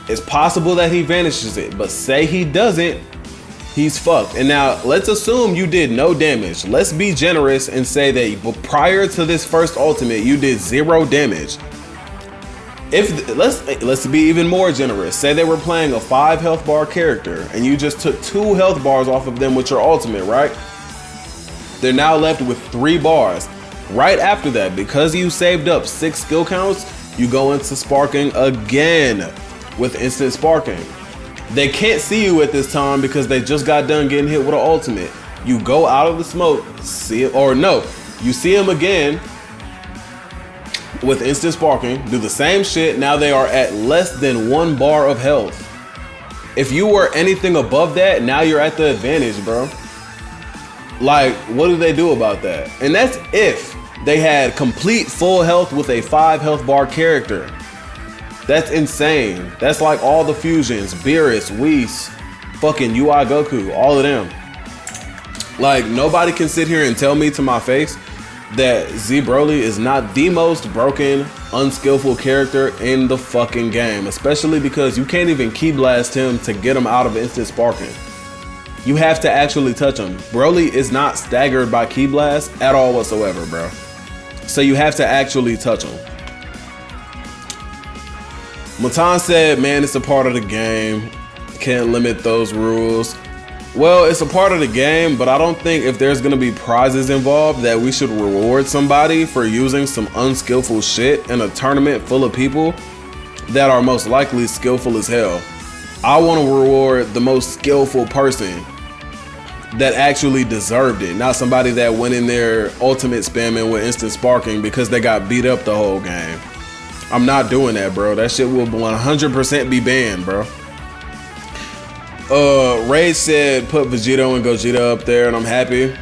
It's possible that he vanishes it, but say he doesn't, he's fucked. And now let's assume you did no damage. Let's be generous and say that prior to this first ultimate, you did 0 damage. Let's be even more generous. Say they were playing a 5 health bar character and you just took 2 health bars off of them with your ultimate, right? They're now left with 3 bars. Right after that, because you saved up 6 skill counts, you go into sparking again with instant sparking. They can't see you at this time because they just got done getting hit with an ultimate. You go out of the smoke, see it, or no, you see him again with instant sparking, do the same shit. Now they are at less than 1 bar of health. If you were anything above that, now you're at the advantage, bro. Like, what do they do about that? And that's if they had complete full health with a 5 health bar character. That's insane. That's like all the fusions, Beerus, Whis, fucking UI Goku, all of them. Like, nobody can sit here and tell me to my face that Z Broly is not the most broken, unskillful character in the fucking game. Especially because you can't even Ki Blast him to get him out of instant sparking. You have to actually touch him. Broly is not staggered by Ki Blast at all whatsoever, bro. So you have to actually touch him. Matan said, man, it's a part of the game. Can't limit those rules. Well, it's a part of the game, but I don't think if there's gonna be prizes involved that we should reward somebody for using some unskillful shit in a tournament full of people that are most likely skillful as hell. I want to reward the most skillful person that actually deserved it, not somebody that went in there ultimate spamming with instant sparking because they got beat up the whole game. I'm not doing that, bro. That shit will 100% be banned, bro. Rage said put Vegeta and Gogeta up there, and I'm happy.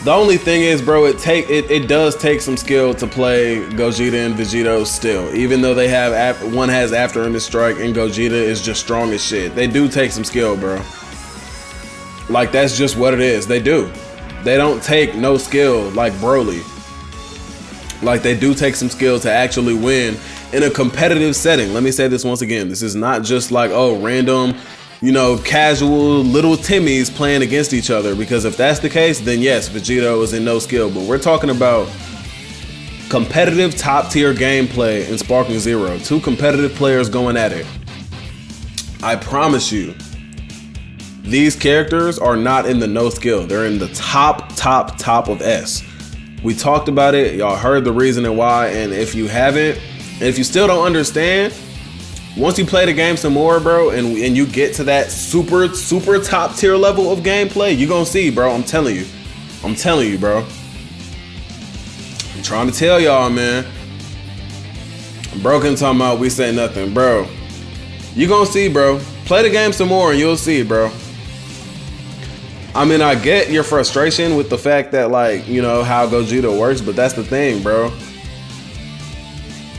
The only thing is, bro, it does take some skill to play Gogeta and Vegeta still. Even though they have one has after in the strike and Gogeta is just strong as shit. They do take some skill, bro. Like, that's just what it is. They do. They don't take no skill like Broly. Like, they do take some skill to actually win in a competitive setting. Let me say this once again. This is not just like, oh, random, you know, casual little Timmies playing against each other. Because if that's the case, then yes, Vegeta is in no skill. But we're talking about competitive top tier gameplay in Sparking Zero. 2 competitive players going at it. I promise you, these characters are not in the no skill. They're in the top of S. We talked about it. Y'all heard the reason and why. And if you haven't, and if you still don't understand, Once you play the game some more, bro, and you get to that super top tier level of gameplay, you gonna see, bro. I'm telling you, bro. I'm trying to tell y'all, man. Broken talking about we say nothing, bro. You gonna see, bro. Play the game some more and you'll see, bro. I mean, I get your frustration with the fact that, like, you know, how Gogeta works, but that's the thing, bro.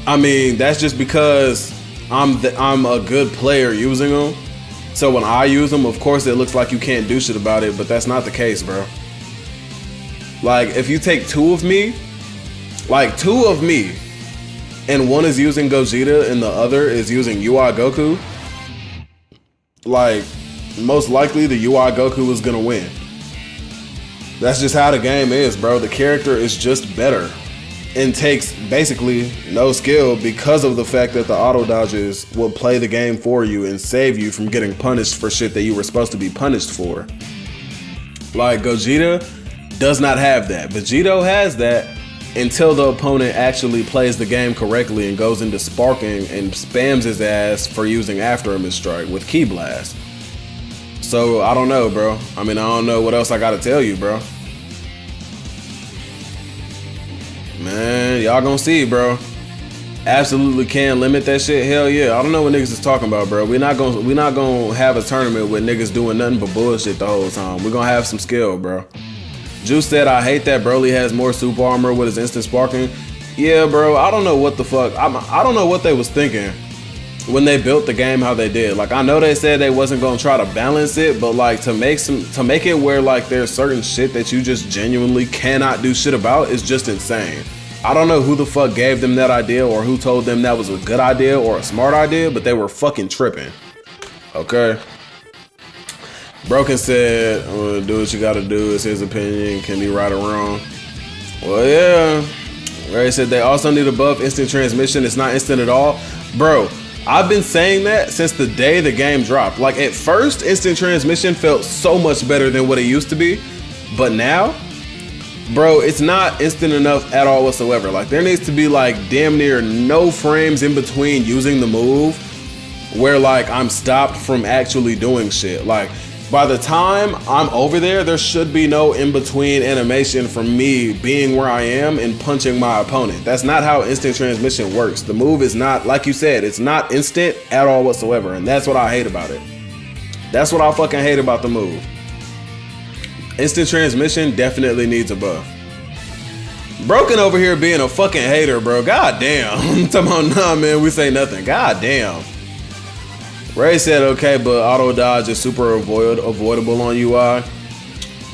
I mean, that's just because I'm a good player using them. So when I use them, of course, it looks like you can't do shit about it, but that's not the case, bro. Like, if you take two of me, and one is using Gogeta and the other is using UI Goku, like, most likely the UI Goku is gonna win. That's just how the game is, bro. The character is just better and takes basically no skill because of the fact that the auto dodges will play the game for you and save you from getting punished for shit that you were supposed to be punished for. Like, Gogeta does not have that. Vegeta has that until the opponent actually plays the game correctly and goes into sparking and spams his ass for using After Image Strike with Ki Blast. So, I don't know, bro. I mean, I don't know what else I gotta tell you, bro. Man, y'all gonna see, bro. Absolutely can limit that shit. Hell yeah. I don't know what niggas is talking about, bro. We're not gonna have a tournament with niggas doing nothing but bullshit the whole time. We're gonna have some skill, bro. Juice said, I hate that Broly has more super armor with his instant sparking. Yeah, bro. I don't know what the fuck. I don't know what they was thinking when they built the game how they did. Like, I know they said they wasn't gonna try to balance it, but like to make it where like there's certain shit that you just genuinely cannot do shit about is just insane. I don't know who the fuck gave them that idea or who told them that was a good idea or a smart idea, but they were fucking tripping. Okay. Broken said, do what you gotta do. It's his opinion. Can be right or wrong. Well, yeah. Ray said they also need a buff instant transmission. It's not instant at all. Bro, I've been saying that since the day the game dropped. Like, at first, instant transmission felt so much better than what it used to be. But now, bro, it's not instant enough at all whatsoever. Like, there needs to be like damn near no frames in between using the move where like I'm stopped from actually doing shit. Like, by the time I'm over there, there should be no in-between animation from me being where I am and punching my opponent. That's not how instant transmission works. The move is not, like you said, it's not instant at all whatsoever. And that's what I hate about it. That's what I fucking hate about the move. Instant transmission definitely needs a buff. Broken over here being a fucking hater, bro. God damn. I'm talking about, nah, man, we say nothing. God damn. Ray said, okay, but auto dodge is super avoidable on UI.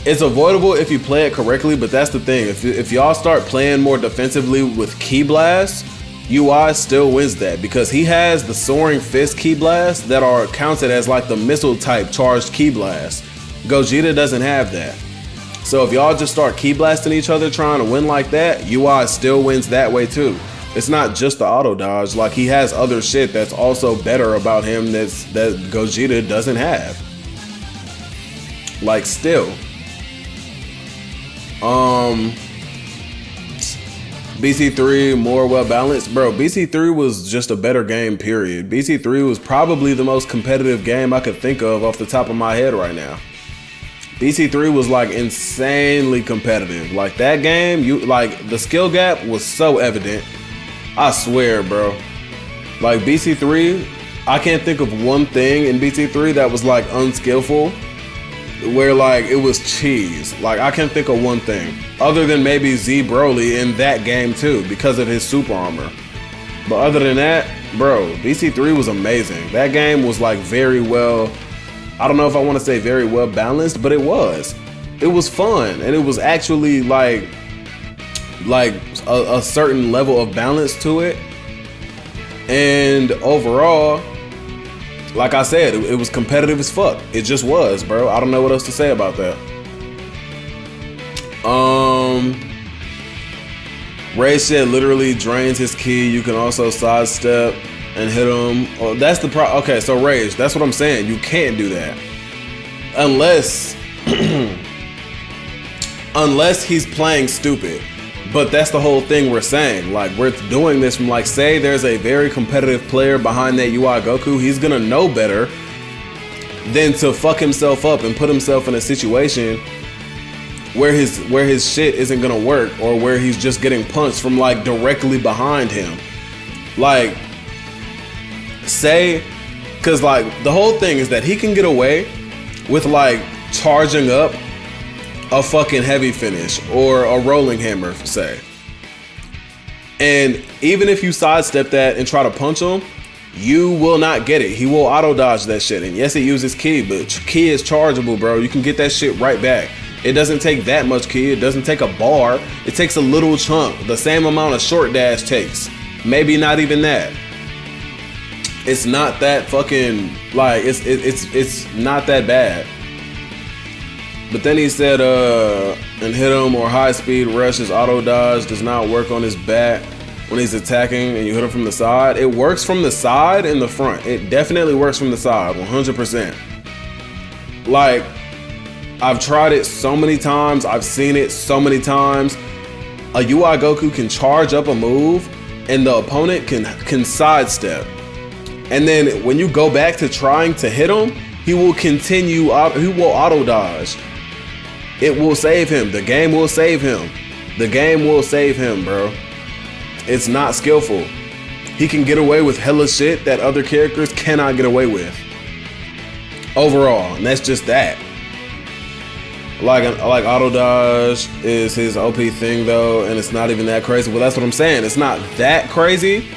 It's avoidable if you play it correctly, but that's the thing. If y'all start playing more defensively with Ki Blast, UI still wins that because he has the Soaring Fist Ki Blast that are counted as like the missile type charged Ki Blast. Gogeta doesn't have that. So if y'all just start Ki Blasting each other trying to win like that, UI still wins that way too. It's not just the auto dodge, like he has other shit that's also better about him that Gogeta doesn't have. Like, still. BC3 more well balanced. Bro, BC3 was just a better game, period. BC3 was probably the most competitive game I could think of off the top of my head right now. BC3 was like insanely competitive. Like, that game, the skill gap was so evident. I swear, bro. Like, BC3, I can't think of one thing in BC3 that was like unskillful where like it was cheese. Like, I can't think of one thing other than maybe Z Broly in that game too because of his super armor. But other than that, bro, BC3 was amazing. That game was like very well, I don't know if I want to say very well balanced, but it was. It was fun and it was actually like a certain level of balance to it. And overall, like I said, it was competitive as fuck. It just was, bro. I don't know what else to say about that. Ray said literally drains his ki. You can also sidestep and hit him. Oh, that's the pro. Okay, so Rage, that's what I'm saying. You can't do that unless unless he's playing stupid. But that's the whole thing we're saying. Like, we're doing this from, like, say there's a very competitive player behind that UI Goku, he's gonna know better than to fuck himself up and put himself in a situation where his shit isn't gonna work, or where he's just getting punched from, like, directly behind him. Like, say, cause like the whole thing is that he can get away with, like, charging up a fucking heavy finish or a rolling hammer, say. And even if you sidestep that and try to punch him, you will not get it. He will auto dodge that shit. And yes, it uses ki, but ki is chargeable, bro. You can get that shit right back. It doesn't take that much ki. It doesn't take a bar. It takes a little chunk. The same amount of short dash takes. Maybe not even that. It's not that fucking, like, it's not that bad. But then he said, and hit him or high speed rush, his auto dodge does not work on his back when he's attacking and you hit him from the side. It works from the side and the front. It definitely works from the side, 100%. Like, I've tried it so many times. I've seen it so many times. A UI Goku can charge up a move and the opponent can sidestep. And then when you go back to trying to hit him, he will continue, he will auto dodge. It will save him. The game will save him. The game will save him, bro. It's not skillful. He can get away with hella shit that other characters cannot get away with. Overall, and that's just that. Like auto dodge is his OP thing though, and it's not even that crazy. Well, that's what I'm saying. It's not that crazy,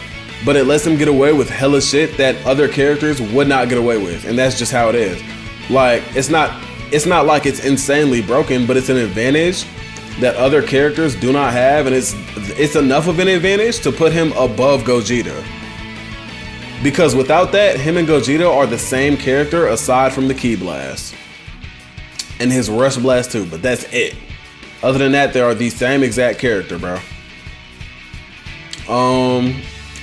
but it lets him get away with hella shit that other characters would not get away with, and that's just how it is. Like, it's not like it's insanely broken, but it's an advantage that other characters do not have, and it's enough of an advantage to put him above Gogeta. Because without that, him and Gogeta are the same character aside from the Ki Blast and his Rush Blast too, but that's it. Other than that, they are the same exact character, bro.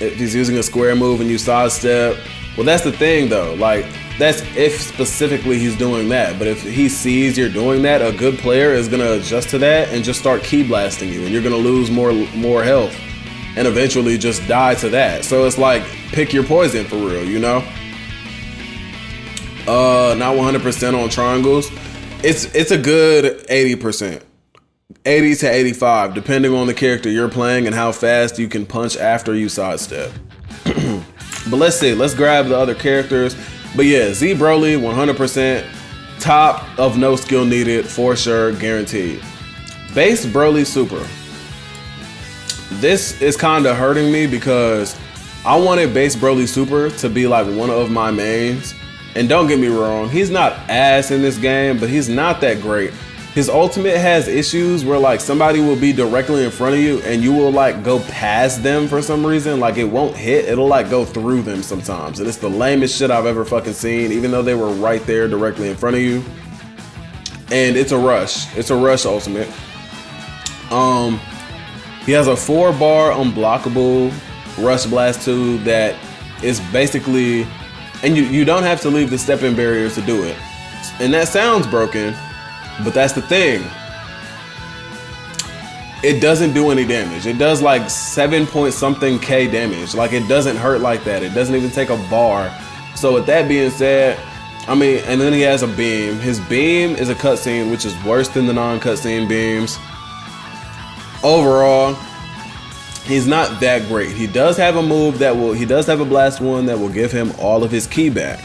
If he's using a square move and you sidestep, well, that's the thing though. Like, that's if specifically he's doing that. But if he sees you're doing that, a good player is gonna adjust to that and just start Ki Blasting you, and you're gonna lose more health and eventually just die to that. So it's like, pick your poison for real, you know? Not 100% on triangles. It's a good 80%. 80 to 85, depending on the character you're playing and how fast you can punch after you sidestep. But let's see, let's grab the other characters. But yeah, Z Broly, 100%, top of no skill needed, for sure, guaranteed. Base Broly Super. This is kind of hurting me because I wanted Base Broly Super to be like one of my mains. And don't get me wrong, he's not ass in this game, but he's not that great. His ultimate has issues where, like, somebody will be directly in front of you and you will, like, go past them for some reason. Like, it won't hit, it'll, like, go through them sometimes. And it's the lamest shit I've ever fucking seen, even though they were right there directly in front of you. And it's a rush. It's a rush ultimate. He has a 4-bar unblockable Rush Blast 2 that is basically, and you don't have to leave the step-in barriers to do it. And that sounds broken, but that's the thing. It doesn't do any damage. It does like 7 point something K damage. Like, it doesn't hurt like that. It doesn't even take a bar. So with that being said, I mean, and then he has a beam. His beam is a cutscene, which is worse than the non-cutscene beams. Overall, he's not that great. He does have a move that will, he does have a blast one that will give him all of his ki back.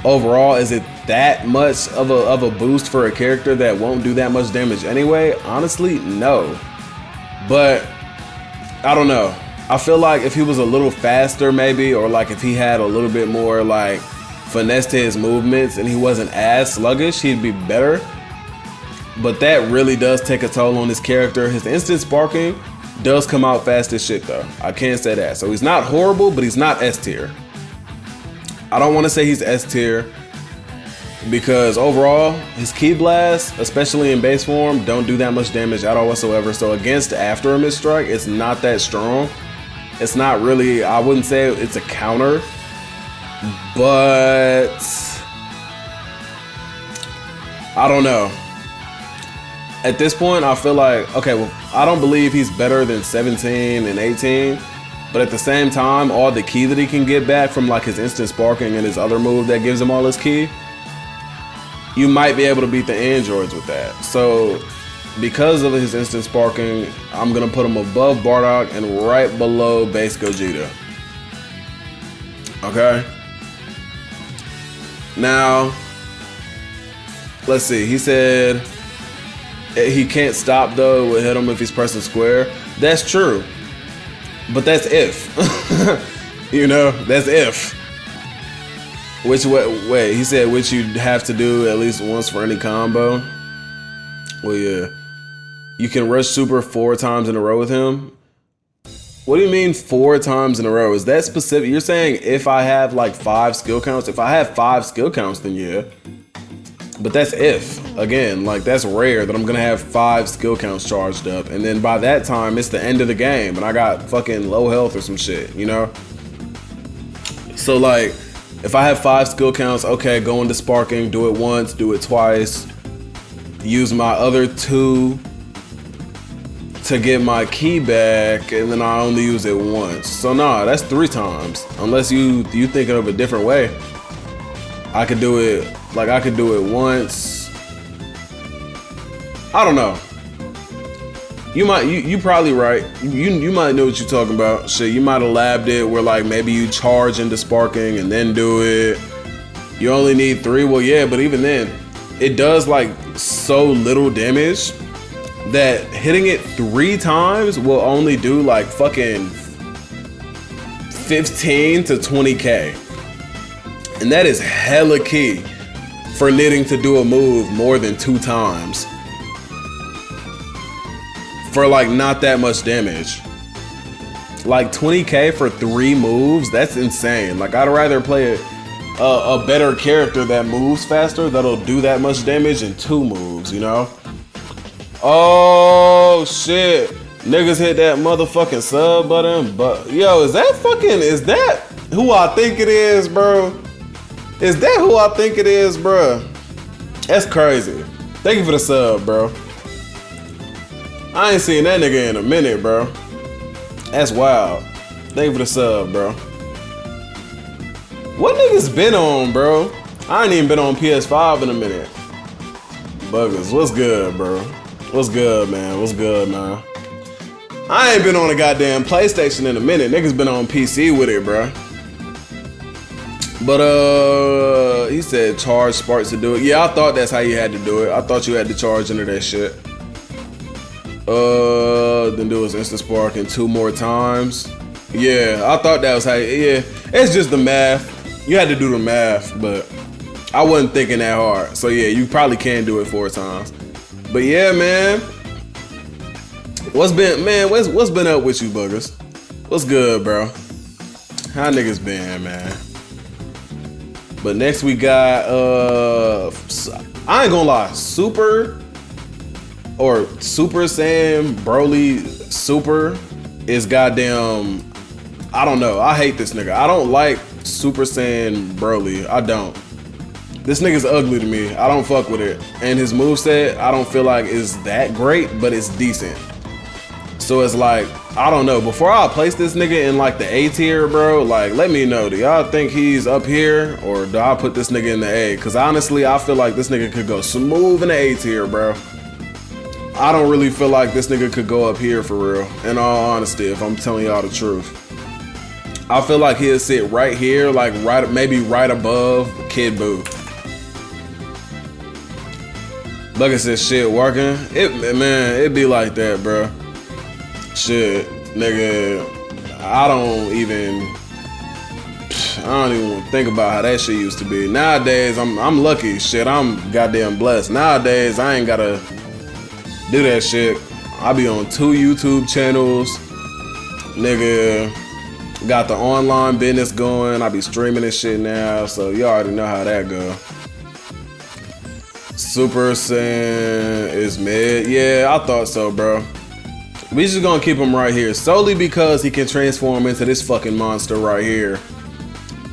Overall, is it that much of a boost for a character that won't do that much damage anyway? Honestly, no. But I don't know. I feel like if he was a little faster maybe, or like if he had a little bit more like finesse to his movements and he wasn't as sluggish, he'd be better. But that really does take a toll on his character. His instant sparking does come out fast as shit though. I can't say that. So he's not horrible, but he's not S tier. I don't want to say he's S tier because overall his ki blast, especially in base form, don't do that much damage at all whatsoever. So against after a mid strike, it's not that strong. It's not really, I wouldn't say it's a counter, but I don't know. at this point, I feel like, okay, well, I don't believe he's better than 17 and 18. But at the same time, all the ki that he can get back from like his instant sparking and his other move that gives him all his ki, you might be able to beat the androids with that. So because of his instant sparking, I'm gonna put him above Bardock and right below base Gogeta. Okay. Now, let's see. He said he can't stop though with hit him if he's pressing square. That's true. But that's if. You know, that's if. Which wait, he said which you'd have to do at least once for any combo. Well, yeah. You can rush super 4 times in a row with him. What do you mean 4 times in a row? Is that specific? You're saying if I have like 5 skill counts? If I have 5 skill counts, then yeah. But that's if. Again, like that's rare that I'm gonna have 5 skill counts charged up. And then by that time, it's the end of the game and I got fucking low health or some shit, you know? So like, if I have 5 skill counts, okay, go into sparking, do it once, do it twice. Use my other 2 to get my ki back, and then I only use it once. So nah, that's 3 times. Unless you thinking of a different way. I could do it, like I could do it once. I don't know. You probably right. You might know what you're talking about. Shit, you might have labbed it where like maybe you charge into sparking and then do it. You only need 3. Well, yeah, but even then, it does like so little damage that hitting it 3 times will only do like fucking 15 to 20k. And that is hella key for needing to do a move more than 2 times. For like not that much damage. Like 20k for 3 moves, that's insane. Like I'd rather play a better character that moves faster that'll do that much damage in 2 moves, you know? Oh shit. Niggas hit that motherfucking sub button, but yo, is that who I think it is, bro? Is that who I think it is, bro? That's crazy. Thank you for the sub, bro. I ain't seen that nigga in a minute, bro. That's wild. Thank you for the sub, bro. What niggas been on, bro? I ain't even been on PS5 in a minute. Buggers, what's good, bro? What's good, man? What's good, man? I ain't been on a goddamn PlayStation in a minute. Niggas been on PC with it, bro. But he said charge sparks to do it. Yeah, I thought that's how you had to do it. I thought you had to charge into that shit. Then do his instant spark in 2 more times. Yeah, I thought that was how. Yeah, it's just the math. You had to do the math, but I wasn't thinking that hard. So yeah, you probably can do it 4 times. But yeah, man. What's been up with you, buggers? What's good, bro? How niggas been, man? But next we got I ain't gonna lie, Super Saiyan Broly Super is goddamn, I don't know. I hate this nigga. I don't like Super Saiyan Broly. I don't. This nigga's ugly to me. I don't fuck with it. And his moveset, I don't feel like is that great, but it's decent. So it's like, I don't know. Before I place this nigga in like the A tier, bro, like let me know. Do y'all think he's up here or do I put this nigga in the A? Cause honestly, I feel like this nigga could go smooth in the A tier, bro. I don't really feel like this nigga could go up here for real. In all honesty, if I'm telling y'all the truth. I feel like he'll sit right here, like maybe right above Kid Buu. Look at this shit working. It be like that, bro. Shit, nigga, I don't even think about how that shit used to be. Nowadays, I'm lucky. Shit, I'm goddamn blessed. Nowadays, I ain't gotta do that shit. I be on 2 YouTube channels. Nigga, got the online business going. I be streaming this shit now, so you already know how that go. Super Saiyan is mid. Yeah, I thought so, bro. We just gonna keep him right here solely because he can transform into this fucking monster right here.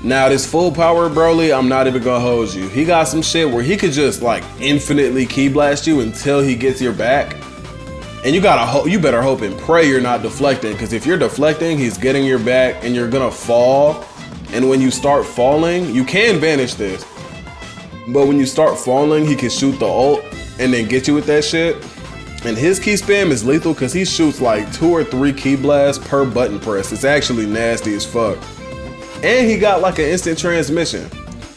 Now this full power Broly, I'm not even gonna hold you. He got some shit where he could just like infinitely ki blast you until he gets your back. And you better hope and pray you're not deflecting, because if you're deflecting, he's getting your back and you're gonna fall. And when you start falling, you can vanish this. But when you start falling, he can shoot the ult and then get you with that shit. And his key spam is lethal because he shoots like 2 or 3 ki blasts per button press. It's actually nasty as fuck. And he got like an instant transmission,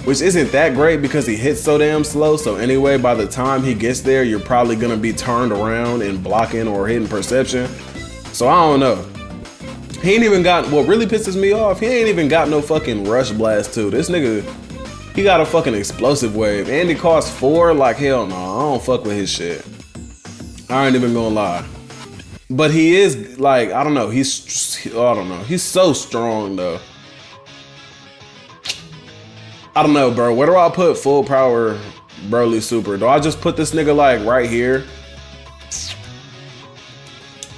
which isn't that great because he hits so damn slow. So anyway, by the time he gets there, you're probably gonna be turned around and blocking or hitting perception. So I don't know. He ain't even got, what really pisses me off, he ain't even got no fucking rush blast too. This nigga, he got a fucking explosive wave and it costs 4. Like hell no, I don't fuck with his shit. I ain't even gonna lie. But he is like, I don't know, he's so strong though. I don't know, bro. Where do I put full power Broly Super? Do I just put this nigga like right here?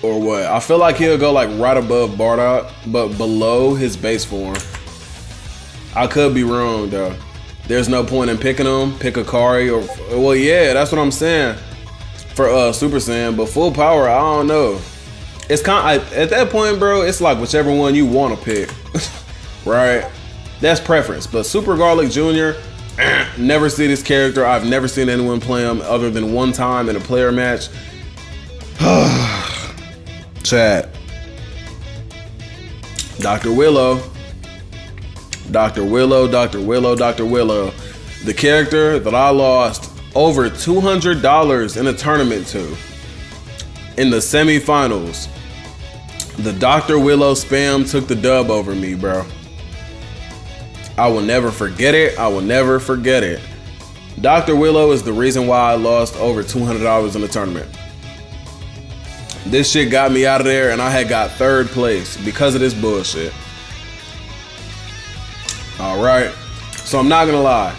Or what? I feel like he'll go like right above Bardock, but below his base form. I could be wrong though. There's no point in picking him. Pick Akari or, well, yeah, that's what I'm saying for Super Saiyan. But full power, I don't know. It's kind of, at that point, bro, it's like whichever one you want to pick, right? That's preference. But Super Garlic Jr., never see this character. I've never seen anyone play him other than one time in a player match. Chat. Dr. Willow. Dr. Willow, Dr. Willow, Dr. Willow. The character that I lost over $200 in a tournament to. In the semifinals. The Dr. Willow spam took the dub over me, bro. I will never forget it. I will never forget it. Dr. Willow is the reason why I lost over $200 in the tournament. This shit got me out of there and I had got 3rd place because of this bullshit. All right. So I'm not gonna lie.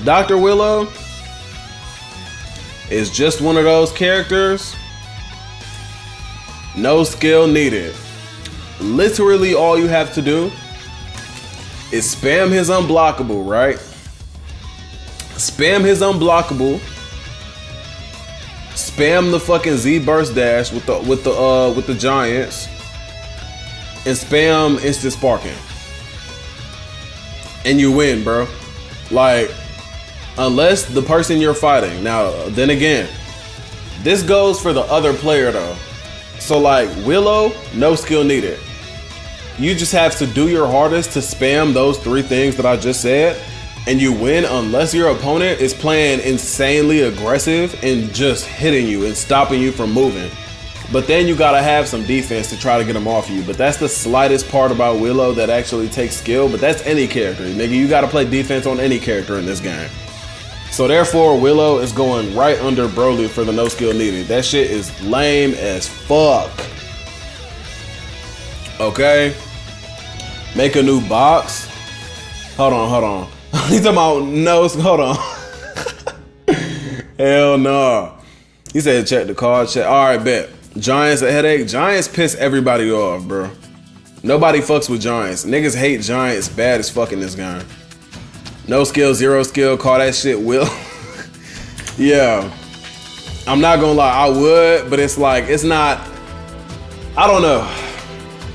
Dr. Willow is just one of those characters. No skill needed. Literally all you have to do is spam his unblockable, right? Spam his unblockable. Spam the fucking Z burst dash with the giants. And spam instant sparking. And you win, bro. Like, unless the person you're fighting. Now, then again, this goes for the other player though. So like Willow, no skill needed. You just have to do your hardest to spam those 3 things that I just said, and you win unless your opponent is playing insanely aggressive and just hitting you and stopping you from moving. But then you gotta have some defense to try to get them off you. But that's the slightest part about Willow that actually takes skill, but that's any character. Nigga, you gotta play defense on any character in this game. So therefore, Willow is going right under Broly for the no skill needed. That shit is lame as fuck. Okay? Make a new box. Hold on. He's talking about no, hold on. Hell no. He said check the card, check. All right, bet. Giants a headache. Giants piss everybody off, bro. Nobody fucks with Giants. Niggas hate Giants bad as fuck in this game. No skill, 0 skill, call that shit Will. Yeah. I'm not gonna lie, I would, but it's like, it's not, I don't know.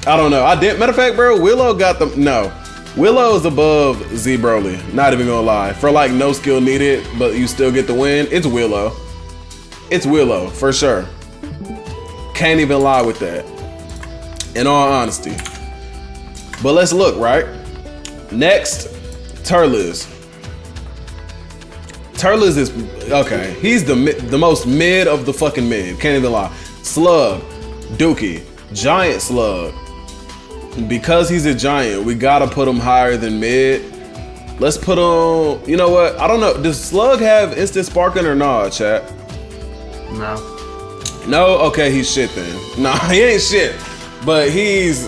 Matter of fact, bro, Willow got them, no. Willow is above Z Broly, not even gonna lie. For like no skill needed, but you still get the win, it's Willow. It's Willow, for sure. Can't even lie with that, in all honesty. But let's look, right? Next, Turles. Turles is, okay, he's the most mid of the fucking mid, can't even lie. Slug, Dookie, Giant Slug. Because he's a giant, we gotta put him higher than mid. Let's put him, you know what? I don't know, does Slug have instant sparking or nah, chat? No. No? Okay, he's shit then. Nah, he ain't shit. But he's,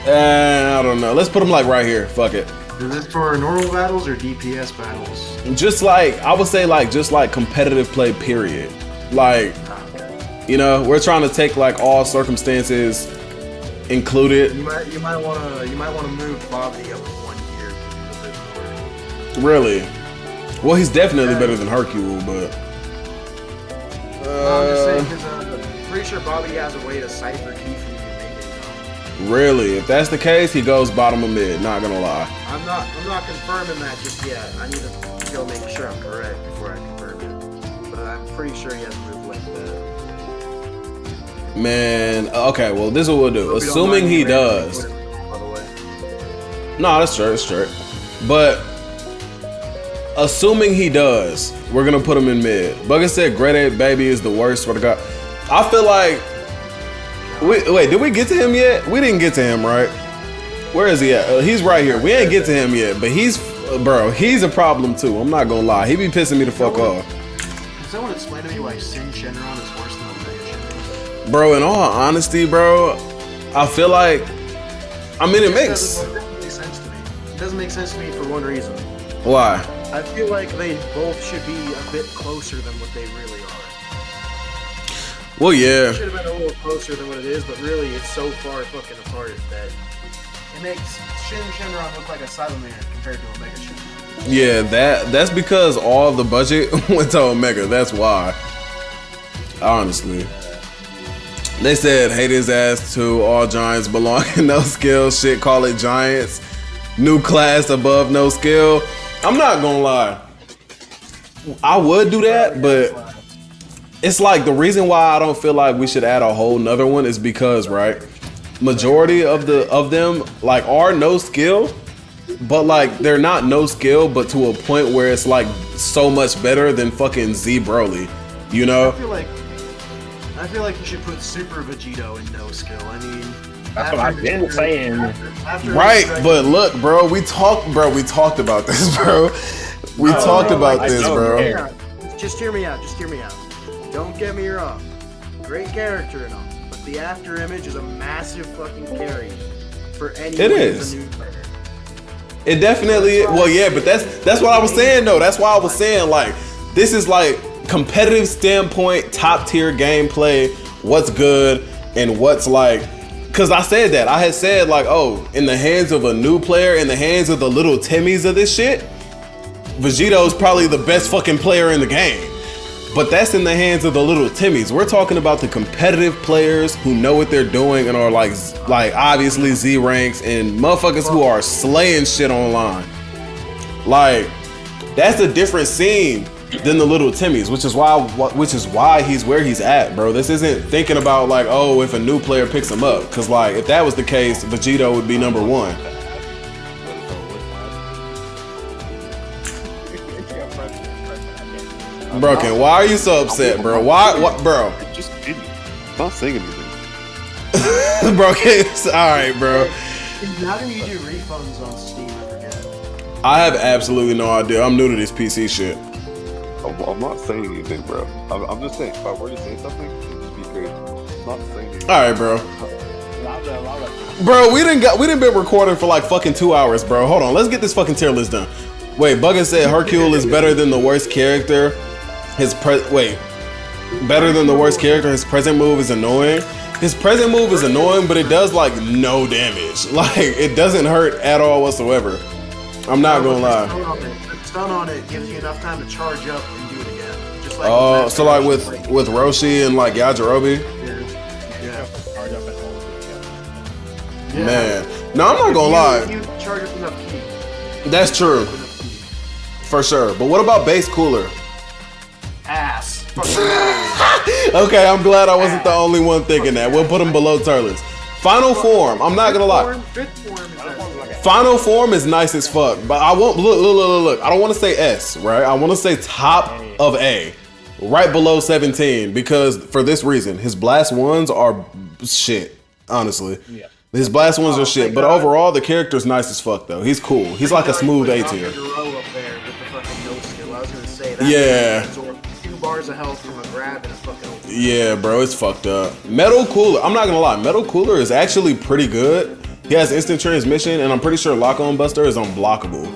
I don't know. Let's put him like right here, fuck it. Is this for normal battles or DPS battles? Just like, I would say like, just like competitive play, period. Like, you know, we're trying to take like all circumstances included. You might want to move Bobby up 1 tier Really? Well, he's definitely better than Hercule, but. I'm just saying because I'm pretty sure Bobby has a way to cipher key for you to make it. Really? If that's the case, he goes bottom of mid. Not gonna lie. I'm not confirming that just yet. I need to go make sure I'm correct before I confirm it. But I'm pretty sure he has a move like that. Man, okay. Well, this is what we'll do. Assuming he does. By the way. No, that's true. That's true. But assuming he does, we're gonna put him in mid. Bugger said Grade 8 Baby is the worst. Swear to God. I feel like. Wait, did we get to him yet? We didn't get to him, right? Where is he at? He's right here. We ain't get to him yet, but he's a problem too. I'm not gonna lie. He be pissing me the fuck off. Can someone explain to me why Sin Shenron is worse than Omega Shenron? Bro, in all honesty, bro, I feel like. I mean, it makes. It doesn't make sense to me. It doesn't make sense to me for one reason. Why? I feel like they both should be a bit closer than what they really are. Well, yeah. It should have been a little closer than what it is, but really it's so far fucking apart that it makes Shenron look like a Cyberman compared to Omega Shenron. Yeah, that's because all the budget went to Omega. That's why. Honestly. They said hate his ass too. All giants belong in no skill. Shit, call it giants. New class above no skill. I'm not gonna lie. I would do that, but it's like the reason why I don't feel like we should add a whole nother one is because, right, majority of them like are no skill, but like they're not no skill, but to a point where it's like so much better than fucking Z Broly, you know? I feel like you should put Super Vegito in no skill. I mean, that's what I've been saying. Right, but look, bro, we talked about this, bro. We talked about this, bro. Just hear me out. Don't get me wrong. Great character and all, but the after image is a massive fucking carry for anyone who's a new player. It definitely is. Well, yeah, but that's what I was saying though. That's why I was saying like this is like competitive standpoint, top tier gameplay, what's good and what's like. Cause I said that. I had said like, oh, in the hands of a new player, in the hands of the little Timmies of this shit, Vegeto's probably the best fucking player in the game. But that's in the hands of the little Timmies. We're talking about the competitive players who know what they're doing and are like obviously Z ranks and motherfuckers who are slaying shit online. Like, that's a different scene than the little Timmies, which is why he's where he's at, bro. This isn't thinking about like, oh, if a new player picks him up. Cause like if that was the case, Vegeta would be number one. Broken, why are you so upset, bro? Why? What, bro? Just didn't. Not saying anything. Broken, alright, bro. How do you do refunds on Steam? I forget. I have absolutely no idea. I'm new to this PC shit. I'm not saying anything, bro. I'm just saying, if I were to say something, it'd just be great. I'm not saying anything. Alright, bro. Bro, we didn't been recording for like fucking 2 hours, bro. Hold on, let's get this fucking tier list done. Wait, Bugger said Hercule is better than the worst character. Better than the worst character. His present move is annoying. His present move is annoying, but it does like no damage. Like it doesn't hurt at all whatsoever. I'm not gonna lie. The stun on it gives you enough time to charge up and do it again. Just like oh, so like with Roshi and like Yajirobe. Yeah. Man, no, I'm not gonna lie. You charge up enough key. That's true, for sure. But what about base cooler? Ass. Okay, I'm glad I wasn't the only one thinking that. We'll put him below Turles. Final form, I'm not gonna lie. Final form is nice as fuck, but I won't look. I don't want to say S, right? I want to say top of A, right below 17, because for this reason, his blast ones are shit. Honestly, yeah. His blast ones are shit, but overall the character's nice as fuck though. He's cool. He's like a smooth A tier. Yeah. Bars of health from a grab and a fucking open. Yeah, bro, it's fucked up. Metal Cooler, I'm not gonna lie, Metal Cooler is actually pretty good. He has instant transmission, and I'm pretty sure Lock On Buster is unblockable.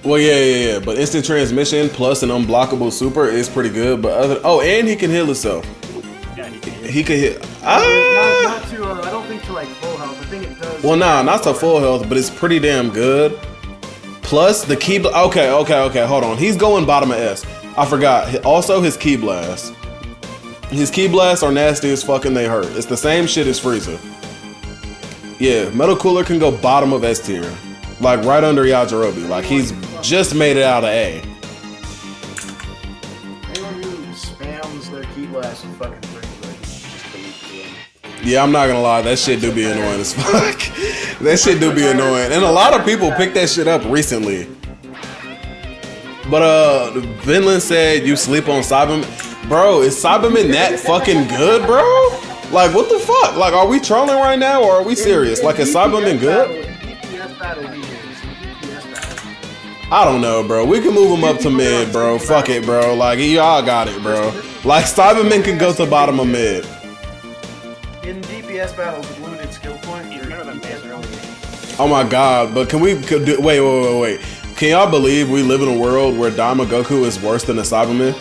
Well, yeah, but instant transmission plus an unblockable super is pretty good. But and he can heal himself. Yeah, he can hit. Not to, I don't think to like full health. I think it does. Well, nah, not to full health, but it's pretty damn good. Plus the key. Okay. Hold on. He's going bottom of S. I forgot. Also, his key blast. His key blasts are nasty as fucking. They hurt. It's the same shit as Frieza. Yeah, Metal Cooler can go bottom of S tier, like right under Yajirobe. Like he's just made it out of A. Anyone who spams their key blast with fucking Frieza. Yeah, I'm not gonna lie, that shit do be annoying as fuck. That shit do be annoying. And a lot of people picked that shit up recently. But Vinland said you sleep on Cyberman. Bro, is Cyberman that fucking good, bro? Like what the fuck? Like are we trolling right now or are we serious? Like is Cyberman good? I don't know, bro. We can move him up to mid, bro. Fuck it, bro. Like y'all got it, bro. Like Cyberman can go to bottom of mid. In DPS battles with limited skill point, you're better than Oh my god, but can we do wait. Can y'all believe we live in a world where Daima Goku is worse than a Cyberman?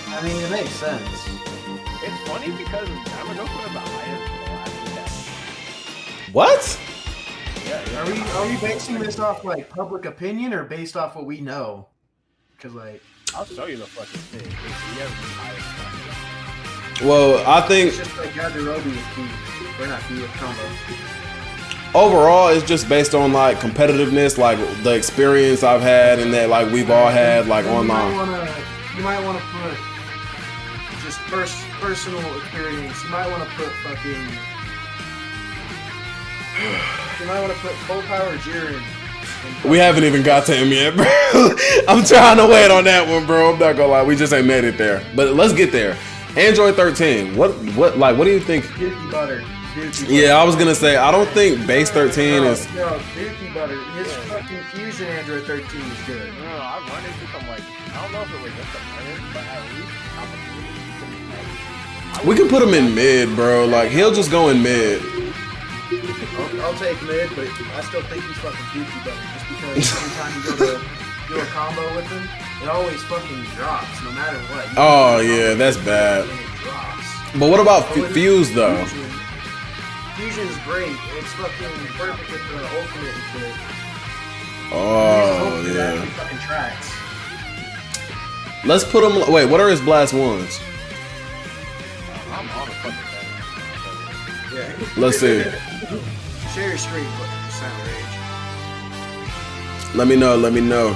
I mean, it makes sense. It's funny because Daima Goku is the highest. What? Are we basing this off like public opinion or based off what we know? Because like, I'll show you the fucking thing. He has the highest. Well, I think it's just like Yajirobe is key. We're not key with combo. overall it's just based on like competitiveness, like the experience I've had and that like we've all had like online. You might want to put just personal experience. You might want to put fucking. You might want to put full power Jiren. We haven't even got to him yet, bro. I'm trying to wait on that one, bro. I'm not gonna lie, we just ain't made it there. But let's get there. Android 13. What do you think? Dookie butter. Yeah, I was gonna say I don't think base 13 is. No, Dookie butter. His fucking fusion Android 13 is good. No, I'm running into some like I don't know if it was just a player, but at least We can put him in mid, bro. Like he'll just go in mid. I'll take mid, but I still think he's fucking Dookie butter. Just because every time you go to do a combo with him, it always fucking drops, no matter what. Oh yeah, that's bad. It drops. But what about Fuse though? Fusion is great. It's fucking perfect with the ultimate and shit. Oh yeah. Fucking tracks. Let's put him. Wait, what are his blast ones? I'm on a fucking Yeah. Let's see. Share your screen, but sound rage. Let me know.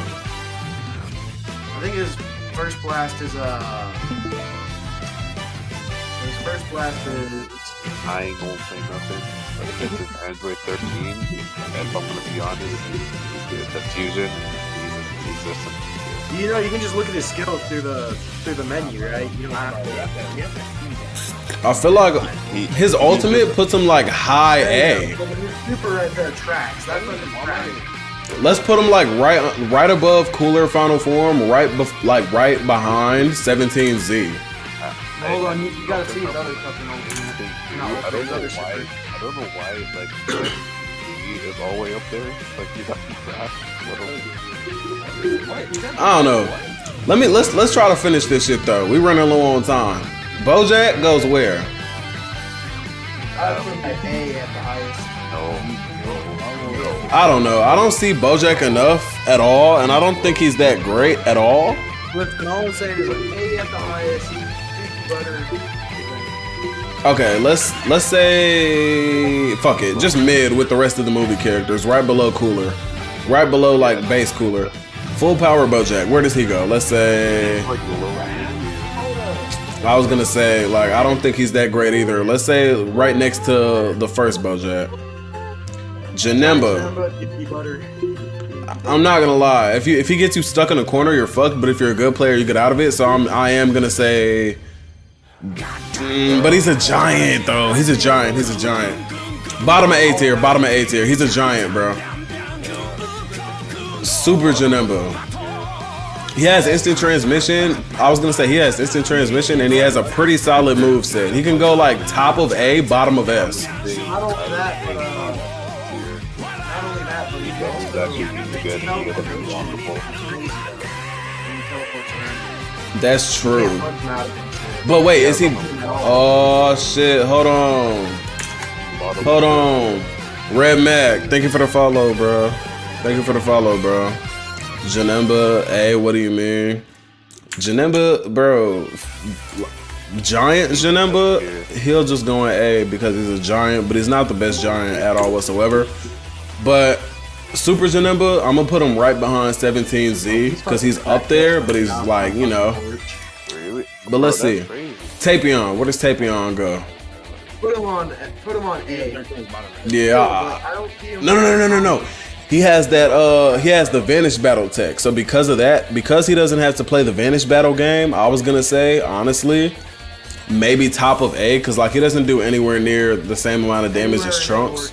I think his first blast is his first blast is. I ain't gonna say nothing, but if it's an Android 13, and if I'm gonna be honest, the fusion, he's just some. You know, you can just look at his skills through the menu, right? You don't have to. I feel like his ultimate puts him like high A. His super right there tracks. That's what his track. Let's put him like right above Cooler Final Form, right behind 17Z. Hold on, you gotta see his other fucking ultimate. I don't know why, like, he is all the way up there. Like, he's not I don't know. Let's try to finish this shit though. We running low on time. Bojack goes where? I think A at the highest. I don't know. I don't see Bojack enough at all, and I don't think he's that great at all. Listen, all I'm saying is like A at the highest, Dookie butter. Okay, let's say fuck it, just mid with the rest of the movie characters, right below Cooler, right below like base Cooler, full power Bojack. Where does he go? Let's say. I was gonna say like I don't think he's that great either. Let's say right next to the first Bojack. Janemba. I'm not gonna lie. If he gets you stuck in a corner, you're fucked. But if you're a good player, you get out of it. So I am gonna say. But he's a giant though. He's a giant. Bottom of A tier. He's a giant, bro. Super Janemba. He has instant transmission. I was gonna say he has instant transmission, and he has a pretty solid move set. He can go like top of A, bottom of S. Not only that, but he That's true. But wait, is he? Oh shit! Hold on. Hold on. Red Mac, thank you for the follow, bro. Thank you for the follow, bro. Janemba, hey, what do you mean? Janemba, bro. Giant Janemba, he'll just go in A because he's a giant, but he's not the best giant at all whatsoever. But Super Janemba, I'm gonna put him right behind 17Z because he's up there, but he's like, you know. Really? But let's see. Tapion, where does Tapion go? Put him on A. Yeah. I don't see him. No. He has that. He has the Vanish Battle tech. So because of that, because he doesn't have to play the Vanish Battle game, I was gonna say honestly, maybe top of A, because like he doesn't do anywhere near the same amount of damage as Trunks.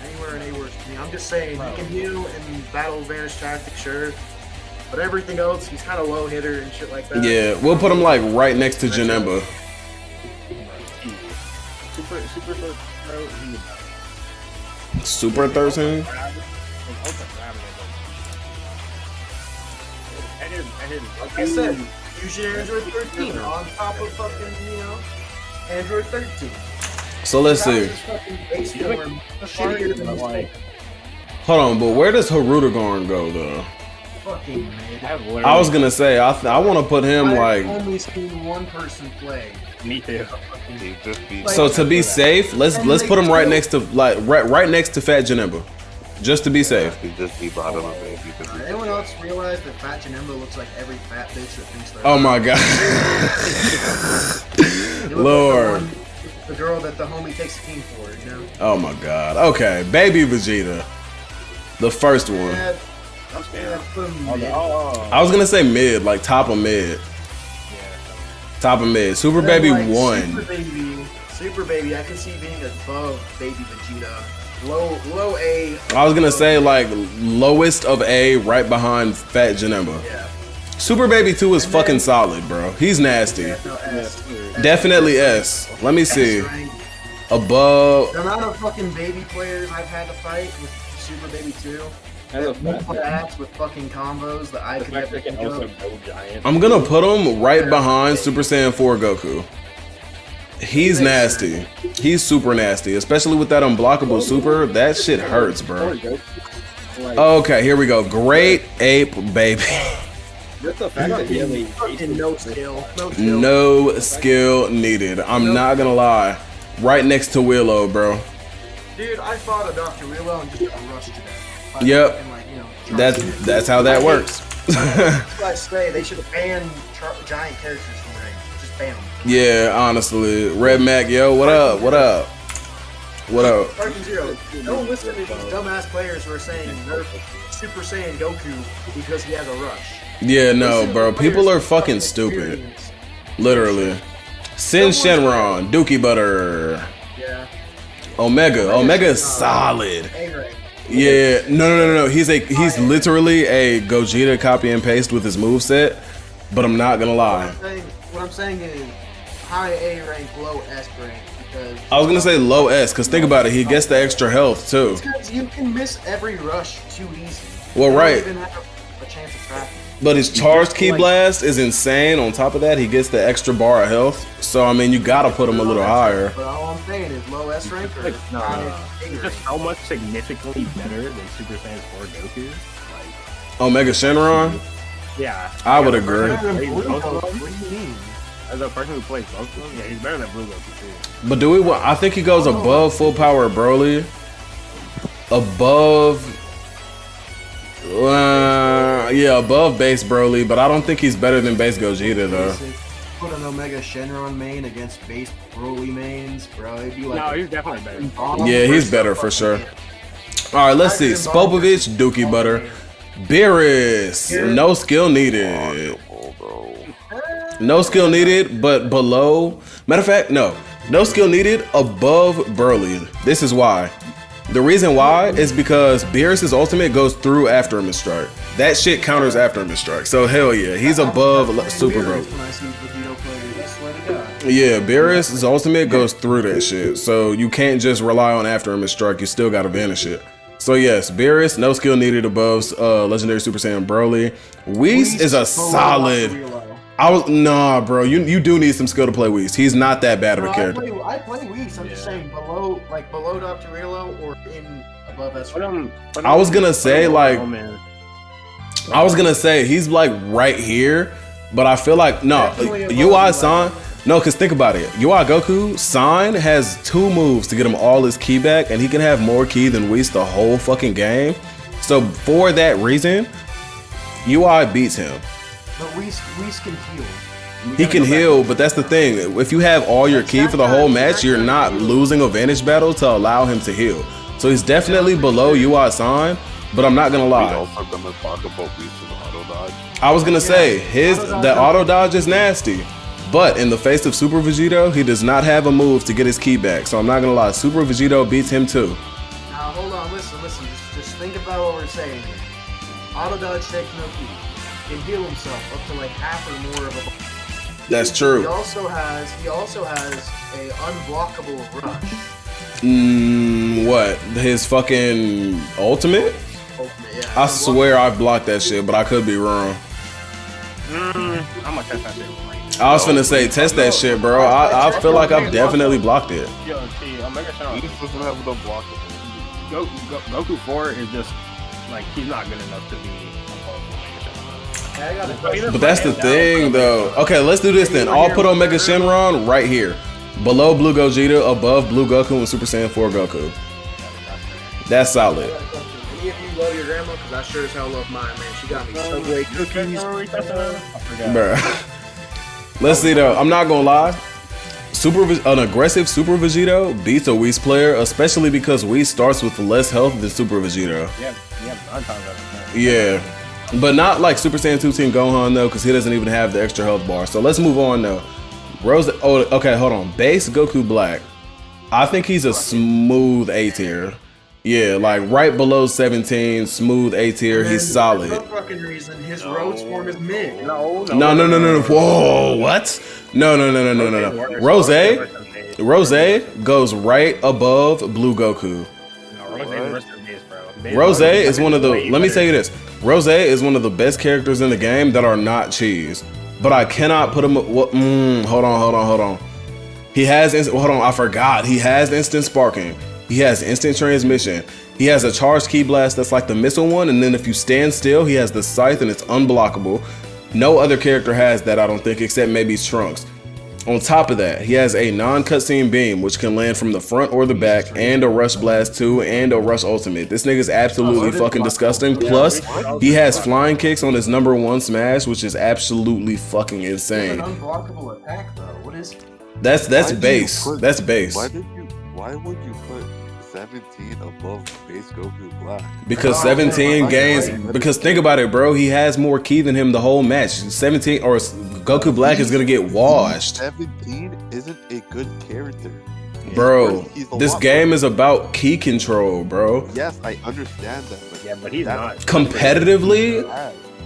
Anywhere in A works for me. I'm just saying he can heal in battle Vanish tactic, sure. But everything else, he's kind of low hitter and shit like that. Yeah, we'll put him like right next to Janemba. Super 13? Like I said, fusion Android 13 on top of fucking, you know, Android 13. So let's see. Hold on, but where does Harudagorn go though? Fucking mid. I was gonna say I want to put him like. I've only seen one person play. Me too. So to be safe, let's put him right next to right next to Fat Janemba, just to be safe. Just be bottom of it. Anyone else realize that Fat Janemba looks like every fat bitch that thinks they're... Oh my god. Lord. Like the girl that the homie takes a team for, you know? Oh my god. Okay, Baby Vegeta, the first one. Yeah, put him mid. I was gonna say mid, like top of mid. Top of mid. Super Baby Like, 1. Super Baby, I can see being above Baby Vegeta. Low A. I was gonna say like lowest of A, right behind Fat Janemba. Yeah. Super Baby 2 is fucking solid, bro. He's nasty. No, S. Definitely S. Let me see. Rank. Above. The amount of fucking baby players I've had to fight with Super Baby 2. Multiple apps with fucking combos that I could never think of. I'm gonna put him right behind Super Saiyan 4 Goku. He's nasty. He's super nasty, especially with that unblockable super. That shit hurts, bro. Okay, here we go. Great Ape Baby. No skill. No skill needed. I'm not gonna lie. Right next to Willow, bro. Dude, I fought a Dr. Willow and just rushed to death. Yep. And like, you know, That's how that works. That's why I say they should have banned giant characters from rank. Just ban them. Yeah, honestly. Red Mac, yo, what up? What up? What up? Sparking Zero, don't listen to these dumbass players who are saying nerf Super Saiyan Goku because he has a rush. Yeah, no, bro. People are fucking stupid. Literally. Sin Shenron, Dookie Butter. Yeah. Omega is solid. A-rank. Yeah, no. He's literally a Gogeta copy and paste with his moveset, but I'm not gonna lie. What I'm saying is high A rank, low S rank because I was gonna say low S, cause think about it, he gets the extra health too. because you can miss every rush too easy. Well, You right. don't even have a chance of tracking. But his charged Ki Blast is insane. On top of that, he gets the extra bar of health. So I mean, you gotta put him a little higher. But all I'm saying is low S rank or No. high A Just rank. how much significantly better than Super Saiyan 4 Goku? Like, Omega Shenron, yeah. I would agree. What do you mean? As a person who plays both of them, yeah, he's better than Blue Goku too. But do we want? I think he goes above full power Broly. Above. Yeah, above base Broly, but I don't think he's better than base Gogeta though. Put an Omega Shenron main against base Broly mains, bro. It'd be like No, he's definitely better. Yeah, he's better for sure. All right, let's see. Spopovich, Dookie Butter, Beerus, no skill needed. No skill needed, but below. Matter of fact, no skill needed above Broly. This is why. The reason why is because Beerus' ultimate goes through After Image Strike. That shit counters After Image Strike. So hell yeah, he's above Super Bro. Yeah, Beerus' ultimate goes through that shit. So you can't just rely on After Image Strike. You still gotta vanish it. So yes, Beerus, no skill needed above Legendary Super Saiyan Broly. Whis is a solid. Nah, bro. You do need some skill to play Whis. He's not that bad of a character. I play Whis. I'm just saying below Dr. Rilo or above S. I was gonna say like. Oh, man. I was gonna say he's like right here, but I feel like no. UI San. No, because think about it. UI Goku, San has 2 moves to get him all his ki back, and he can have more ki than Whis the whole fucking game. So for that reason, UI beats him. But Whis can heal. He can heal, but that's the thing. If you have all your ki for the whole match, you're not losing a Vanish battle to allow him to heal. So he's definitely below UI San, but I'm not gonna We lie. also gonna talk about Whis and auto dodge. I was gonna say the auto dodge is nasty. But in the face of Super Vegeta, he does not have a move to get his ki back. So I'm not gonna lie, Super Vegeta beats him too. Now hold on, listen. Just think about what we're saying here. Auto dodge takes no ki. Can heal himself up to like half or more of a. That's He true. also has a unblockable rush. What? His fucking ultimate? Ultimate, yeah. I swear I blocked that shit, but I could be wrong. I'm gonna test that shit. I was finna say, test that shit, bro. I feel like I've definitely blocked it. Yo, T, Omega Shenron. Whis doesn't have enough blockable. Goku 4 is just like he's not good enough to be. I got a question. But that's the thing, though. Okay, let's do this then. I'll put Omega Shenron right here. Below Blue Gogeta, above Blue Goku and Super Saiyan 4 Goku. That's solid. Any of you love your grandma? Because I sure as hell love mine, man. She got me Subway cookies. Bruh. Let's see though. I'm not gonna lie. An aggressive Super Vegeta beats a Whis player, especially because Whis starts with less health than Super Vegeta. Yeah. But not like Super Saiyan 2 Team Gohan though, because he doesn't even have the extra health bar. So let's move on though. Okay, hold on. Base Goku Black. I think he's a smooth A tier. Yeah, like right below 17, smooth A tier. He's solid. For no fucking reason, his Rhodes form is mid. No. Whoa, what? No. Rose goes right above Blue Goku. Rose is one of the. Let me tell you this. Rose is one of the best characters in the game that are not cheese. But I cannot put him. Hold on. He has. Hold on, I forgot. He has instant sparking. He has instant transmission. He has a charged ki blast that's like the missile one, and then if you stand still, he has the scythe and it's unblockable. No other character has that, I don't think, except maybe Trunks. On top of that, he has a non-cutscene beam, which can land from the front or the back, and a Rush Blast 2, and a Rush Ultimate. This nigga's absolutely fucking disgusting. Plus, he has flying kicks on his #1 smash, which is absolutely fucking It's insane. an unblockable attack, though. What is it? That's Why do you base. put- That's base. Why would you put 17 above base Goku Black? Because 17 gains. Because think about it, bro. He has more ki than him the whole match. 17 or Goku Black is gonna get washed, 17 isn't a good character. bro. He's a This lot game more- is about ki control, bro. Yes, I understand that. But he's not. Competitively,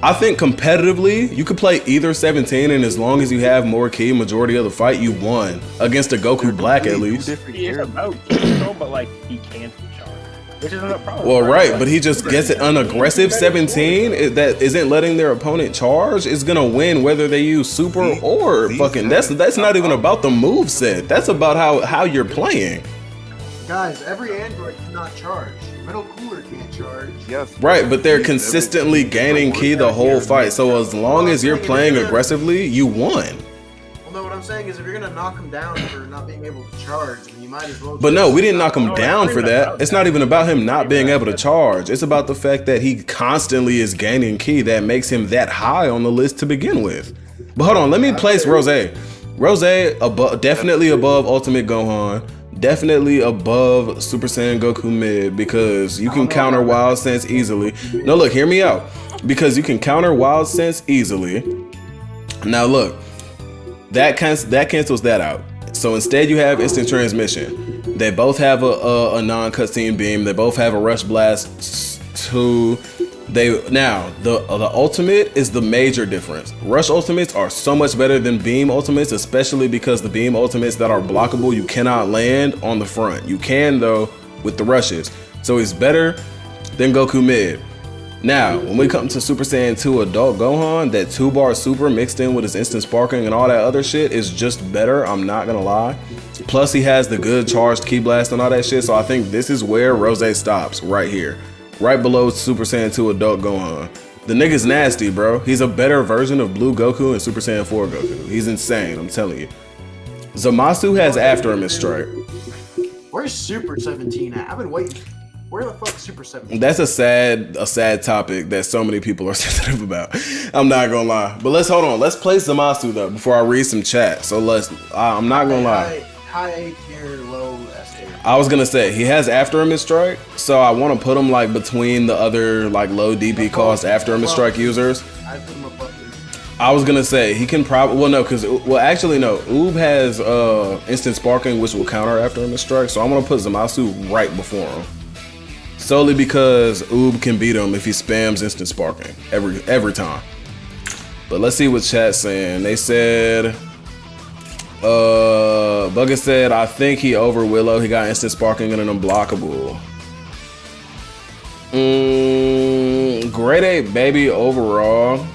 I think competitively, you could play either 17, and as long as you have more ki majority of the fight, you won against a Goku Black at least. He is about control, but like he can't charge, which isn't a problem. Well, right, but he just gets it unaggressive 17 that isn't letting their opponent charge is gonna win whether they use super or fucking. That's not even about the move set. That's about how you're playing. Guys, every android cannot charge. Metal Cooler can't charge. Yes. Right, but they're consistently gaining ki the whole fight. So as long as you're playing aggressively, you won. Well, no, what I'm saying is if you're gonna knock him down for not being able to charge, then you might as well. But no, we didn't knock him down for that. It's not even about him not being able to charge. It's about the fact that he constantly is gaining ki that makes him that high on the list to begin with. But hold on, let me place Rose. Rose definitely above Ultimate Gohan. Definitely above Super Saiyan Goku mid because you can counter Wild Sense easily. No, look, hear me out. Because you can counter Wild Sense easily. Now look, that cancels that out. So instead you have instant transmission. They both have a non-cutscene beam. They both have a Rush Blast 2. The ultimate is the major difference. Rush ultimates are so much better than beam ultimates, especially because the beam ultimates that are blockable, you cannot land on the front. You can though with the rushes. So he's better than Goku mid. Now, when we come to Super Saiyan 2 Adult Gohan, that 2-bar super mixed in with his instant sparking and all that other shit is just better, I'm not gonna lie. Plus, he has the good charged ki blast and all that shit, so I think this is where Rose stops, right here. Right below Super Saiyan 2 Adult Gohan. The nigga's nasty, bro. He's a better version of Blue Goku and Super Saiyan 4 Goku. He's insane, I'm telling you. Zamasu has After Image Strike. Where's Super 17 at? I've been waiting. Where the fuck is Super 17? That's a sad topic that so many people are sensitive about. I'm not gonna lie. But let's hold on. Let's play Zamasu though before I read some chat. So I'm not gonna lie. High A tier, low S tier. I was gonna say he has After Image Strike, so I want to put him like between the other like low DP cost After Image Strike users. I put him above there. I was gonna say he can probably actually no. Oob has instant sparking, which will counter After Image Strike. So I'm gonna put Zamasu right before him. Solely because Oob can beat him if he spams instant sparking every time. But let's see what chat's saying. They said, Bugger said, I think he over Willow. He got instant sparking and an unblockable. Grade 8 baby overall. Well,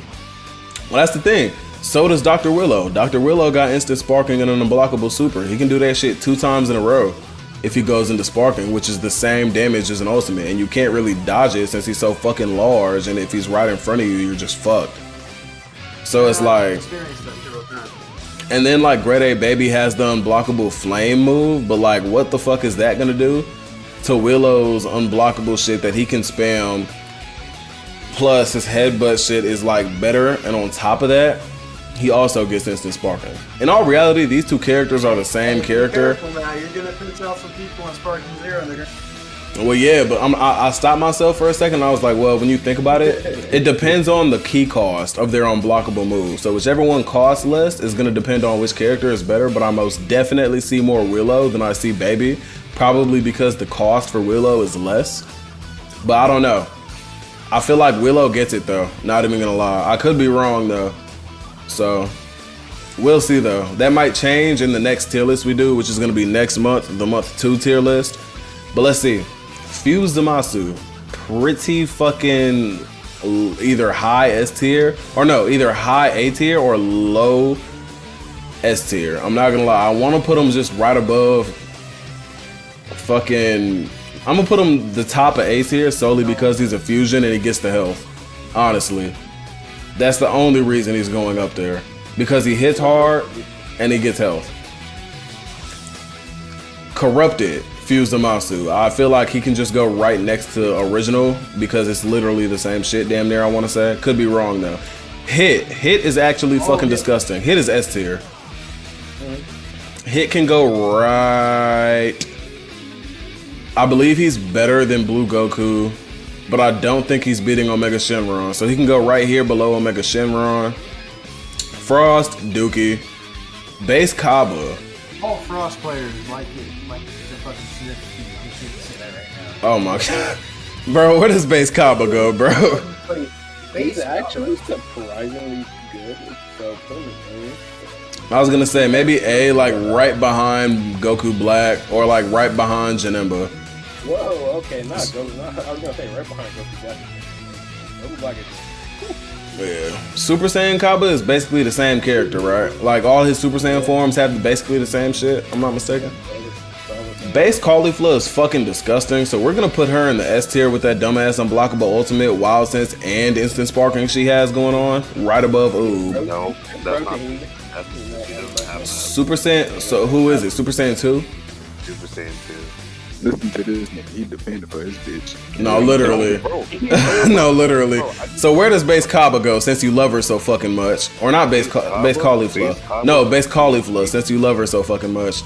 that's the thing. So does Dr. Willow. Dr. Willow got instant sparking and an unblockable super. He can do that shit 2 times in a row. If he goes into sparking, which is the same damage as an ultimate, and you can't really dodge it since he's so fucking large, and if he's right in front of you, you're just fucked. So it's like, and then like Grade A Baby has the unblockable flame move, but like what the fuck is that gonna do to Willow's unblockable shit that he can spam, plus his headbutt shit is like better, and on top of that, he also gets instant sparking. In all reality, these two characters are the same character. Now. You're gonna piss off some people on Sparking Zero. They're gonna... Well, yeah, but I stopped myself for a second. And I was like, well, when you think about it, it depends on the key cost of their unblockable move. So whichever one costs less is gonna depend on which character is better. But I most definitely see more Willow than I see Baby, probably because the cost for Willow is less. But I don't know. I feel like Willow gets it though. Not even gonna lie. I could be wrong though. So, we'll see though. That might change in the next tier list we do, which is going to be next month, the month 2 tier list. But let's see. Fuse Zamasu. Pretty fucking either high S tier, or no, either high A tier or low S tier. I'm not going to lie. I want to put him just right above fucking... I'm going to put him the top of A tier solely because he's a fusion and he gets the health. Honestly. That's the only reason he's going up there. Because he hits hard and he gets health. Corrupted Fuse Zamasu. I feel like he can just go right next to original because it's literally the same shit damn near, I want to say. Could be wrong though. Hit is actually fucking disgusting. Hit is S tier. Hit can go right. I believe he's better than Blue Goku, but I don't think he's beating Omega Shenron. So he can go right here below Omega Shenron. Frost, Dookie. Base Kaba. All Frost players like it. Like the fucking sniff. I'm just gonna say that right now. Oh my god. Bro, where does Base Kaba go, bro? He's actually surprisingly good. So I was gonna say maybe A, like right behind Goku Black, or like right behind Janemba. whoa, okay, not Goku. I was gonna say right behind Goku Black. Goku Black is... Yeah. Super Saiyan Kaba is basically the same character, right? Like all his Super Saiyan forms have basically the same shit, I'm not mistaken. Base Caulifla is fucking disgusting, so we're gonna put her in the S tier with that dumbass unblockable ultimate, wild sense, and instant sparking she has going on, right above Oob. No, that's not. She doesn't have that. Super Saiyan, so who is it? Super Saiyan 2? Super Saiyan 2. Listen to this nigga, he defended for his bitch. No, literally. No, literally. So where does Base Kaba go since you love her so fucking much? Or not Base Caulifla. No, Base Caulifla since you love her so fucking much.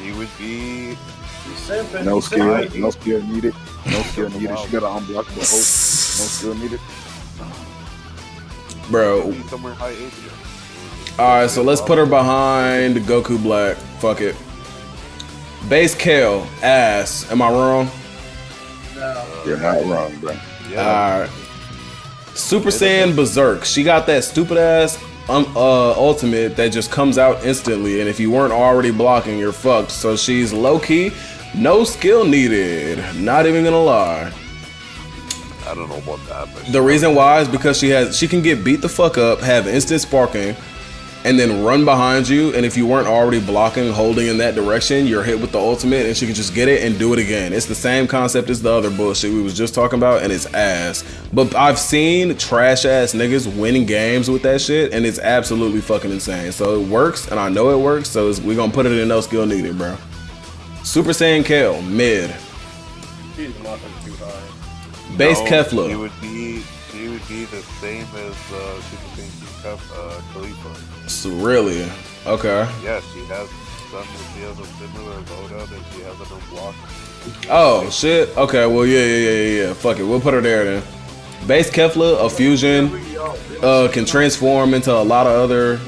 He would be... No skill needed. No skill needed. She got an unblockable hope. No skill needed. Bro. Somewhere high 80. Alright, so let's put her behind Goku Black. Fuck it. Base Kale, ass. Am I wrong? No. You're not wrong, bro. Yeah. Alright. Super Saiyan Berserk. She got that stupid ass ultimate that just comes out instantly, and if you weren't already blocking, you're fucked. So she's low key, no skill needed. Not even gonna lie. I don't know about that. But The reason why is because she can get beat the fuck up, have instant sparking, and then run behind you. And if you weren't already blocking, holding in that direction, you're hit with the ultimate, and she can just get it and do it again. It's the same concept as the other bullshit we was just talking about, and it's ass. But I've seen trash ass niggas winning games with that shit, and it's absolutely fucking insane. So it works, and I know it works. So we're gonna put it in no skill needed, bro. Super Saiyan Kale, mid. She's not too high. Base no, Kefla. She would be the same as Super Saiyan Khalifa. So really? Okay. Yeah, she has a similar loadout and she has an unblock. Oh shit. Okay. Well, yeah. Fuck it. We'll put her there then. Base Kefla, a fusion, can transform into a lot of other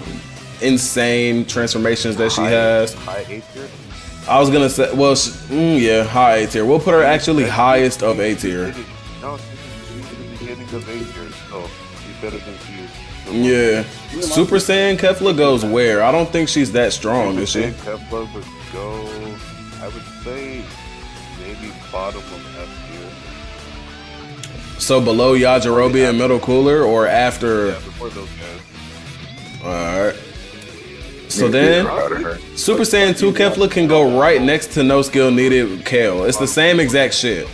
insane transformations that she has. High A tier. I was gonna say, well, yeah, high A tier. We'll put her actually highest of A tier. No, she's in the beginning of A tier, so she's better than Fuse. Yeah. Super Saiyan Kefla goes where? I don't think she's that strong, is she? Kefla would go, I would say, maybe bottom of F tier. So below Yajirobe and Middle Cooler, or after? Yeah, before those guys. Alright. So then, Super Saiyan 2 Kefla can go right next to no skill needed Kale. It's the same exact shit.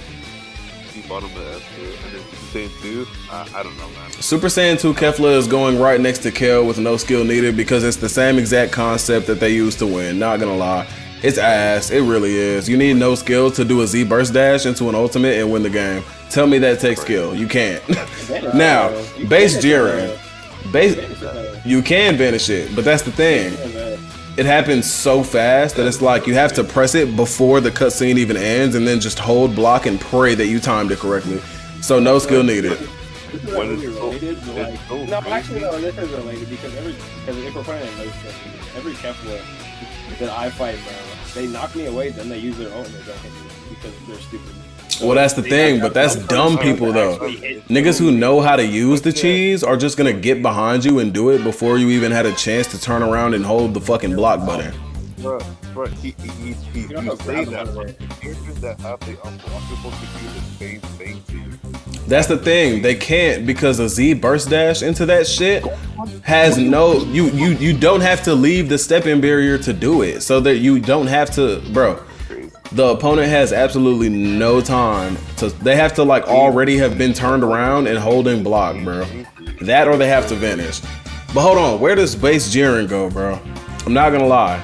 Bottom of F tier. And then Super Saiyan 2, I don't know, man. Super Saiyan 2 Kefla is going right next to Kale with no skill needed because it's the same exact concept that they used to win. Not gonna lie. It's ass. It really is. You need no skill to do a Z burst dash into an ultimate and win the game. Tell me that takes skill. You can't. Now, base Jiren. You can vanish it, but that's the thing. It happens so fast that it's like you have to press it before the cutscene even ends and then just hold block and pray that you timed it correctly. So no skill needed. When it's Related, so, like, it's so no, crazy. actually, no, this is related because if we're playing in those games, every Kefla that I fight, bro, they knock me away, then they use their ultimate, don't hit me because they're stupid. Well, that's the thing, but that's dumb people though. Niggas who know how to use the cheese are just gonna get behind you and do it before you even had a chance to turn around and hold the fucking block button. Bro, you say that, but the characters that have the unblockable could do the same thing to you. That's the thing, they can't because a Z burst dash into that shit has no, you don't have to leave the step-in barrier to do it, so that you don't have to, bro. The opponent has absolutely no time to, they have to like already have been turned around and holding block, bro. That or they have to vanish. But hold on, where does base Jiren go, bro? I'm not gonna lie.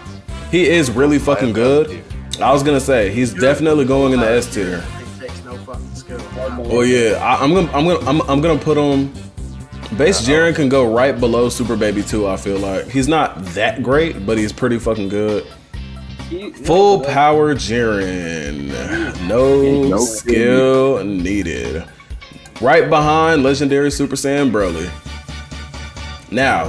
He is really fucking good. I was gonna say, he's definitely going in the S tier. It takes no fucking skill. Oh yeah, I'm gonna put him. Base Jiren can go right below Super Baby 2. I feel like he's not that great, but he's pretty fucking good. Full power Jiren, no skill needed. Right behind legendary Super Saiyan Broly. Now,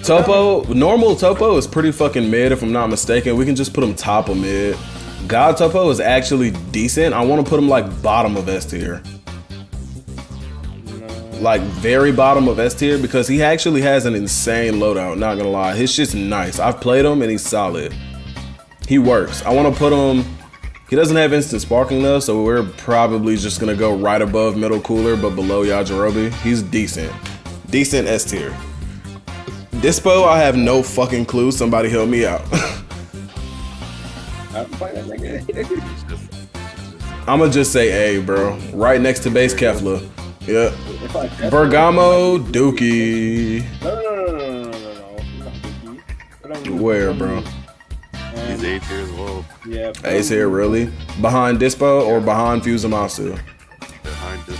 Topo, normal Topo is pretty fucking mid if I'm not mistaken. We can just put him top of mid. God Topo is actually decent. I want to put him like bottom of S tier. Like very bottom of S tier because he actually has an insane loadout, not gonna lie. His shit's nice. I've played him and he's solid. He works. I want to put him, he doesn't have instant sparking though, so we're probably just gonna go right above Middle Cooler but below Yajirobe. He's decent. Decent S tier. Dispo, I have no fucking clue. Somebody help me out. I'ma just say A, bro. Right next to base Kefla. Yeah. Bergamo, Dookie. No. Where, bro? He's A tier as well. Yeah. A tier, really? Behind Dispo or behind Fusamasu? Behind this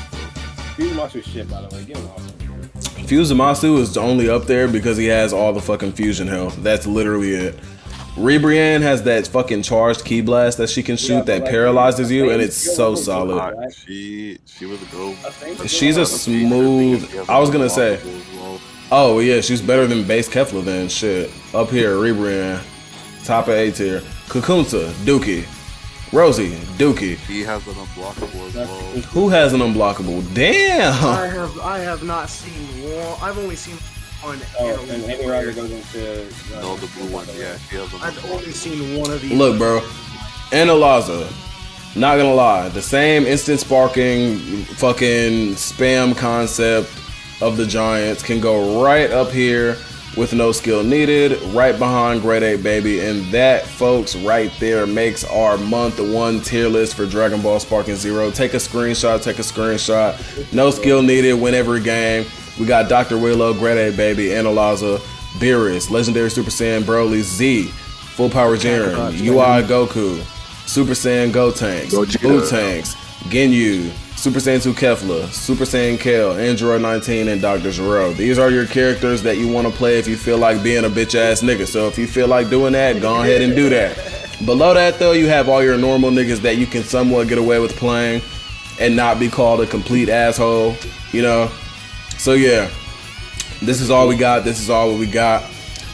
He's monster shit, by the way. Get him off. Fusamasu is only up there because he has all the fucking fusion health. That's literally it. Ribrianne has that fucking charged ki blast that she can shoot that paralyzes you, and it's so solid. She was a girl. She's a smooth, I was gonna say, oh yeah, she's better than base Kefla then, shit. Up here, Ribrianne, top of A tier. Kakunta, Dookie. Rosie, Dookie. He has an unblockable as well. Who has an unblockable? Damn! I have not seen one. I've only seen one. And any rider goes into No, the blue one, yeah. She has an I've only seen one of these. Look, bro. Analaza. Not gonna lie, the same instant sparking fucking spam concept of the Giants can go right up here with no skill needed, right behind Grade 8 baby, and that, folks, right there makes our month 1 tier list for Dragon Ball Sparking Zero. Take a screenshot, no skill needed, win every game. We got Dr. Willow, Grade 8 baby, Analyza, Beerus, Legendary Super Saiyan Broly, Z, Full Power Jiren, UI Goku, Super Saiyan Gotenks, Bootanks, Ginyu, Super Saiyan 2 Kefla, Super Saiyan Kale, Android 19, and Dr. Zero. These are your characters that you want to play if you feel like being a bitch ass nigga. So if you feel like doing that, go ahead and do that. Below that though, you have all your normal niggas that you can somewhat get away with playing and not be called a complete asshole, you know? So yeah, this is all we got. This is all what we got.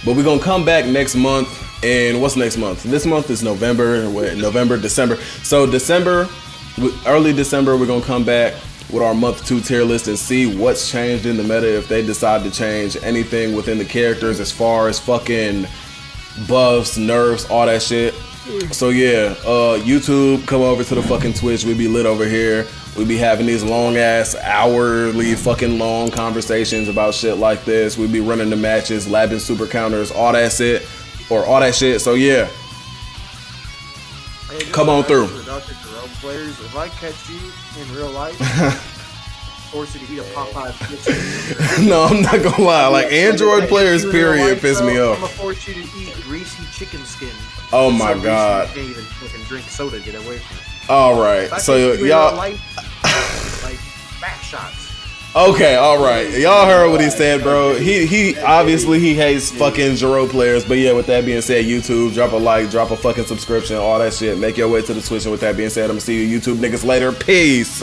But we're gonna come back next month. And what's next month? This month is November, December. So December, early December, we're gonna come back with our month 2 tier list and see what's changed in the meta, if they decide to change anything within the characters as far as fucking buffs, nerfs, all that shit. So yeah, YouTube, come over to the fucking Twitch. We be lit over here. We be having these long ass, hourly fucking long conversations about shit like this. We be running the matches, labbing super counters, all that shit. So yeah, Hey, come on through. For Dr. Jerome players, if I catch you in real life, force you to eat a Popeye chicken. No, I'm not gonna lie. Like Android players, period, piss me I'm off. gonna force you to eat greasy chicken skin. Oh my So god. greasy you can't even fucking drink soda. Get away from it. All right, If I so catch you in real y'all. life, like back shots. Okay, all right. Y'all heard what he said, bro. He obviously he hates fucking Zero players, but yeah. With that being said, YouTube, drop a like, drop a fucking subscription, all that shit. Make your way to the Twitch. And with that being said, I'm gonna see you YouTube niggas later. Peace.